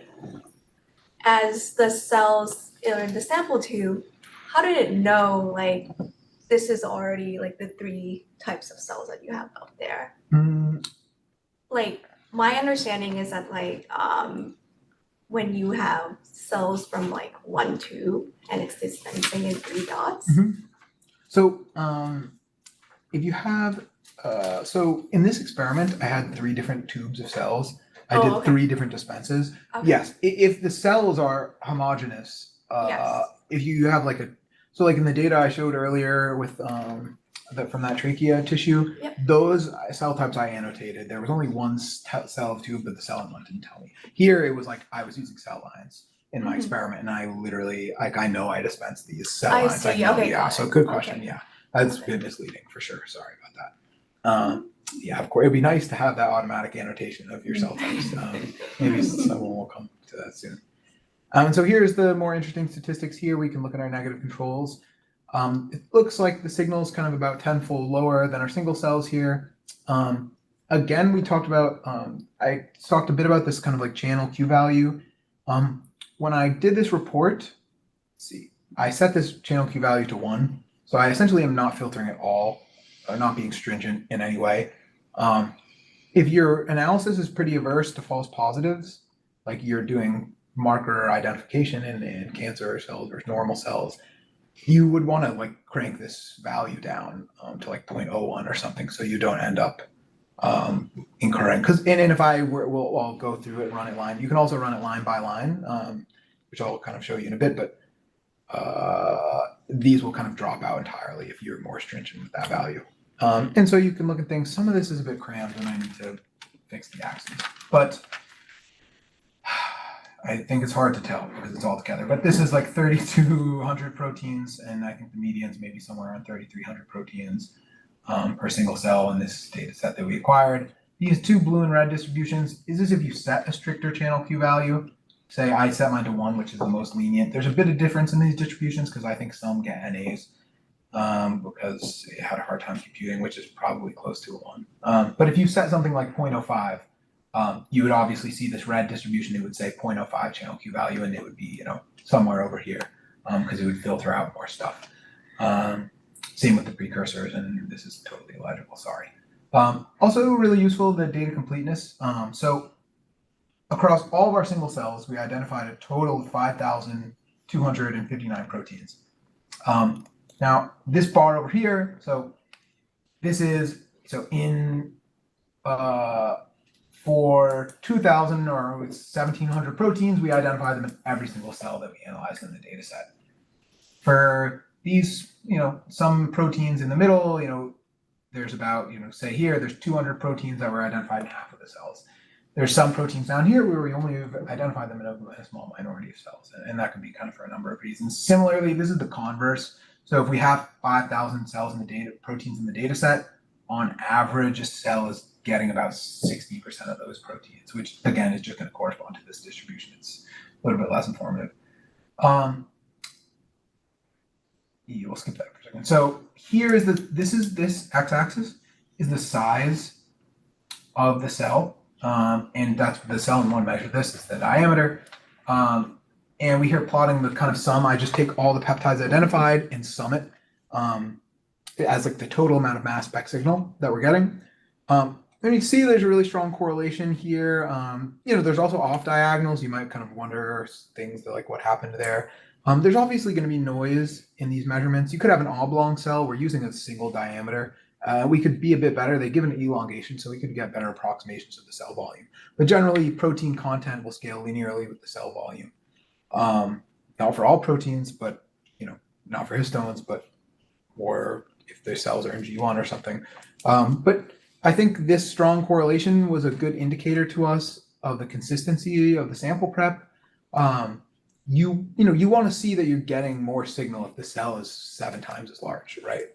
as the cells in the sample tube, how did it know like this is already like the 3 types of cells that you have out there? Like my understanding is that like when you have cells from like 1, 2 and it's dispensing in 3 dots. So if you have So in this experiment, I had 3 different tubes of cells. I Oh, did okay. 3 different dispenses. Okay. Yes, if the cells are homogeneous, Yes. if you have like so like in the data I showed earlier with from that trachea tissue, Yep. those cell types I annotated. There was only one cell of tube, but the cell in one didn't tell me. Here it was like I was using cell lines in my experiment, and I literally I know I dispensed these cell I lines. see. know, Okay, yeah. got So it. good question. Okay. Yeah, that's a bit misleading for sure. Sorry about that. Yeah, of course, it'd be nice to have that automatic annotation of your cell types. Maybe someone will come to that soon. So here's the more interesting statistics here. We can look at our negative controls. It looks like the signal is kind of about 10-fold lower than our single cells here. Again, we talked about, I talked a bit about this kind of like channel Q value. When I did this report, let's see, I set this channel Q value to 1. So I essentially am not filtering at all, not being stringent in any way. If your analysis is pretty averse to false positives, like you're doing marker identification in cancer cells versus normal cells, you would want to like crank this value down to like 0.01 or something, so you don't end up incurring. Because and if I'll go through it and run it line. You can also run it line by line, which I'll kind of show you in a bit. But these will kind of drop out entirely if you're more stringent with that value. And so you can look at things. Some of this is a bit crammed, and I need to fix the axes, but I think it's hard to tell because it's all together. But this is like 3,200 proteins, and I think the median's maybe somewhere around 3,300 proteins per single cell in this data set that we acquired. These 2 blue and red distributions is as if you set a stricter channel Q value. Say I set mine to 1, which is the most lenient. There's a bit of difference in these distributions because I think some get NAs because it had a hard time computing, which is probably close to a 1. But if you set something like 0.05, you would obviously see this red distribution. It would say 0.05 channel Q value, and it would be somewhere over here because it would filter out more stuff. Same with the precursors, and this is totally illegible. Sorry. Also really useful, the data completeness. So across all of our single cells, we identified a total of 5,259 proteins. Now this bar over here, so this is in for 2,000 or 1,700 proteins, we identify them in every single cell that we analyzed in the data set. For these, some proteins in the middle, there's about, say here, there's 200 proteins that were identified in half of the cells. There's some proteins down here where we only identified them in a small minority of cells, and that could be kind of for a number of reasons. Similarly, this is the converse. So if we have 5,000 cells in the proteins in the data set, on average, a cell is getting about 60% of those proteins, which again is just going to correspond to this distribution. It's a little bit less informative. We'll skip that for a second. So here is this x-axis is the size of the cell, and that's the cell in one measure. This is the diameter, and we here plotting the kind of sum. I just take all the peptides identified and sum it as like the total amount of mass spec signal that we're getting. And you see there's a really strong correlation here. There's also off diagonals. You might kind of wonder things like what happened there. There's obviously going to be noise in these measurements. You could have an oblong cell. We're using a single diameter. We could be a bit better. They give an elongation, so we could get better approximations of the cell volume. But generally, protein content will scale linearly with the cell volume. Not for all proteins, but not for histones, but more if their cells are in G1 or something. But I think this strong correlation was a good indicator to us of the consistency of the sample prep. You want to see that you're getting more signal if the cell is 7 times as large, right?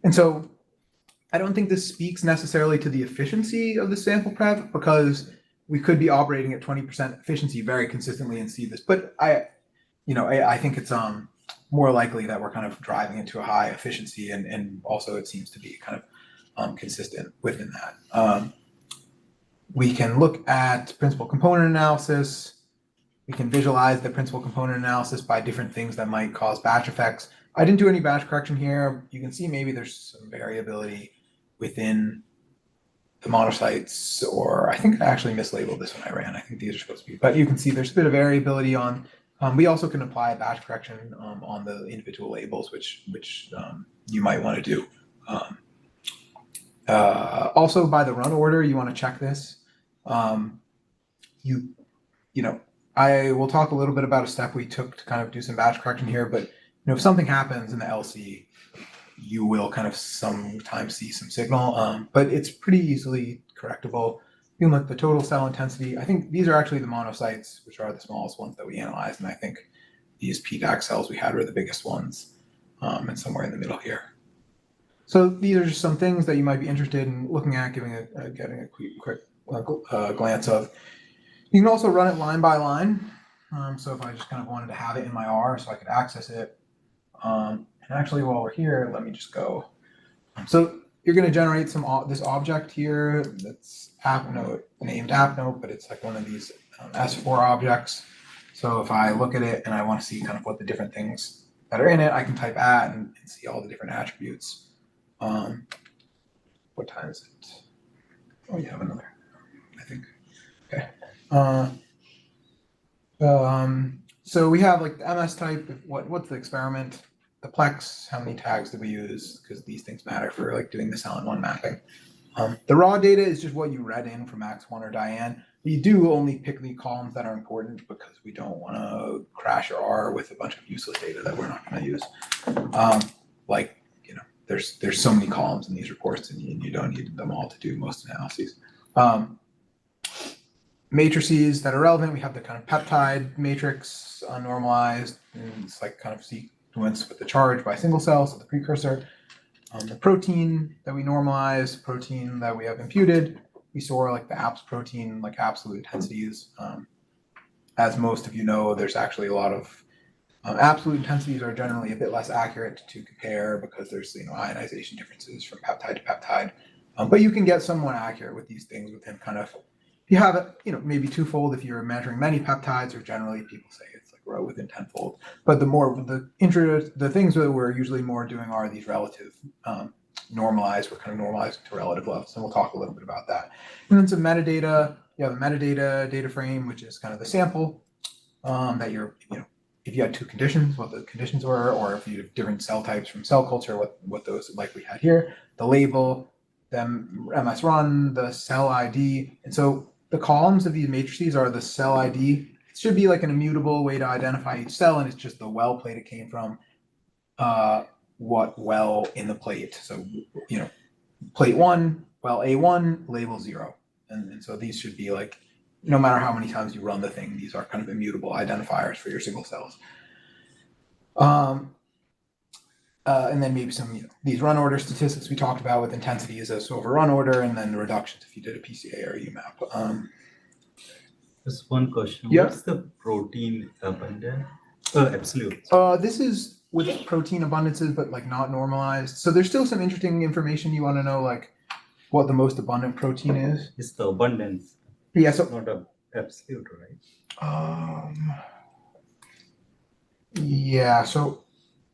And so I don't think this speaks necessarily to the efficiency of the sample prep because we could be operating at 20% efficiency very consistently and see this. But I think it's more likely that we're kind of driving into a high efficiency, and also it seems to be kind of consistent within that. We can look at principal component analysis. We can visualize the principal component analysis by different things that might cause batch effects. I didn't do any batch correction here. You can see maybe there's some variability within the monocytes, or I think I actually mislabeled this when I ran. I think these are supposed to be, but you can see there's a bit of variability on. We also can apply a batch correction on the individual labels, which you might want to do. Also, by the run order, you want to check this. You know, I will talk a little bit about a step we took to kind of do some batch correction here, but if something happens in the LC, you will kind of sometimes see some signal, but it's pretty easily correctable. You can look at the total cell intensity. I think these are actually the monocytes, which are the smallest ones that we analyzed, and I think these PDAC cells we had were the biggest ones, and somewhere in the middle here. So these are just some things that you might be interested in looking at, getting a quick glance of. You can also run it line by line. So if I just kind of wanted to have it in my R so I could access it. And actually, while we're here, let me just go. So you're going to generate this object here that's AppNote, named AppNote, but it's like one of these S4 objects. So if I look at it and I want to see kind of what the different things that are in it, I can type at and see all the different attributes. What time is it? Oh, you have another, I think. Okay. So we have like the MS type, what's the experiment, the plex, how many tags did we use, because these things matter for like doing the cell-in-one mapping. The raw data is just what you read in from Max1 or Diane. We do only pick the columns that are important because we don't want to crash your R with a bunch of useless data that we're not going to use. There's so many columns in these reports, and you don't need them all to do most analyses. Matrices that are relevant, we have the kind of peptide matrix unnormalized, and it's like kind of sequence with the charge by single cell, so the precursor. The protein that we normalize, protein that we have imputed, we store like the APS protein, like absolute intensities. As most of you know, there's actually a lot of absolute intensities are generally a bit less accurate to compare because there's ionization differences from peptide to peptide. But you can get somewhat accurate with these things within kind of, if you have it, maybe twofold if you're measuring many peptides, or generally people say it's like within tenfold. But the things that we're usually more doing are these relative normalized. We're kind of normalized to relative levels, and we'll talk a little bit about that. And then some metadata. You have a metadata data frame, which is kind of the sample that you're, if you had two conditions, what the conditions were, or if you have different cell types from cell culture, what those like we had here, the label, the MS run, the cell ID. And so the columns of these matrices are the cell ID. It should be like an immutable way to identify each cell, and it's just the well plate it came from, what well in the plate. So, plate 1, well A1, label 0. And so these should be like, no matter how many times you run the thing, these are kind of immutable identifiers for your single cells. And then maybe some, these run order statistics we talked about with intensities as over run order, and then the reductions if you did a PCA or UMAP. Just one question. Yeah. What's the protein abundance? Absolute. This is with protein abundances, but like not normalized. So there's still some interesting information you want to know, like what the most abundant protein is. It's the abundance. Yeah. So not a absolute, right? Yeah. So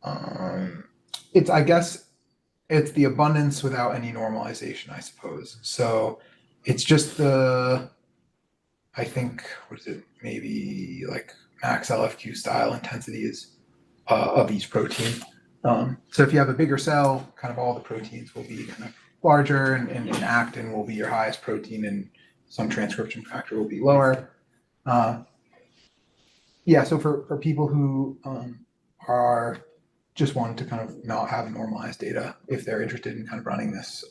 I guess it's the abundance without any normalization, I suppose. So it's just I think, what is it? Maybe like max LFQ style intensities of each protein. So if you have a bigger cell, kind of all the proteins will be kind of larger, and actin will be your highest protein, and some transcription factor will be lower. Yeah, so for people who are just want to kind of not have normalized data, if they're interested in kind of running this,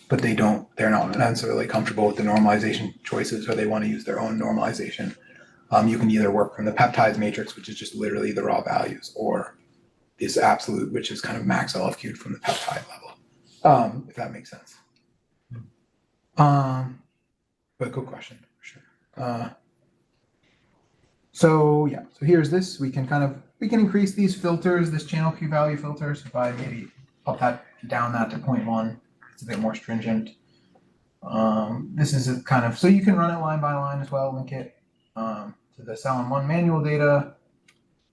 but they're not necessarily comfortable with the normalization choices, or they want to use their own normalization, you can either work from the peptides matrix, which is just literally the raw values, or this absolute, which is kind of max LFQ'd from the peptide level, if that makes sense. But good question, for sure. So here's this. We can increase these filters, this channel Q value filter. So if I maybe up that down that to 0.1, it's a bit more stringent. This is a kind of, so you can run it line by line as well, link it to the cell-in-one manual data.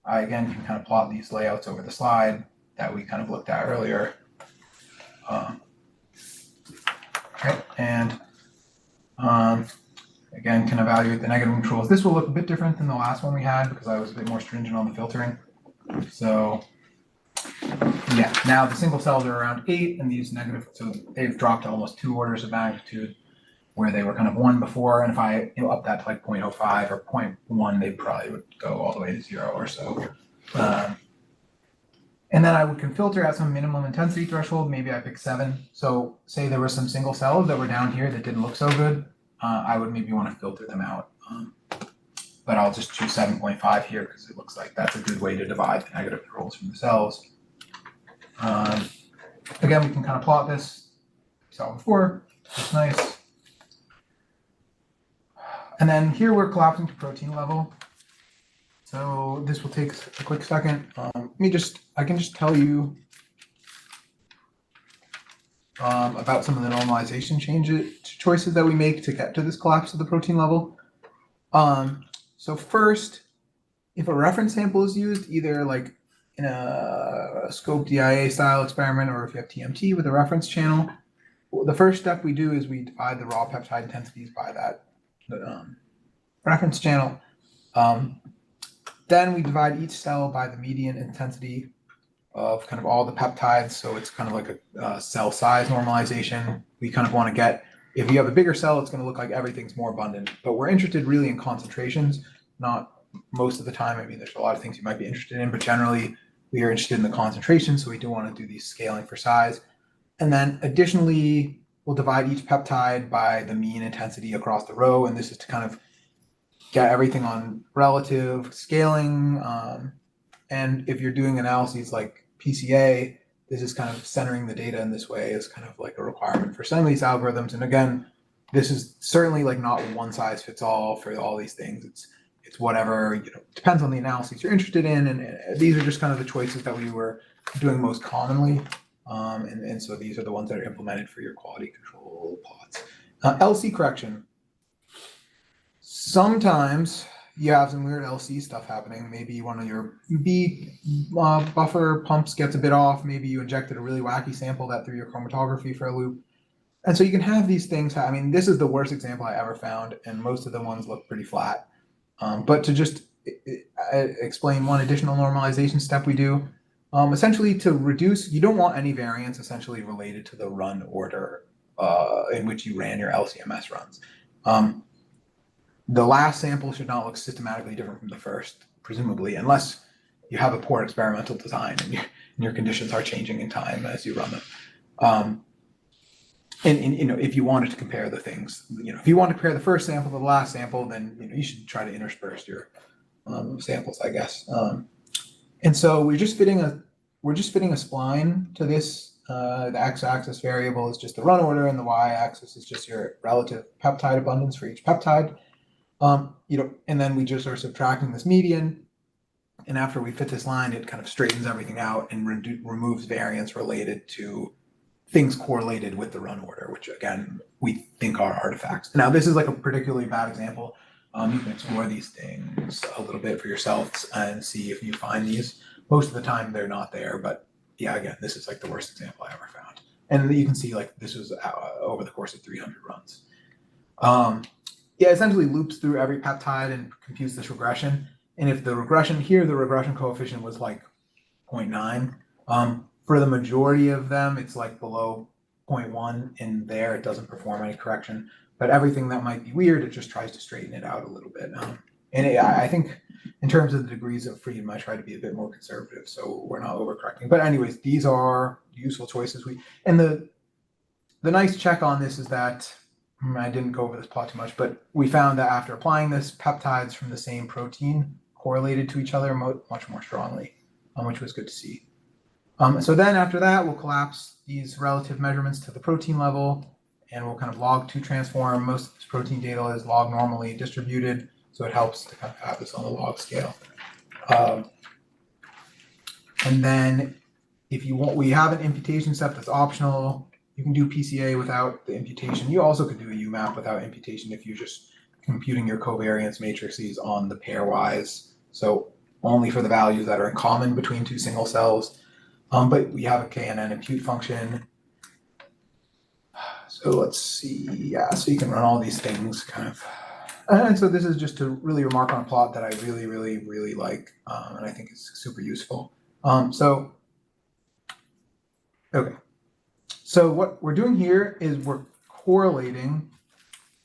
I again can kind of plot these layouts over the slide that we kind of looked at earlier. Okay, and again, can evaluate the negative controls. This will look a bit different than the last one we had because I was a bit more stringent on the filtering. So Yeah, now the single cells are around 8 and these negative, so they've dropped to almost 2 orders of magnitude where they were kind of 1 before. And if I up that to like 0.05 or 0.1, they probably would go all the way to 0 or so. And then I can filter at some minimum intensity threshold. Maybe I pick 7. So say there were some single cells that were down here that didn't look so good. I would maybe want to filter them out. But I'll just choose 7.5 here because it looks like that's a good way to divide the negative controls from the cells. Again, we can kind of plot this. We saw before. It's nice. And then here we're collapsing to protein level. So this will take a quick second. I can just tell you about some of the normalization choices that we make to get to this collapse of the protein level. So first, if a reference sample is used, either like in a scope DIA style experiment, or if you have TMT with a reference channel, the first step we do is we divide the raw peptide intensities by that reference channel. Then we divide each cell by the median intensity of kind of all the peptides. So it's kind of like a cell size normalization. We kind of want to get, if you have a bigger cell, it's going to look like everything's more abundant. But we're interested really in concentrations, not most of the time. I mean, there's a lot of things you might be interested in, but generally we are interested in the concentration. So we do want to do these scaling for size. And then additionally, we'll divide each peptide by the mean intensity across the row. And this is to kind of get everything on relative scaling. And if you're doing analyses like PCA, this is kind of centering the data in this way is kind of like a requirement for some of these algorithms. And again, this is certainly like not one size fits all for all these things. It's whatever, depends on the analyses you're interested in. And these are just kind of the choices that we were doing most commonly. And so these are the ones that are implemented for your quality control plots. LC correction. Sometimes you have some weird LC stuff happening. Maybe one of your B buffer pumps gets a bit off. Maybe you injected a really wacky sample that threw your chromatography for a loop. And so you can have these things. I mean, this is the worst example I ever found, and most of the ones look pretty flat. But to just explain one additional normalization step we do, essentially to reduce, you don't want any variance essentially related to the run order in which you ran your LCMS runs. The last sample should not look systematically different from the first, presumably, unless you have a poor experimental design and your conditions are changing in time as you run them. And if you wanted to compare the things, if you want to compare the first sample to the last sample, then you should try to intersperse your samples, I guess. And so we're just fitting a spline to this. The x-axis variable is just the run order, and the y-axis is just your relative peptide abundance for each peptide. And then we just are subtracting this median. And after we fit this line, it kind of straightens everything out and removes variance related to things correlated with the run order, which again, we think are artifacts. Now, this is like a particularly bad example. You can explore these things a little bit for yourselves and see if you find these. Most of the time they're not there, but yeah, again, this is like the worst example I ever found. And you can see like this was over the course of 300 runs. Yeah, essentially loops through every peptide and computes this regression. And if the regression here, the regression coefficient was like 0.9. For the majority of them, it's like below 0.1. In there, it doesn't perform any correction. But everything that might be weird, it just tries to straighten it out a little bit. I think in terms of the degrees of freedom, I try to be a bit more conservative, so we're not overcorrecting. But anyways, these are useful choices. And the nice check on this is that, I didn't go over this plot too much, but we found that after applying this, peptides from the same protein correlated to each other much more strongly, which was good to see. So then after that, we'll collapse these relative measurements to the protein level, and we'll kind of log to transform. Most of this protein data is log normally distributed, so it helps to kind of have this on the log scale. And then if you want, we have an imputation step that's optional. You can do PCA without the imputation. You also could do a UMAP without imputation if you're just computing your covariance matrices on the pairwise. So only for the values that are in common between two single cells. But we have a KNN impute function. So let's see, yeah, so you can run all these things kind of. And so this is just to really remark on a plot that I really, really, really like, and I think is super useful. So Okay. So what we're doing here is we're correlating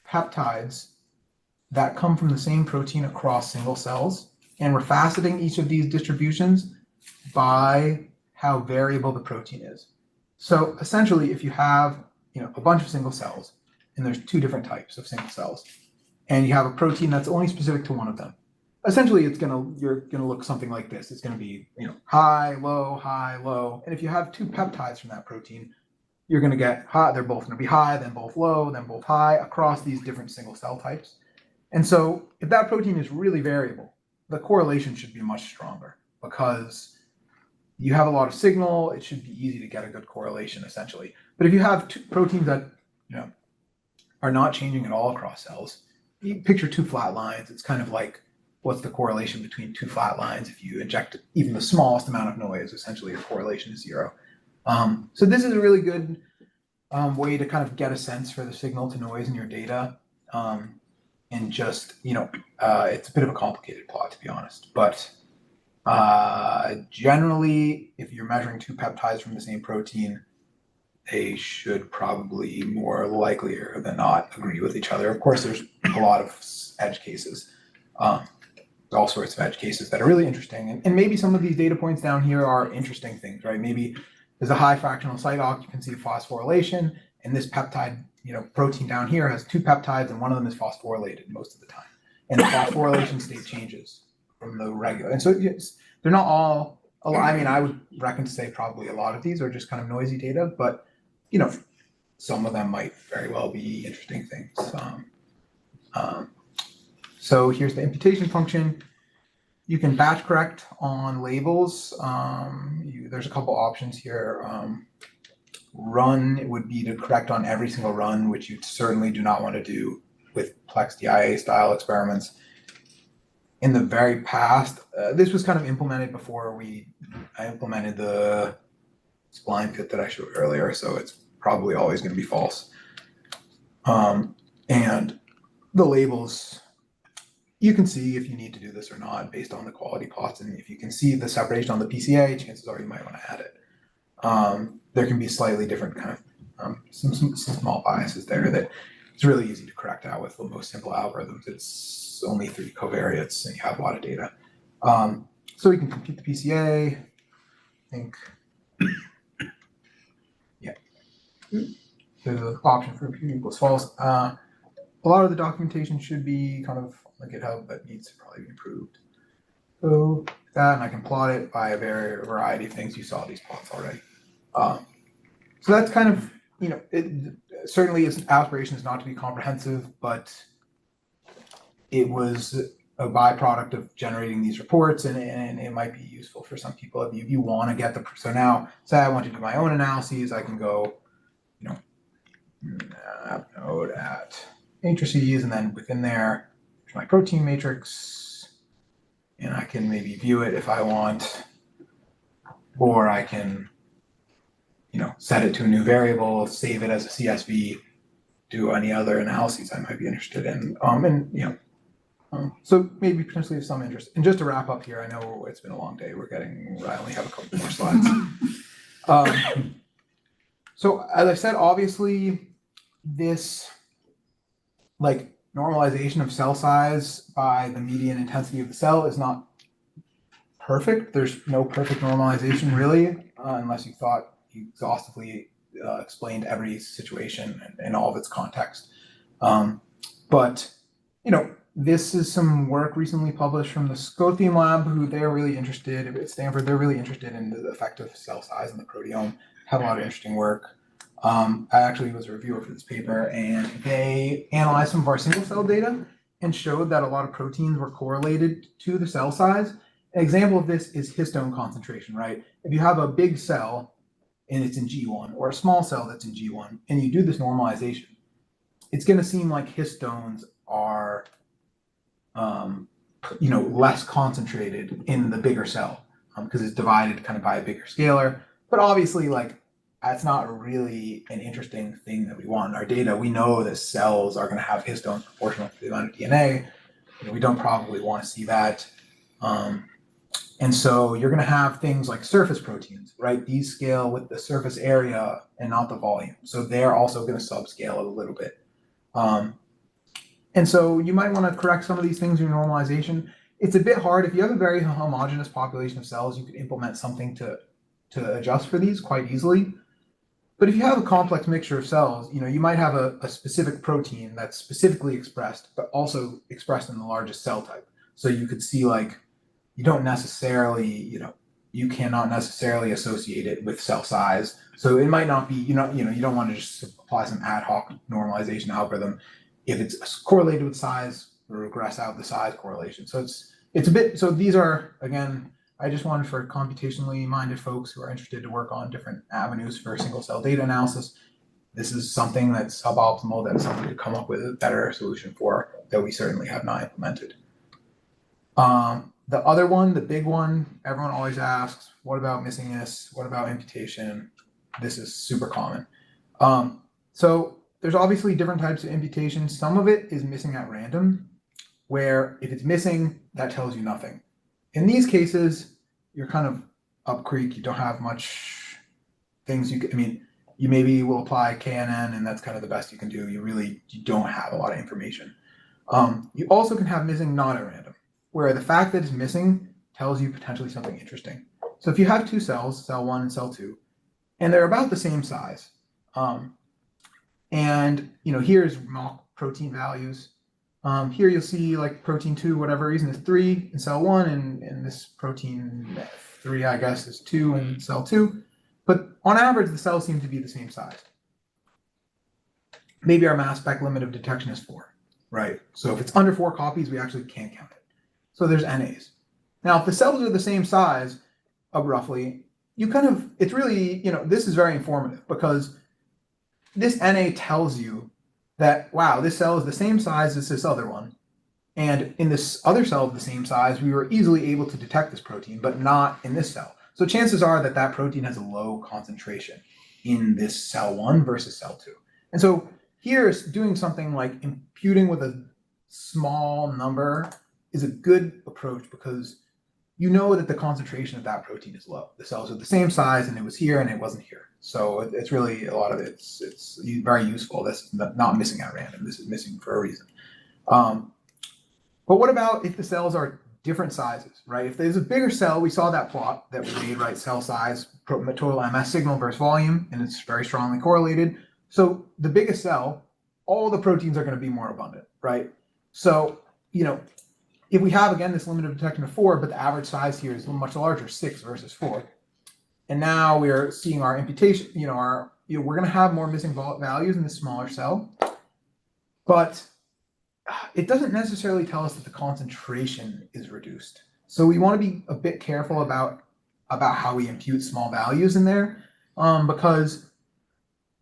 peptides that come from the same protein across single cells, and we're faceting each of these distributions by how variable the protein is. So essentially, if you have a bunch of single cells, and there's two different types of single cells, and you have a protein that's only specific to one of them, essentially you're gonna look something like this. It's gonna be high, low, and if you have two peptides from that protein, you're gonna get high. They're both gonna be high, then both low, then both high across these different single cell types. And so if that protein is really variable, the correlation should be much stronger because you have a lot of signal. It should be easy to get a good correlation essentially. But if you have two proteins that are not changing at all across cells, you picture two flat lines. It's kind of like, what's the correlation between two flat lines? If you inject even the smallest amount of noise, essentially the correlation is zero. So this is a really good way to kind of get a sense for the signal to noise in your data. And just, it's a bit of a complicated plot, to be honest. But generally, if you're measuring two peptides from the same protein, they should probably more likelier than not agree with each other. Of course, there's a lot of edge cases, all sorts of edge cases that are really interesting. And maybe some of these data points down here are interesting things, right? Maybe there's a high fractional site occupancy of phosphorylation, and this peptide, protein down here has two peptides, and one of them is phosphorylated most of the time. And the phosphorylation state changes from the regular. And so they're not all, I mean, I would reckon to say probably a lot of these are just kind of noisy data, but some of them might very well be interesting things. So here's the imputation function. You can batch correct on labels. There's a couple options here. Run would be to correct on every single run, which you certainly do not want to do with plex DIA style experiments. In the very past, this was kind of implemented before I implemented the spline fit that I showed earlier, so it's probably always going to be false. And the labels, you can see if you need to do this or not based on the quality plots, and if you can see the separation on the PCA, chances are you might want to add it. There can be slightly different kind of some small biases there that it's really easy to correct out with the most simple algorithms. It's only 3 covariates and you have a lot of data. So we can compute the PCA. I think, yeah. There's an option for imputing equals false. A lot of the documentation should be kind of on GitHub, but needs to probably be improved. So that, and I can plot it by a variety of things. You saw these plots already. So that's kind of, it certainly its aspiration is not to be comprehensive, but it was a byproduct of generating these reports, and it might be useful for some people if you want to get so now, say I want to do my own analyses, I can go, node at matrices, and then within there, there's my protein matrix, and I can maybe view it if I want, or I can set it to a new variable, save it as a CSV, do any other analyses I might be interested in. So maybe potentially of some interest. And just to wrap up here, I know it's been a long day. I only have a couple more slides. So as I said, obviously this normalization of cell size by the median intensity of the cell is not perfect. There's no perfect normalization really, unless you thought you exhaustively explained every situation and all of its context. But this is some work recently published from the Scotium lab, who they're really interested at Stanford. They're really interested in the effect of cell size in the proteome. Have a lot of interesting work. I actually was a reviewer for this paper, and they analyzed some of our single cell data and showed that a lot of proteins were correlated to the cell size. An example of this is histone concentration, right? If you have a big cell and it's in G1, or a small cell that's in G1, and you do this normalization, it's going to seem like histones are less concentrated in the bigger cell because it's divided kind of by a bigger scalar. But obviously, that's not really an interesting thing that we want in our data. We know that cells are going to have histones proportional to the amount of DNA. We don't probably want to see that. And so you're going to have things like surface proteins, right? These scale with the surface area and not the volume. So they're also going to subscale it a little bit. And so you might want to correct some of these things in your normalization. It's a bit hard. If you have a very homogeneous population of cells, you could implement something to adjust for these quite easily. But if you have a complex mixture of cells, you might have a specific protein that's specifically expressed, but also expressed in the largest cell type. So you could see like, you don't necessarily, you cannot necessarily associate it with cell size. So it might not be, you don't want to just apply some ad hoc normalization algorithm. If it's correlated with size, regress out the size correlation. So it's a bit, so these are, again, I just wanted for computationally minded folks who are interested to work on different avenues for single cell data analysis. This is something that's suboptimal, that's something to come up with a better solution for that we certainly have not implemented. The other one, the big one, everyone always asks, what about missingness? What about imputation? This is super common. So there's obviously different types of imputation. Some of it is missing at random, where if it's missing, that tells you nothing. In these cases, you're kind of up creek. You don't have much things you maybe will apply KNN, and that's kind of the best you can do. You don't have a lot of information. You also can have missing not at random, where the fact that it's missing tells you potentially something interesting. So if you have two cells, cell 1 and cell 2, and they're about the same size, and here's mock protein values. Here you'll see like protein 2, whatever reason, is 3 in cell 1, and this protein 3, I guess, is 2 in cell 2. But on average, the cells seem to be the same size. Maybe our mass spec limit of detection is 4, right? So if it's under 4 copies, we actually can't count it. So there's NAs. Now, if the cells are the same size, roughly, it's really, this is very informative because this NA tells you that, wow, this cell is the same size as this other one. And in this other cell of the same size, we were easily able to detect this protein, but not in this cell. So chances are that that protein has a low concentration in this cell 1 versus cell 2. And so here's doing something like imputing with a small number is a good approach because you know that the concentration of that protein is low. The cells are the same size and it was here and it wasn't here. So it's really a lot of it's very useful. This is not missing at random. This is missing for a reason. But what about if the cells are different sizes, right? If there's a bigger cell, we saw that plot that we made, right? Cell size, total MS signal versus volume, and it's very strongly correlated. So the biggest cell, all the proteins are going to be more abundant, right? So, if we have, again, this limit of detection of 4, but the average size here is much larger, 6 versus 4. And now we're seeing our imputation, we're going to have more missing values in the smaller cell, but it doesn't necessarily tell us that the concentration is reduced. So we want to be a bit careful about how we impute small values in there, because,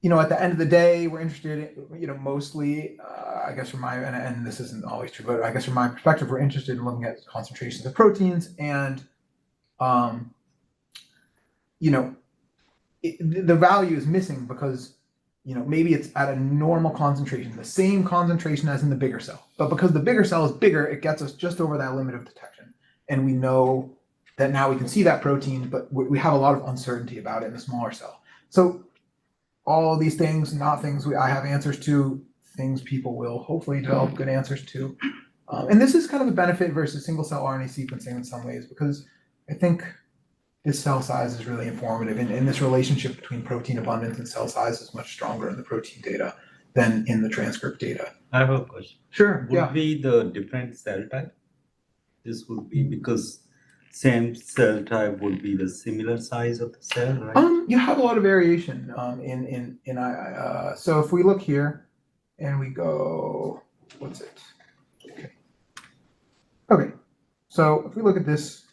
at the end of the day, we're interested in, mostly, I guess from my, and this isn't always true, but I guess from my perspective, we're interested in looking at concentrations of proteins and, the value is missing because, maybe it's at a normal concentration, the same concentration as in the bigger cell. But because the bigger cell is bigger, it gets us just over that limit of detection. And we know that now we can see that protein, but we have a lot of uncertainty about it in the smaller cell. So all of these things, not things I have answers to, things people will hopefully develop good answers to. And this is kind of a benefit versus single cell RNA sequencing in some ways, because I think this cell size is really informative. And this relationship between protein abundance and cell size is much stronger in the protein data than in the transcript data. I have a question. Sure. Would be the different cell type? This would be because same cell type would be the similar size of the cell, right? You have a lot of variation so if we look here and we go, what's it? Okay. So if we look at this,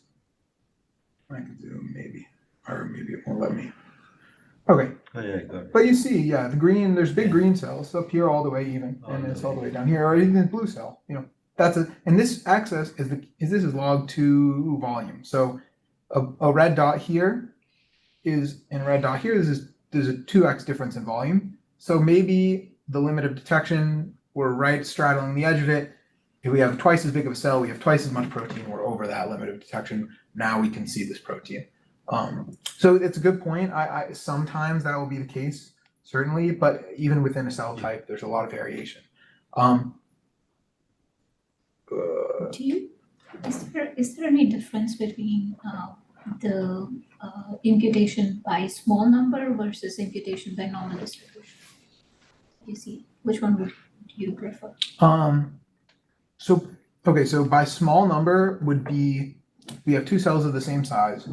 I can zoom maybe, or maybe it won't let me. Okay. Oh, yeah, got it. But you see, the green, there's big green cells up here all the way even, and it's all the way down here, or even the blue cell, that's and this axis this is log 2 volume. So a red dot here is, and a red dot here, there's a 2x difference in volume. So maybe the limit of detection, we're right straddling the edge of it. if we have twice as big of a cell, we have twice as much protein, we're over that limit of detection. Now we can see this protein. So it's a good point. I sometimes that will be the case, certainly, but even within a cell type, there's a lot of variation. Is there any difference between the imputation by small number versus imputation by normal distribution? You see, which one would you prefer? So by small number would be, we have two cells of the same size.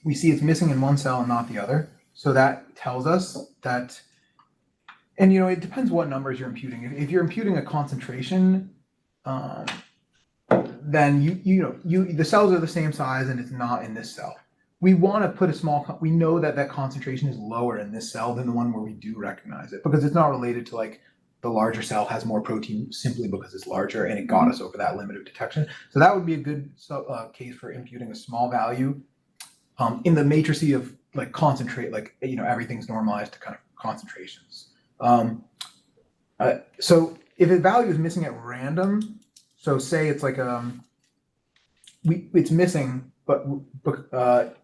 We see it's missing in one cell and not the other. So that tells us that, and it depends what numbers you're imputing. If you're imputing a concentration, then the cells are the same size and it's not in this cell. We want to put we know that concentration is lower in this cell than the one where we do recognize it, because it's not related to like the larger cell has more protein simply because it's larger and it got us over that limit of detection. So that would be a good case for imputing a small value in the matrices of like concentrate, like everything's normalized to kind of concentrations. So if a value is missing at random, so say it's like it's missing, but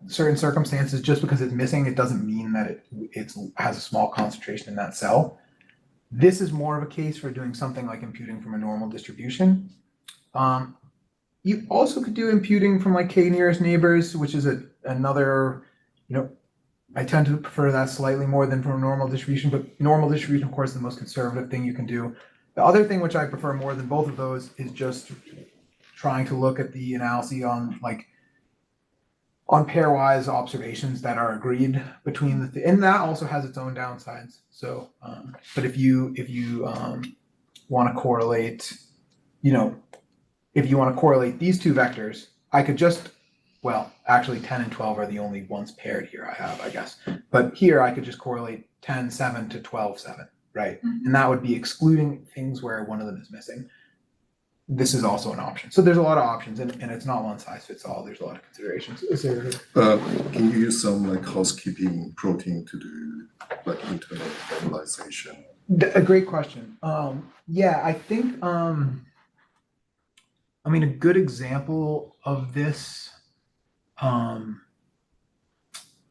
certain circumstances, just because it's missing, it doesn't mean that it has a small concentration in that cell. This is more of a case for doing something like imputing from a normal distribution. You also could do imputing from like k nearest neighbors, which is another, I tend to prefer that slightly more than from a normal distribution, but normal distribution, of course, is the most conservative thing you can do. The other thing which I prefer more than both of those is just trying to look at the analysis on pairwise observations that are agreed between and that also has its own downsides. So, but if you want to correlate, if you want to correlate these two vectors, I could just, well, actually 10 and 12 are the only ones paired here I have, I guess. But here I could just correlate 10, 7 to 12, 7, right? Mm-hmm. And that would be excluding things where one of them is missing. This is also an option. So there's a lot of options, and it's not one size fits all. There's a lot of considerations. Can you use some like housekeeping protein to do like internal normalization? A great question. Yeah, I think, a good example of this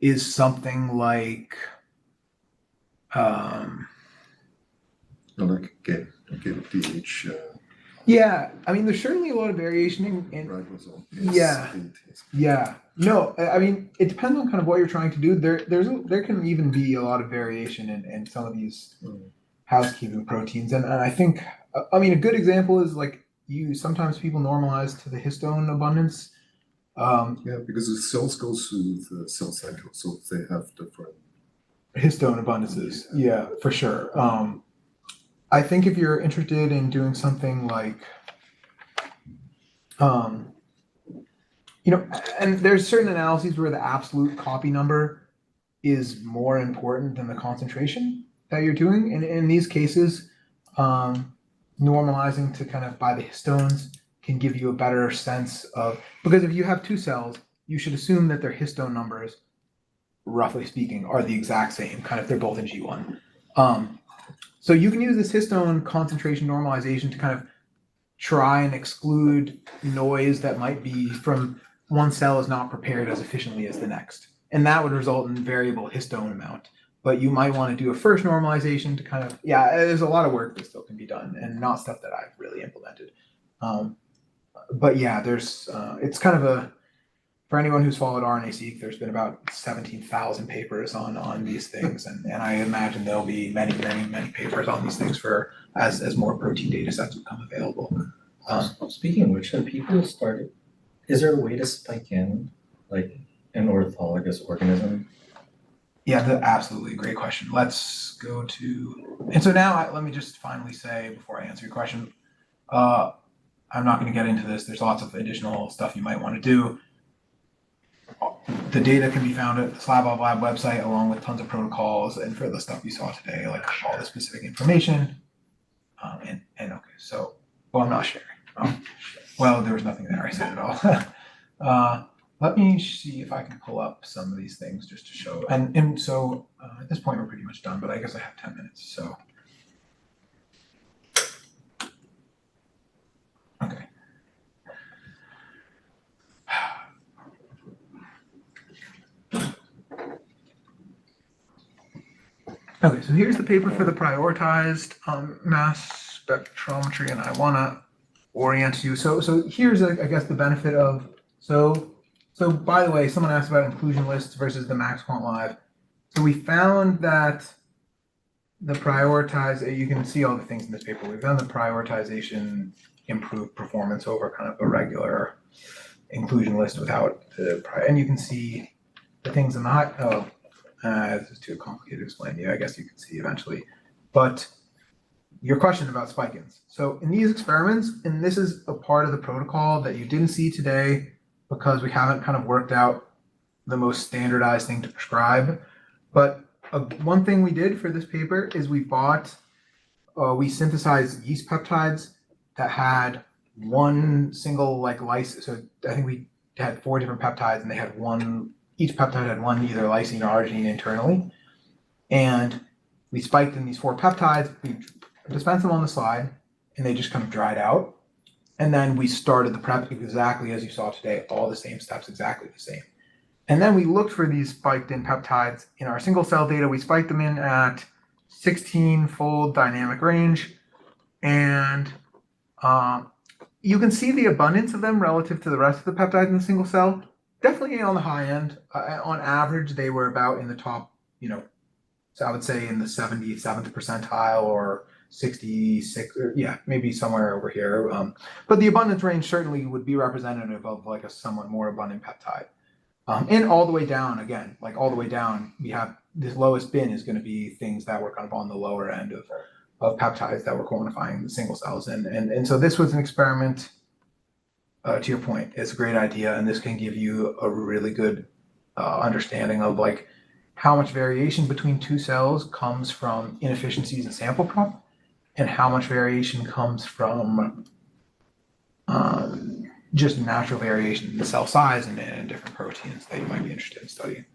is something like get DH. Yeah, there's certainly a lot of variation in ribosome. Yeah. No, it depends on kind of what you're trying to do. There can even be a lot of variation in some of these housekeeping proteins, and I think a good example is like sometimes people normalize to the histone abundance. Yeah, because the cells go through the cell cycle, so they have different histone abundances. Yeah, for sure. I think if you're interested in doing something like, and there's certain analyses where the absolute copy number is more important than the concentration that you're doing. And in these cases, normalizing to kind of by the histones can give you a better sense of, because if you have two cells, you should assume that their histone numbers, roughly speaking, are the exact same, kind of they're both in G1. So you can use this histone concentration normalization to kind of try and exclude noise that might be from one cell is not prepared as efficiently as the next. And that would result in variable histone amount. But you might want to do a first normalization to kind of, there's a lot of work that still can be done and not stuff that I've really implemented. But yeah, there's, it's kind of for anyone who's followed RNA-seq, there's been about 17,000 papers on these things, and I imagine there'll be many, many, many papers on these things as more protein data sets become available. Speaking of which, have people started, is there a way to spike in like an orthologous organism? Yeah, absolutely great question. Let's go to, and so now let me just finally say before I answer your question, I'm not going to get into this. There's lots of additional stuff you might want to do. The data can be found at the Slavov lab website, along with tons of protocols and for the stuff you saw today, like all the specific information. And okay, so, well, I'm not sharing. Well, there was nothing there. I said it all. Let me see if I can pull up some of these things just to show. And so at this point, we're pretty much done, but I guess I have 10 minutes. So, okay. Okay, so here's the paper for the prioritized mass spectrometry, and I want to orient you. So here's, I guess, the benefit of, so by the way, someone asked about inclusion lists versus the MaxQuant Live. So we found that the prioritized, you can see all the things in this paper. We found the prioritization improved performance over kind of a regular inclusion list without the and you can see the things in the high. This is too complicated to explain to you. I guess you can see eventually. But your question about spike-ins. So in these experiments, and this is a part of the protocol that you didn't see today because we haven't kind of worked out the most standardized thing to prescribe. But one thing we did for this paper is we synthesized yeast peptides that had one single lysis. So I think we had 4 different peptides, and they had each peptide had one either lysine or arginine internally. And we spiked in these 4 peptides, we dispensed them on the slide, and they just kind of dried out. And then we started the prep exactly as you saw today, all the same steps, exactly the same. And then we looked for these spiked in peptides in our single cell data. We spiked them in at 16-fold dynamic range. And you can see the abundance of them relative to the rest of the peptides in the single cell. Definitely on the high end. On average, they were about in the top, so I would say in the 77th percentile or 66, or maybe somewhere over here. But the abundance range certainly would be representative of like a somewhat more abundant peptide. And all the way down, again, like all the way down, we have this lowest bin is going to be things that were kind of on the lower end of peptides that we're quantifying the single cells. And so this was an experiment, to your point, it's a great idea. And this can give you a really good understanding of like how much variation between 2 cells comes from inefficiencies in sample prep and how much variation comes from just natural variation in the cell size and different proteins that you might be interested in studying.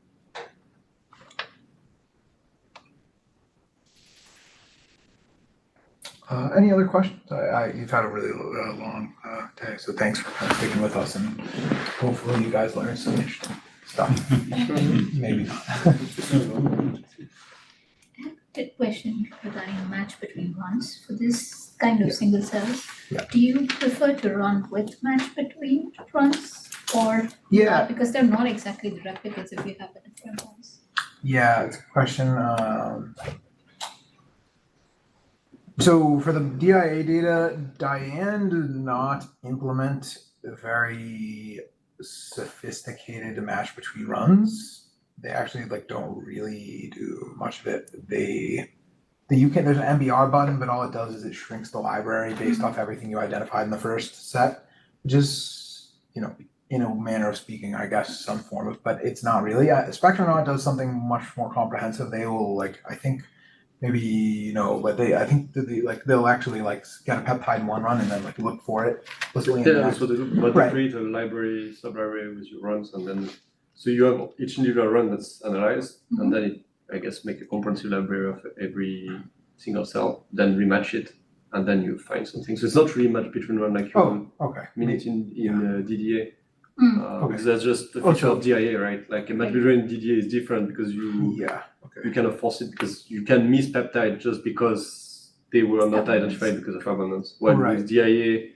Any other questions? You've had a really long day, so thanks for kind of sticking with us, and hopefully you guys learned some interesting stuff. Maybe not. Good question regarding a match between runs for this kind of single cells. Yeah. Do you prefer to run with match between runs or because they're not exactly the replicates if you have the different ones? Yeah, it's a good question. So for the DIA data, Diane did not implement a very sophisticated match between runs. They actually don't really do much of it. There's an MBR button, but all it does is it shrinks the library based off everything you identified in the first set, which is, in a manner of speaking, I guess, some form of, but it's not really. Spectronaut does something much more comprehensive. They will I think maybe, but I think they'll actually get a peptide in one run and then look for it. That's what they do. But they create a library, sub-library with your runs, and then so you have each individual run that's analyzed, and then it, I guess, make a comprehensive library of every single cell, then rematch it, and then you find something. So it's not really match between run like you mean it in DDA. Because that's just a feature of DIA, right? Like a match between DDA is different because you kind of force it because you can miss peptide just because they were not identified because of abundance. While with DIA,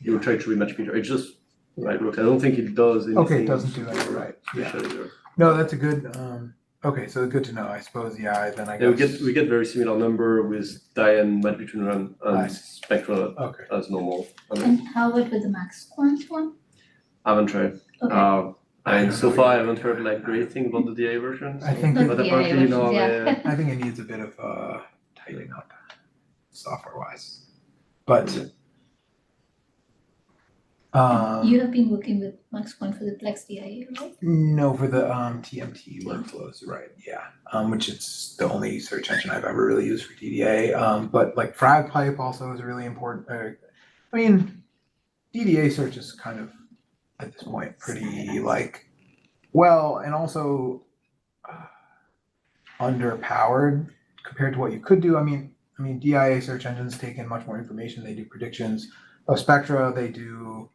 you try to rematch Peter. It's just look, I don't think it does anything. Okay, it doesn't do that, right? Yeah. No, that's a good. Okay, so good to know. I suppose. Yeah, then I guess we get very similar number with Diane match between run and Spectra as normal. And how about with the MaxQuant one? I haven't tried. Okay. And so far I haven't heard great things about the DA version. So. I think but apparently I think it needs a bit of tightening up software wise. But you have been working with MaxQuant for the Plex DIA, right? No, for the TMT workflows, right? Yeah. Which it's the only search engine I've ever really used for DDA. But FragPipe also is really important. I mean, DDA search is kind of at this point pretty and also underpowered compared to what you could do. I mean DIA search engines take in much more information. They do predictions of spectra. They do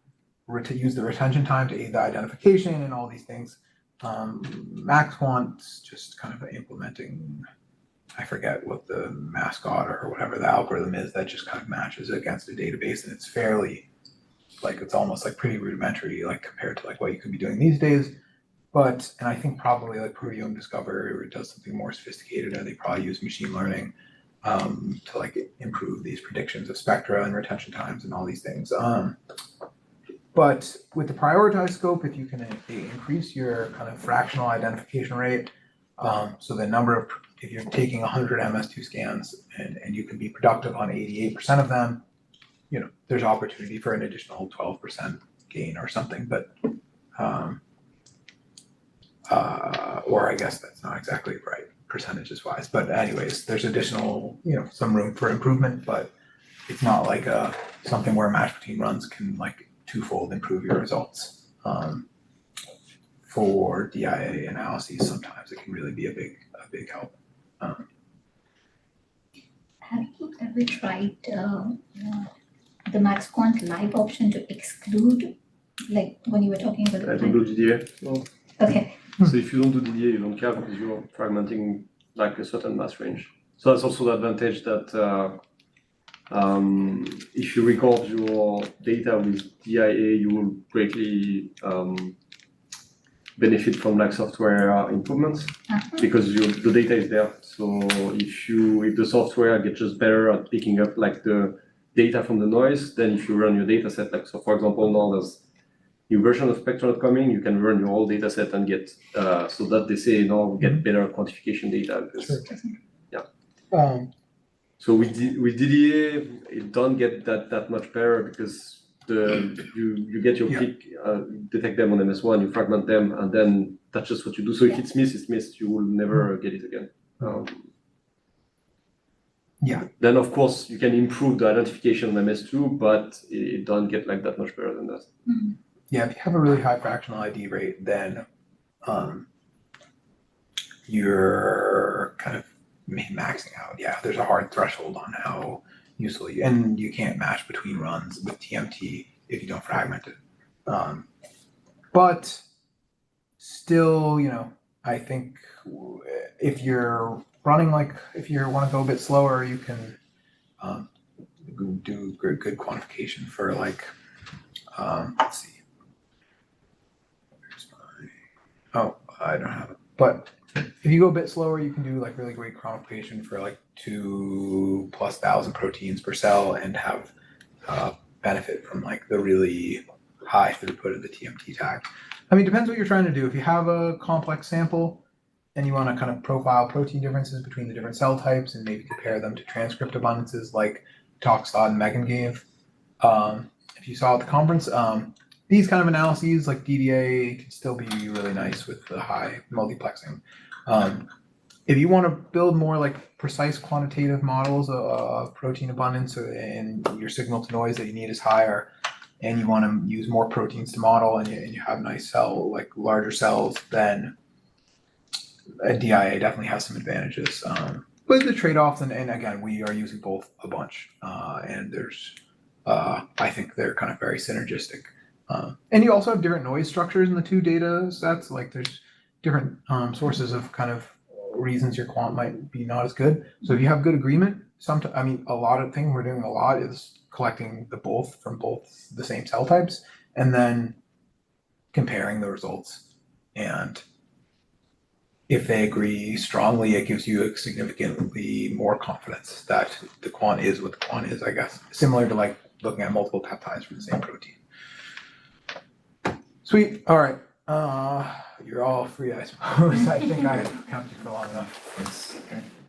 use the retention time to aid the identification and all these things. MaxQuant's just kind of implementing I forget what the mascot or whatever the algorithm is that just kind of matches against a database, and it's fairly, like, it's almost like pretty rudimentary, like compared to like what you could be doing these days. But, and I think probably like Proteome Discover does something more sophisticated, and they probably use machine learning to like improve these predictions of spectra and retention times and all these things. But with the prioritized scope, if you can increase your kind of fractional identification rate, so the number of, if you're taking 100 MS2 scans and you can be productive on 88% of them, you know, there's opportunity for an additional 12% gain or something. But or I guess that's not exactly right percentages wise, but anyways, there's additional, you know, some room for improvement, but it's not like something where match between runs can like twofold improve your results. For DIA analyses, sometimes it can really be a big help. Have you ever tried the MaxQuant live option to exclude, like when you were talking about I don't do DDA. No. Okay. So if you don't do DDA, you don't care because you're fragmenting like a certain mass range. So that's also the advantage that if you record your data with DIA, you will greatly benefit from like software improvements because the data is there. So if the software gets just better at picking up like the data from the noise, then if you run your data set, like so for example now there's new version of Spectrum coming, you can run your whole data set and get so that they say now get better quantification data. Because, yeah. So with DDA, it don't get that much better because you get your peak, detect them on MS1, you fragment them, and then that's just what you do. So if it's missed, you will never get it again. Then of course you can improve the identification on MS2, but it don't get like that much better than that. Yeah, if you have a really high fractional ID rate, then you're kind of maxing out. Yeah, there's a hard threshold on how useful and you can't match between runs with TMT if you don't fragment it. But still, you know, I think if you're running if you want to go a bit slower, you can do good quantification for like, let's see. Oh, I don't have it. But if you go a bit slower, you can do like really great quantification for like 2,000+ proteins per cell and have benefit from like the really high throughput of the TMT tag. I mean, depends what you're trying to do. If you have a complex sample and you want to kind of profile protein differences between the different cell types and maybe compare them to transcript abundances like Saad and Megan gave. If you saw at the conference, these kind of analyses like DDA can still be really nice with the high multiplexing. If you want to build more like precise quantitative models of protein abundance and your signal to noise that you need is higher, and you want to use more proteins to model and you have nice larger cells, then a DIA definitely has some advantages. But the trade-offs, and again, we are using both a bunch, and there's, I think they're kind of very synergistic. And you also have different noise structures in the two data sets. Like there's different sources of kind of reasons your quant might be not as good. So if you have good agreement, I mean, a lot of things we're doing a lot is collecting from both the same cell types and then comparing the results. And if they agree strongly, it gives you significantly more confidence that the quant is what the quant is, I guess. Similar to like looking at multiple peptides for the same protein. Sweet. All right. You're all free, I suppose. I think I have kept you for long enough.